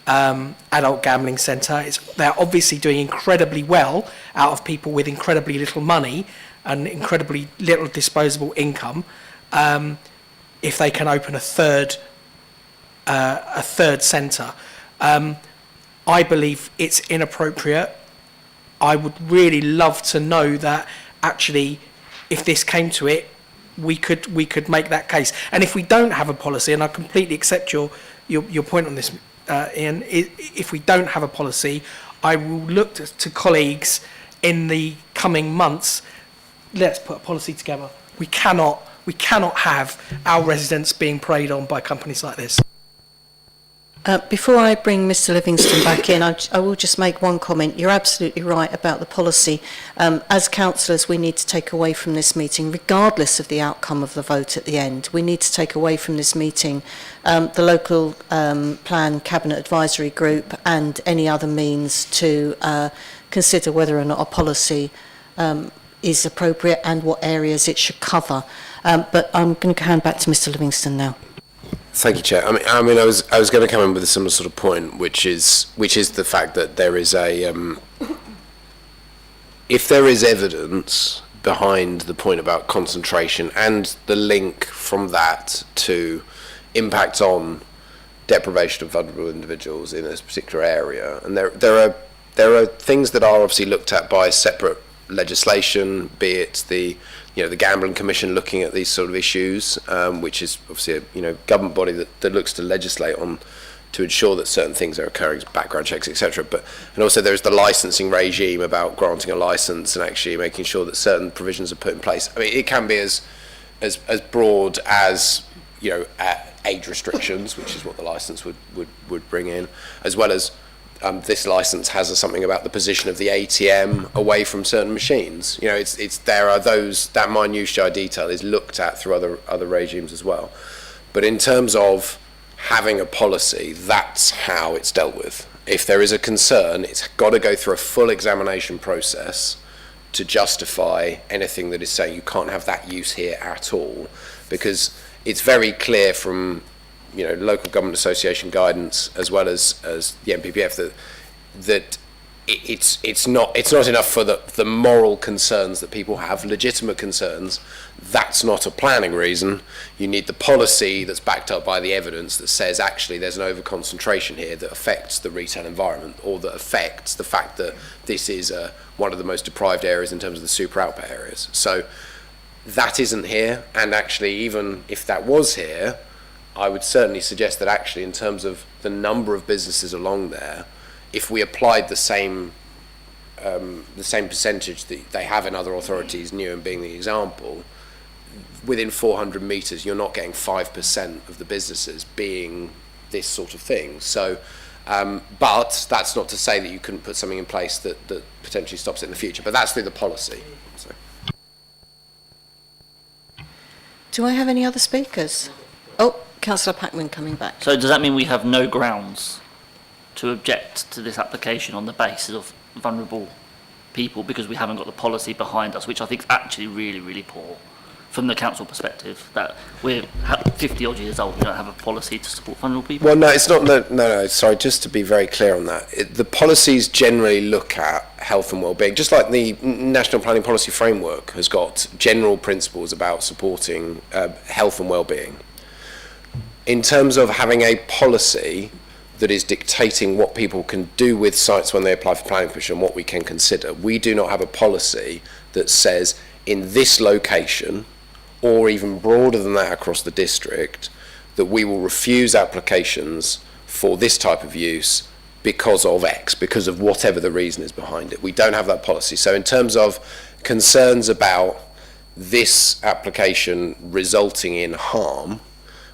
adult gambling centre. They're obviously doing incredibly well out of people with incredibly little money and incredibly little disposable income. If they can open a third centre, I believe it's inappropriate. I would really love to know that actually, if this came to it, we could make that case. And if we don't have a policy, and I completely accept your point on this, Ian, if we don't have a policy, I will look to colleagues in the coming months. Let's put a policy together. We cannot have our residents being preyed on by companies like this. Before I bring Mr Livingston back in, I will just make one comment. You're absolutely right about the policy. As councillors, we need to take away from this meeting, regardless of the outcome of the vote at the end, we need to take away from this meeting the local plan cabinet advisory group and any other means to consider whether or not a policy is appropriate and what areas it should cover. But I'm going to hand back to Mr Livingston now. Thank you, Chair. I mean, I was going to come in with a similar sort of point, which is the fact that there is if there is evidence behind the point about concentration and the link from that to impact on deprivation of vulnerable individuals in this particular area, and there are things that are obviously looked at by separate legislation, be it the Gambling Commission looking at these sort of issues, which is obviously a government body that looks to legislate on to ensure that certain things are occurring, background checks, etc. And also there's the licensing regime about granting a license and actually making sure that certain provisions are put in place. I mean, it can be as broad as age restrictions, which is what the license would bring in, as well as this license has something about the position of the ATM away from certain machines. There are that minutiae detail is looked at through other regimes as well. But in terms of having a policy, that's how it's dealt with. If there is a concern, it's got to go through a full examination process to justify anything that is saying you can't have that use here at all, because it's very clear from local government association guidance as well as the NPPF that it's not enough for the moral concerns that people have, legitimate concerns. That's not a planning reason. You need the policy that's backed up by the evidence that says actually there's an over-concentration here that affects the retail environment, or that affects the fact that this is one of the most deprived areas in terms of the super output areas. So that isn't here, and actually even if that was here, I would certainly suggest that actually in terms of the number of businesses along there, if we applied the same percentage that they have in other authorities, Newham being the example, within 400 metres you're not getting 5% of the businesses being this sort of thing. So, but that's not to say that you couldn't put something in place that potentially stops it in the future, but that's through the policy. So. Do I have any other speakers? Oh, Councillor Packman coming back. So does that mean we have no grounds to object to this application on the basis of vulnerable people because we haven't got the policy behind us, which I think is actually really, really poor from the council perspective, that we're 50 odd years old, we don't have a policy to support vulnerable people? Well, no, it's not, no, sorry, just to be very clear on that. The policies generally look at health and well-being, just like the National Planning Policy Framework has got general principles about supporting health and well-being. In terms of having a policy that is dictating what people can do with sites when they apply for planning permission, what we can consider, we do not have a policy that says in this location, or even broader than that across the district, that we will refuse applications for this type of use because of X, because of whatever the reason is behind it. We don't have that policy. So in terms of concerns about this application resulting in harm,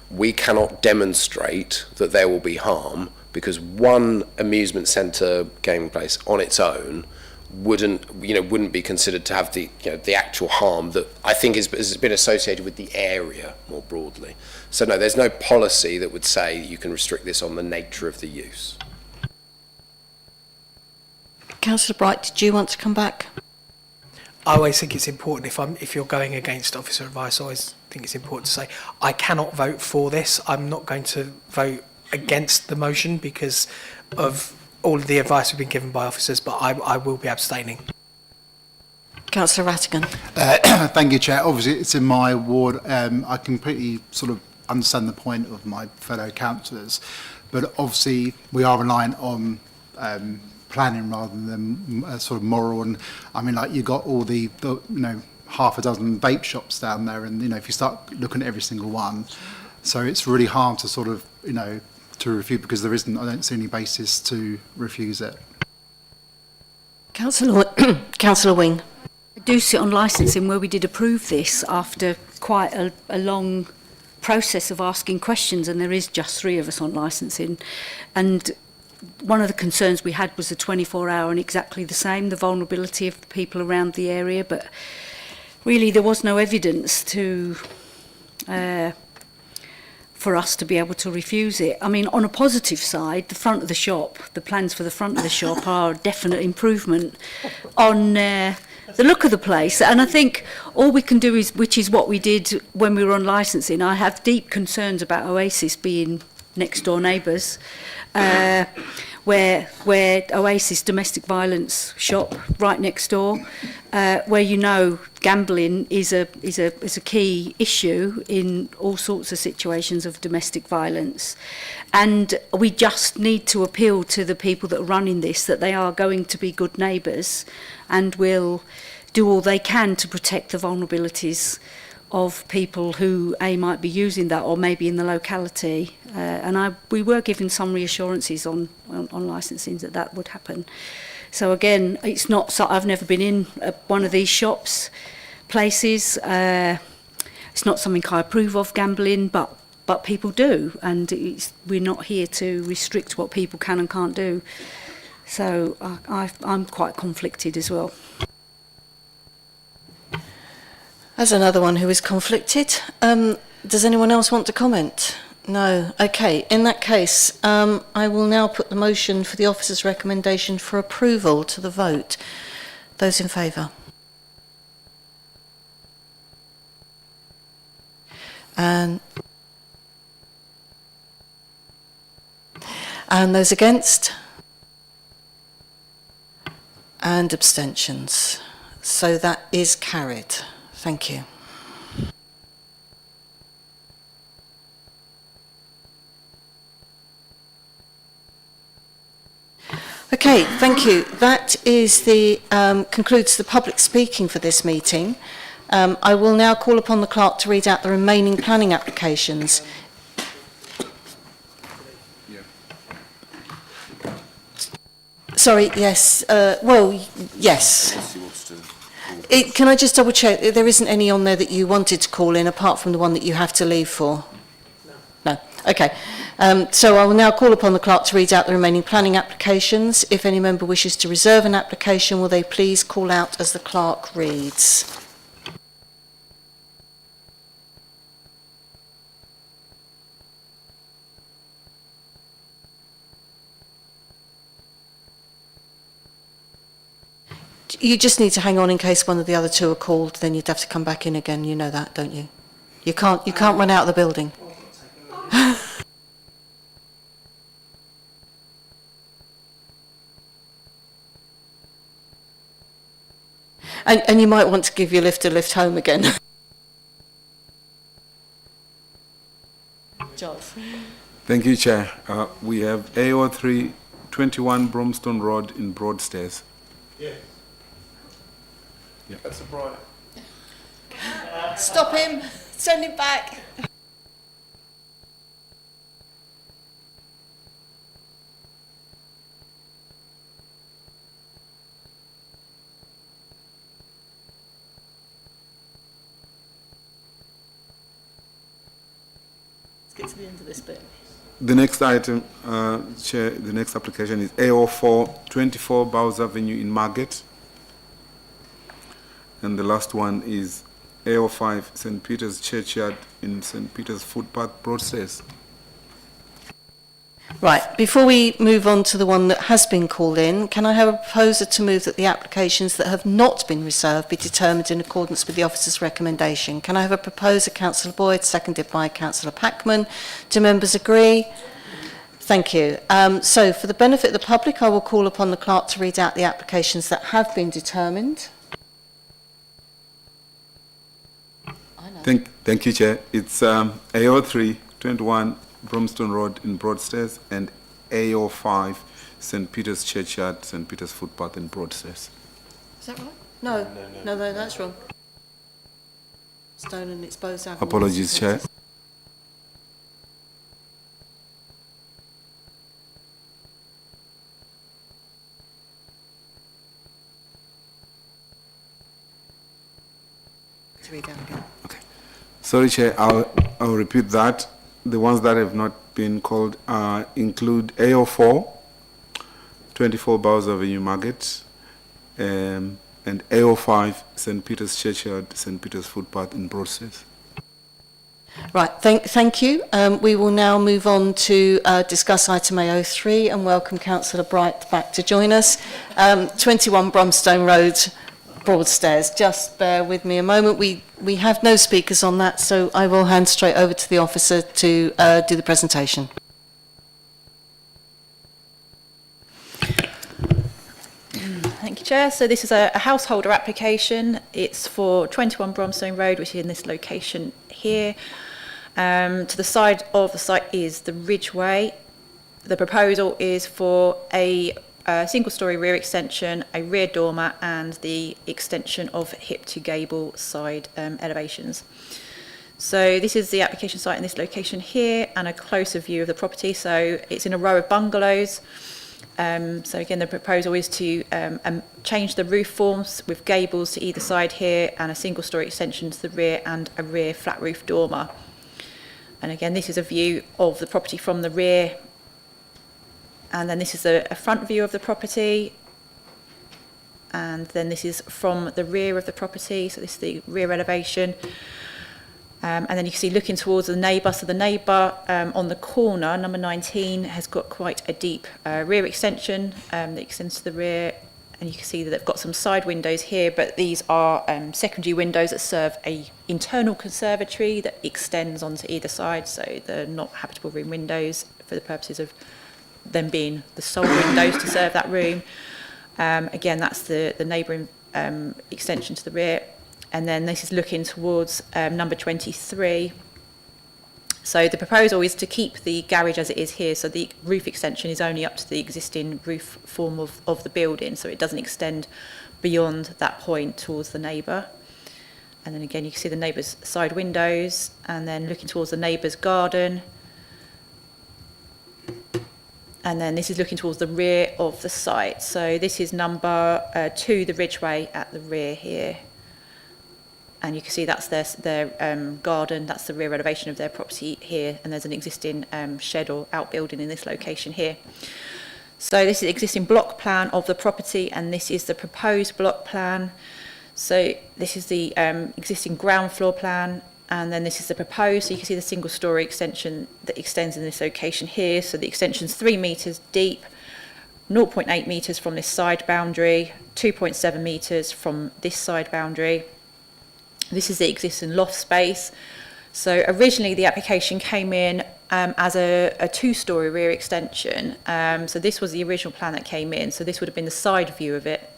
we cannot demonstrate that there will be harm, because one amusement centre gaming place on its own wouldn't be considered to have the actual harm that I think has been associated with the area more broadly. So no, there's no policy that would say you can restrict this on the nature of the use. Councillor Bright, did you want to come back? I always think it's important, if you're going against officer advice, I always think it's important to say, I cannot vote for this. I'm not going to vote against the motion because of all of the advice we've been given by officers, but I will be abstaining. Councillor Rattigan. Thank you, Chair. Obviously, it's in my ward. I completely sort of understand the point of my fellow councillors, but obviously we are relying on planning rather than sort of moral. And I mean, like, you got all the half a dozen vape shops down there, and if you start looking at every single one, so it's really hard to sort of to refute, because I don't see any basis to refuse it. Councillor Wing. I do sit on licensing where we did approve this after quite a long process of asking questions, and there is just 3 of us on licensing. And one of the concerns we had was the 24-hour, and exactly the same, the vulnerability of the people around the area, but really there was no evidence to for us to be able to refuse it. I mean, on a positive side, the front of the shop, the plans for the front of the shop are a definite improvement on the look of the place. And I think all we can do is, which is what we did when we were on licensing, I have deep concerns about Oasis being next door neighbours, where Oasis domestic violence shop right next door, where gambling is a key issue in all sorts of situations of domestic violence, and we just need to appeal to the people that are running this that they are going to be good neighbours and will do all they can to protect the vulnerabilities of people who might be using that, or maybe in the locality. And we were given some reassurances on licensing that would happen. So again, it's not. So I've never been in one of these shops, places. It's not something I approve of, gambling, but people do, and we're not here to restrict what people can and can't do. So I'm quite conflicted as well. As another one who is conflicted, does anyone else want to comment? No. Okay. In that case, I will now put the motion for the officer's recommendation for approval to the vote. Those in favour? And those against? And abstentions. So that is carried. Thank you. Okay, thank you. That is concludes the public speaking for this meeting. I will now call upon the clerk to read out the remaining planning applications. Sorry, yes. Yes. Can I just double check? There isn't any on there that you wanted to call in apart from the one that you have to leave for? No. Okay. So I will now call upon the clerk to read out the remaining planning applications. If any member wishes to reserve an application, will they please call out as the clerk reads? You just need to hang on in case one of the other two are called, then you'd have to come back in again. You know that, don't you? You can't run out of the building. And you might want to give your lift a lift home again. Giles. Thank you, Chair. We have AO3 21 Bromstone Road in Broadstairs. Yes. Yeah. That's a bright. Stop him. Send him back. Let's get to the end of this bit. The next item, Chair, the next application is AO4 24 Bowes Avenue in Margate. And the last one is AO5 St. Peter's Churchyard in St. Peter's Footpath, Broadstairs. Right, before we move on to the one that has been called in, can I have a proposer to move that the applications that have not been reserved be determined in accordance with the officer's recommendation? Can I have a proposer, Councillor Boyd, seconded by Councillor Packman? Do members agree? Thank you. So for the benefit of the public, I will call upon the clerk to read out the applications that have been determined. Thank you, Chair. It's AO3 21 Bromstone Road in Broadstairs and AO5 St. Peter's Churchyard, St. Peter's Footpath in Broadstairs. Is that right? No, that's wrong. Stone and exposed Avenue. Apologies, Chair. To read out again. Sorry, Chair, I'll repeat that. The ones that have not been called include AO4, 24 Bowes Avenue, Margate, and AO5, St. Peter's Churchyard, St. Peter's Footpath in Broadstairs. Right, thank you. We will now move on to discuss item AO3 and welcome Councillor Bright back to join us. 21 Bromstone Road, Broadstairs. Just bear with me a moment. We have no speakers on that, so I will hand straight over to the officer to do the presentation. Thank you, Chair. So this is a householder application. It's for 21 Bromstone Road, which is in this location here. To the side of the site is the Ridgeway. The proposal is for a single-storey rear extension, a rear dormer, and the extension of hip to gable side elevations. So this is the application site in this location here, and a closer view of the property. So it's in a row of bungalows. So again, the proposal is to change the roof forms with gables to either side here, and a single-storey extension to the rear, and a rear flat roof dormer. And again, this is a view of the property from the rear. And then this is a front view of the property. And then this is from the rear of the property. So this is the rear elevation. And then you can see looking towards the neighbour. So the neighbour on the corner, number 19, has got quite a deep rear extension that extends to the rear. And you can see that they've got some side windows here, but these are secondary windows that serve a internal conservatory that extends onto either side. So they're not habitable room windows for the purposes of them being the sole windows to serve that room. Again, that's the neighbouring extension to the rear. And then this is looking towards number 23. So the proposal is to keep the garage as it is here. So the roof extension is only up to the existing roof form of the building. So it doesn't extend beyond that point towards the neighbour. And then again, you can see the neighbour's side windows, and then looking towards the neighbour's garden. And then this is looking towards the rear of the site. So this is number 2, the ridgeway at the rear here. And you can see that's their garden, that's the rear elevation of their property here, and there's an existing shed or outbuilding in this location here. So this is the existing block plan of the property, and this is the proposed block plan. So this is the existing ground floor plan, and then this is the proposed. So you can see the single story extension that extends in this location here. So the extension's 3 metres deep, 0.8 metres from this side boundary, 2.7 metres from this side boundary. This is the existing loft space. So originally the application came in as a 2-storey rear extension. So this was the original plan that came in. So this would have been the side view of it.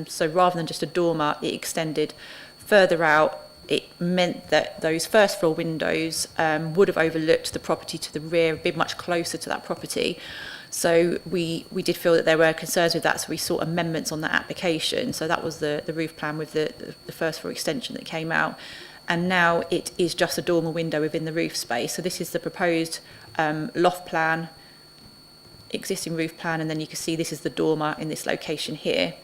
So rather than just a dormer, it extended further out. It meant that those first floor windows would have overlooked the property to the rear, been much closer to that property. So we did feel that there were concerns with that, so we sought amendments on that application. So that was the roof plan with the first floor extension that came out. And now it is just a dormer window within the roof space. So this is the proposed loft plan, existing roof plan, and then you can see this is the dormer in this location here.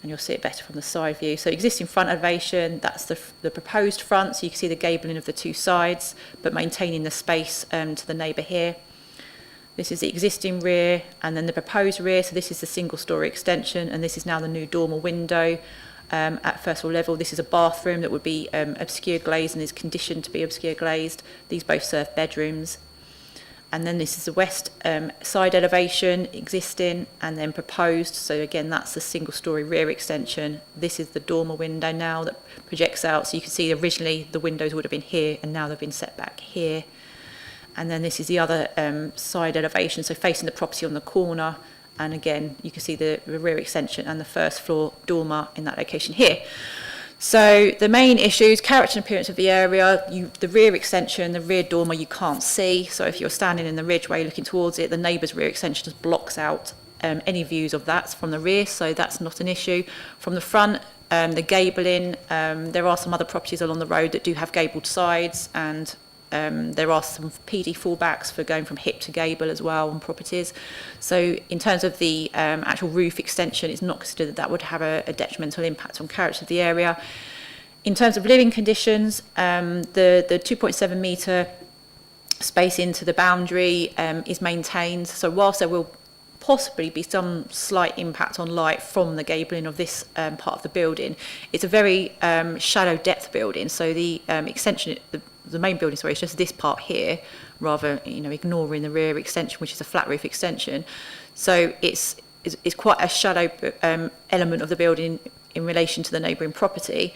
And you'll see it better from the side view. So existing front elevation, that's the proposed front. So you can see the gabling of the 2 sides, but maintaining the space to the neighbour here. This is the existing rear, and then the proposed rear. So this is the single story extension, and this is now the new dormer window at first floor level. This is a bathroom that would be obscure glazed and is conditioned to be obscure glazed. These both serve bedrooms. And then this is the west side elevation existing and then proposed. So again, that's the single story rear extension. This is the dormer window now that projects out. So you can see originally the windows would have been here, and now they've been set back here. And then this is the other side elevation, so facing the property on the corner. And again, you can see the rear extension and the first floor dormer in that location here. So the main issues, character and appearance of the area, the rear extension, the rear dormer you can't see. So if you're standing in the ridgeway looking towards it, the neighbour's rear extension just blocks out any views of that from the rear, so that's not an issue. From the front, the gabling, there are some other properties along the road that do have gabled sides, and there are some PD fallbacks for going from hip to gable as well on properties. So in terms of the actual roof extension, it's not considered that that would have a detrimental impact on character of the area. In terms of living conditions, the 2.7 metre space into the boundary is maintained. So whilst there will possibly be some slight impact on light from the gabling of this part of the building, it's a very shallow depth building. So the extension, the main building, sorry, is just this part here, rather, ignoring the rear extension, which is a flat roof extension. So it's quite a shallow element of the building in relation to the neighbouring property.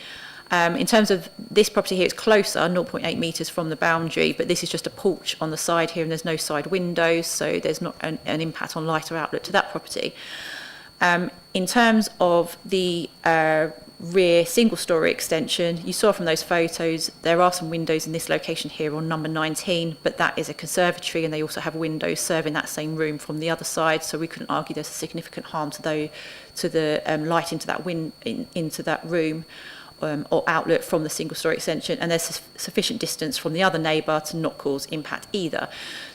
In terms of this property here, it's closer, 0.8 metres from the boundary, but this is just a porch on the side here, and there's no side windows, so there's not an impact on light or outlet to that property. In terms of the rear single-storey extension, you saw from those photos there are some windows in this location here on number 19, but that is a conservatory, and they also have windows serving that same room from the other side, so we couldn't argue there's a significant harm to the light into that into that room or outlet from the single-storey extension, and there's sufficient distance from the other neighbour to not cause impact either.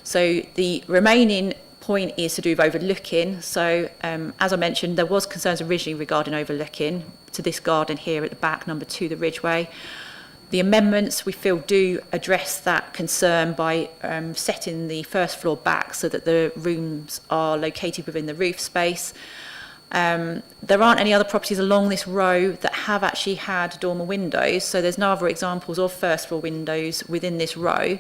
So the remaining point is to do with overlooking. So as I mentioned, there was concerns originally regarding overlooking to this garden here at the back, number 2, the ridgeway. The amendments, we feel, do address that concern by setting the first floor back so that the rooms are located within the roof space. There aren't any other properties along this row that have actually had dormer windows, so there's no other examples of first floor windows within this row.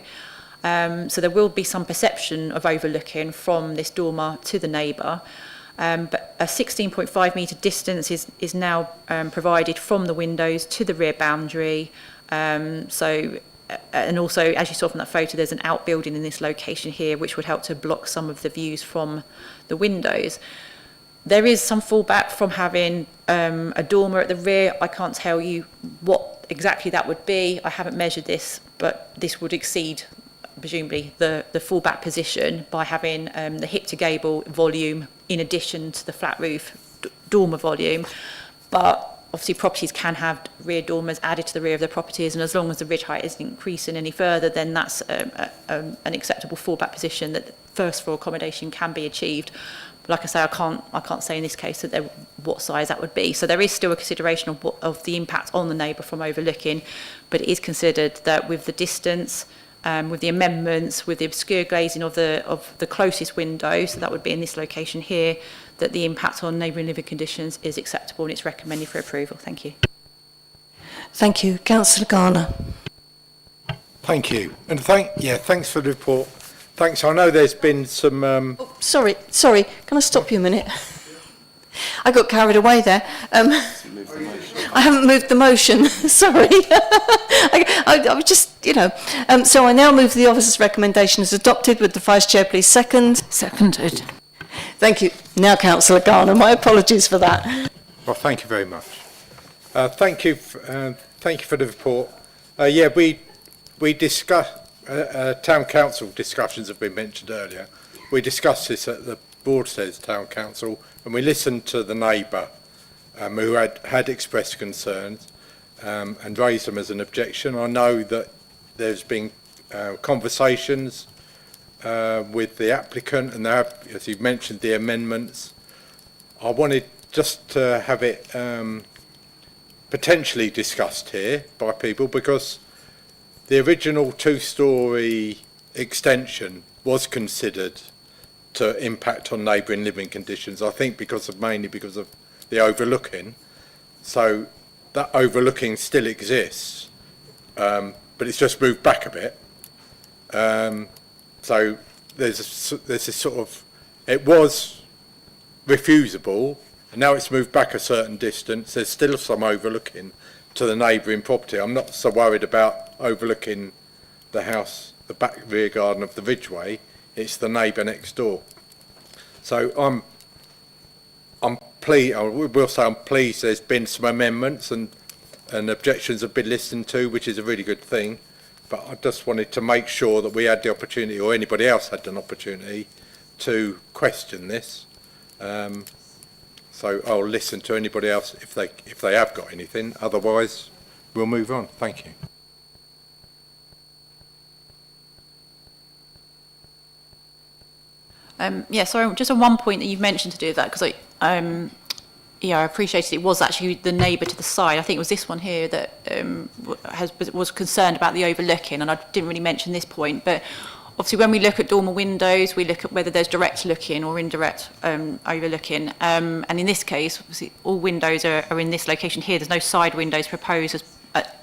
So there will be some perception of overlooking from this dormer to the neighbour. But a 16.5 metre distance is now provided from the windows to the rear boundary. And also, as you saw from that photo, there's an outbuilding in this location here, which would help to block some of the views from the windows. There is some fallback from having a dormer at the rear. I can't tell you what exactly that would be. I haven't measured this, but this would exceed, presumably, the fallback position by having the hip to gable volume in addition to the flat roof dormer volume. But obviously properties can have rear dormers added to the rear of their properties, and as long as the ridge height isn't increasing any further, then that's an acceptable fallback position that first floor accommodation can be achieved. But like I say, I can't say in this case that what size that would be. So there is still a consideration of the impact on the neighbour from overlooking, but it is considered that with the distance, with the amendments, with the obscure glazing of the closest window, so that would be in this location here, that the impact on neighbouring living conditions is acceptable and it's recommended for approval. Thank you. Thank you. Councillor Garner. Thank you. And thanks for the report. Thanks. I know there's been some... Sorry. Can I stop you a minute? I got carried away there. I haven't moved the motion. Sorry. I was just, so I now move the officer's recommendation as adopted. Would the Vice Chair please second? Seconded. Thank you. Now, Councillor Garner, my apologies for that. Well, thank you very much. Thank you for the report. We discussed... Town Council discussions have been mentioned earlier. We discussed this at the Broadstairs Town Council, and we listened to the neighbour who had expressed concerns and raised them as an objection. I know that there's been conversations with the applicant, and as you've mentioned, the amendments. I wanted just to have it potentially discussed here by people, because the original two-storey extension was considered to impact on neighbouring living conditions, I think mainly because of the overlooking. So that overlooking still exists, but it's just moved back a bit. So there's this sort of, it was refusable, and now it's moved back a certain distance. There's still some overlooking to the neighbouring property. I'm not so worried about overlooking the house, the back rear garden of the Ridgeway. It's the neighbour next door. So I'm pleased. I will say I'm pleased. There's been some amendments and objections have been listened to, which is a really good thing. But I just wanted to make sure that we had the opportunity, or anybody else had an opportunity, to question this. So I'll listen to anybody else if they have got anything. Otherwise, we'll move on. Thank you. So just on one point that you've mentioned to do with that, because I appreciated it was actually the neighbour to the side. I think it was this one here that was concerned about the overlooking, and I didn't really mention this point, but obviously when we look at dormer windows, we look at whether there's direct looking or indirect overlooking, and in this case, obviously all windows are in this location here. There's no side windows proposed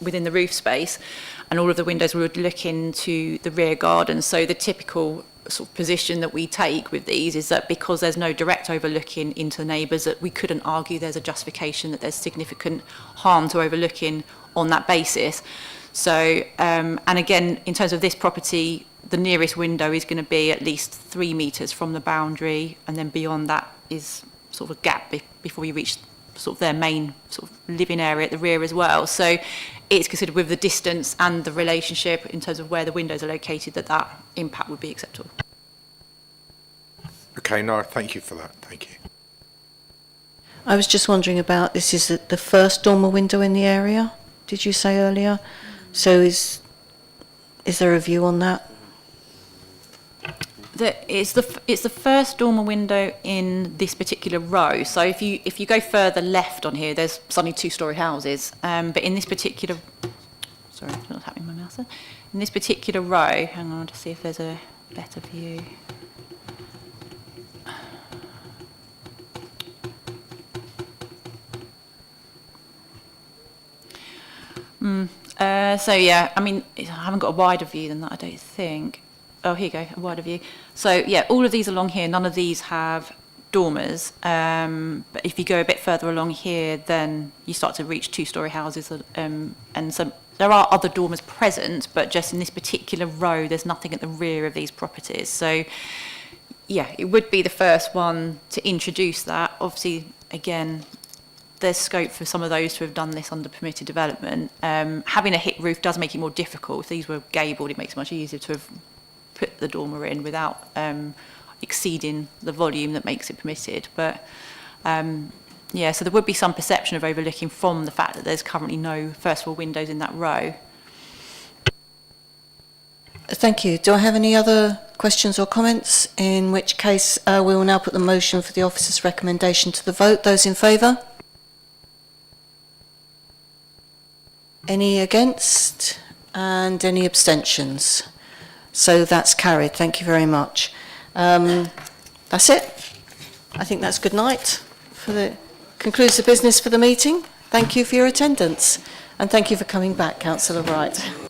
within the roof space, and all of the windows would look into the rear garden. So the typical sort of position that we take with these is that because there's no direct overlooking into the neighbours, that we couldn't argue there's a justification that there's significant harm to overlooking on that basis. So, and again, in terms of this property, the nearest window is going to be at least 3 metres from the boundary, and then beyond that is sort of a gap before you reach sort of their main sort of living area at the rear as well. So it's considered with the distance and the relationship in terms of where the windows are located that impact would be acceptable. Okay, no, thank you for that. Thank you. I was just wondering about, this is the first dormer window in the area, did you say earlier? So is there a view on that? It's the first dormer window in this particular row. So if you go further left on here, there's suddenly 2-storey houses. But in this particular, sorry, I'm not tapping my mouse there. In this particular row, hang on to see if there's a better view. So yeah, I mean, I haven't got a wider view than that, I don't think. Oh, here you go, a wider view. So yeah, all of these along here, none of these have dormers. But if you go a bit further along here, then you start to reach two-storey houses, and so there are other dormers present, but just in this particular row, there's nothing at the rear of these properties. So yeah, it would be the first one to introduce that. Obviously, again, there's scope for some of those to have done this under permitted development. Having a hip roof does make it more difficult. If these were gabled, it makes it much easier to have put the dormer in without exceeding the volume that makes it permitted. But yeah, so there would be some perception of overlooking from the fact that there's currently no first floor windows in that row. Thank you. Do I have any other questions or comments? In which case, we will now put the motion for the officer's recommendation to the vote. Those in favour? Any against? And any abstentions? So that's carried. Thank you very much. That's it. I think that's good night. Concludes the business for the meeting. Thank you for your attendance. And thank you for coming back, Councillor Wright.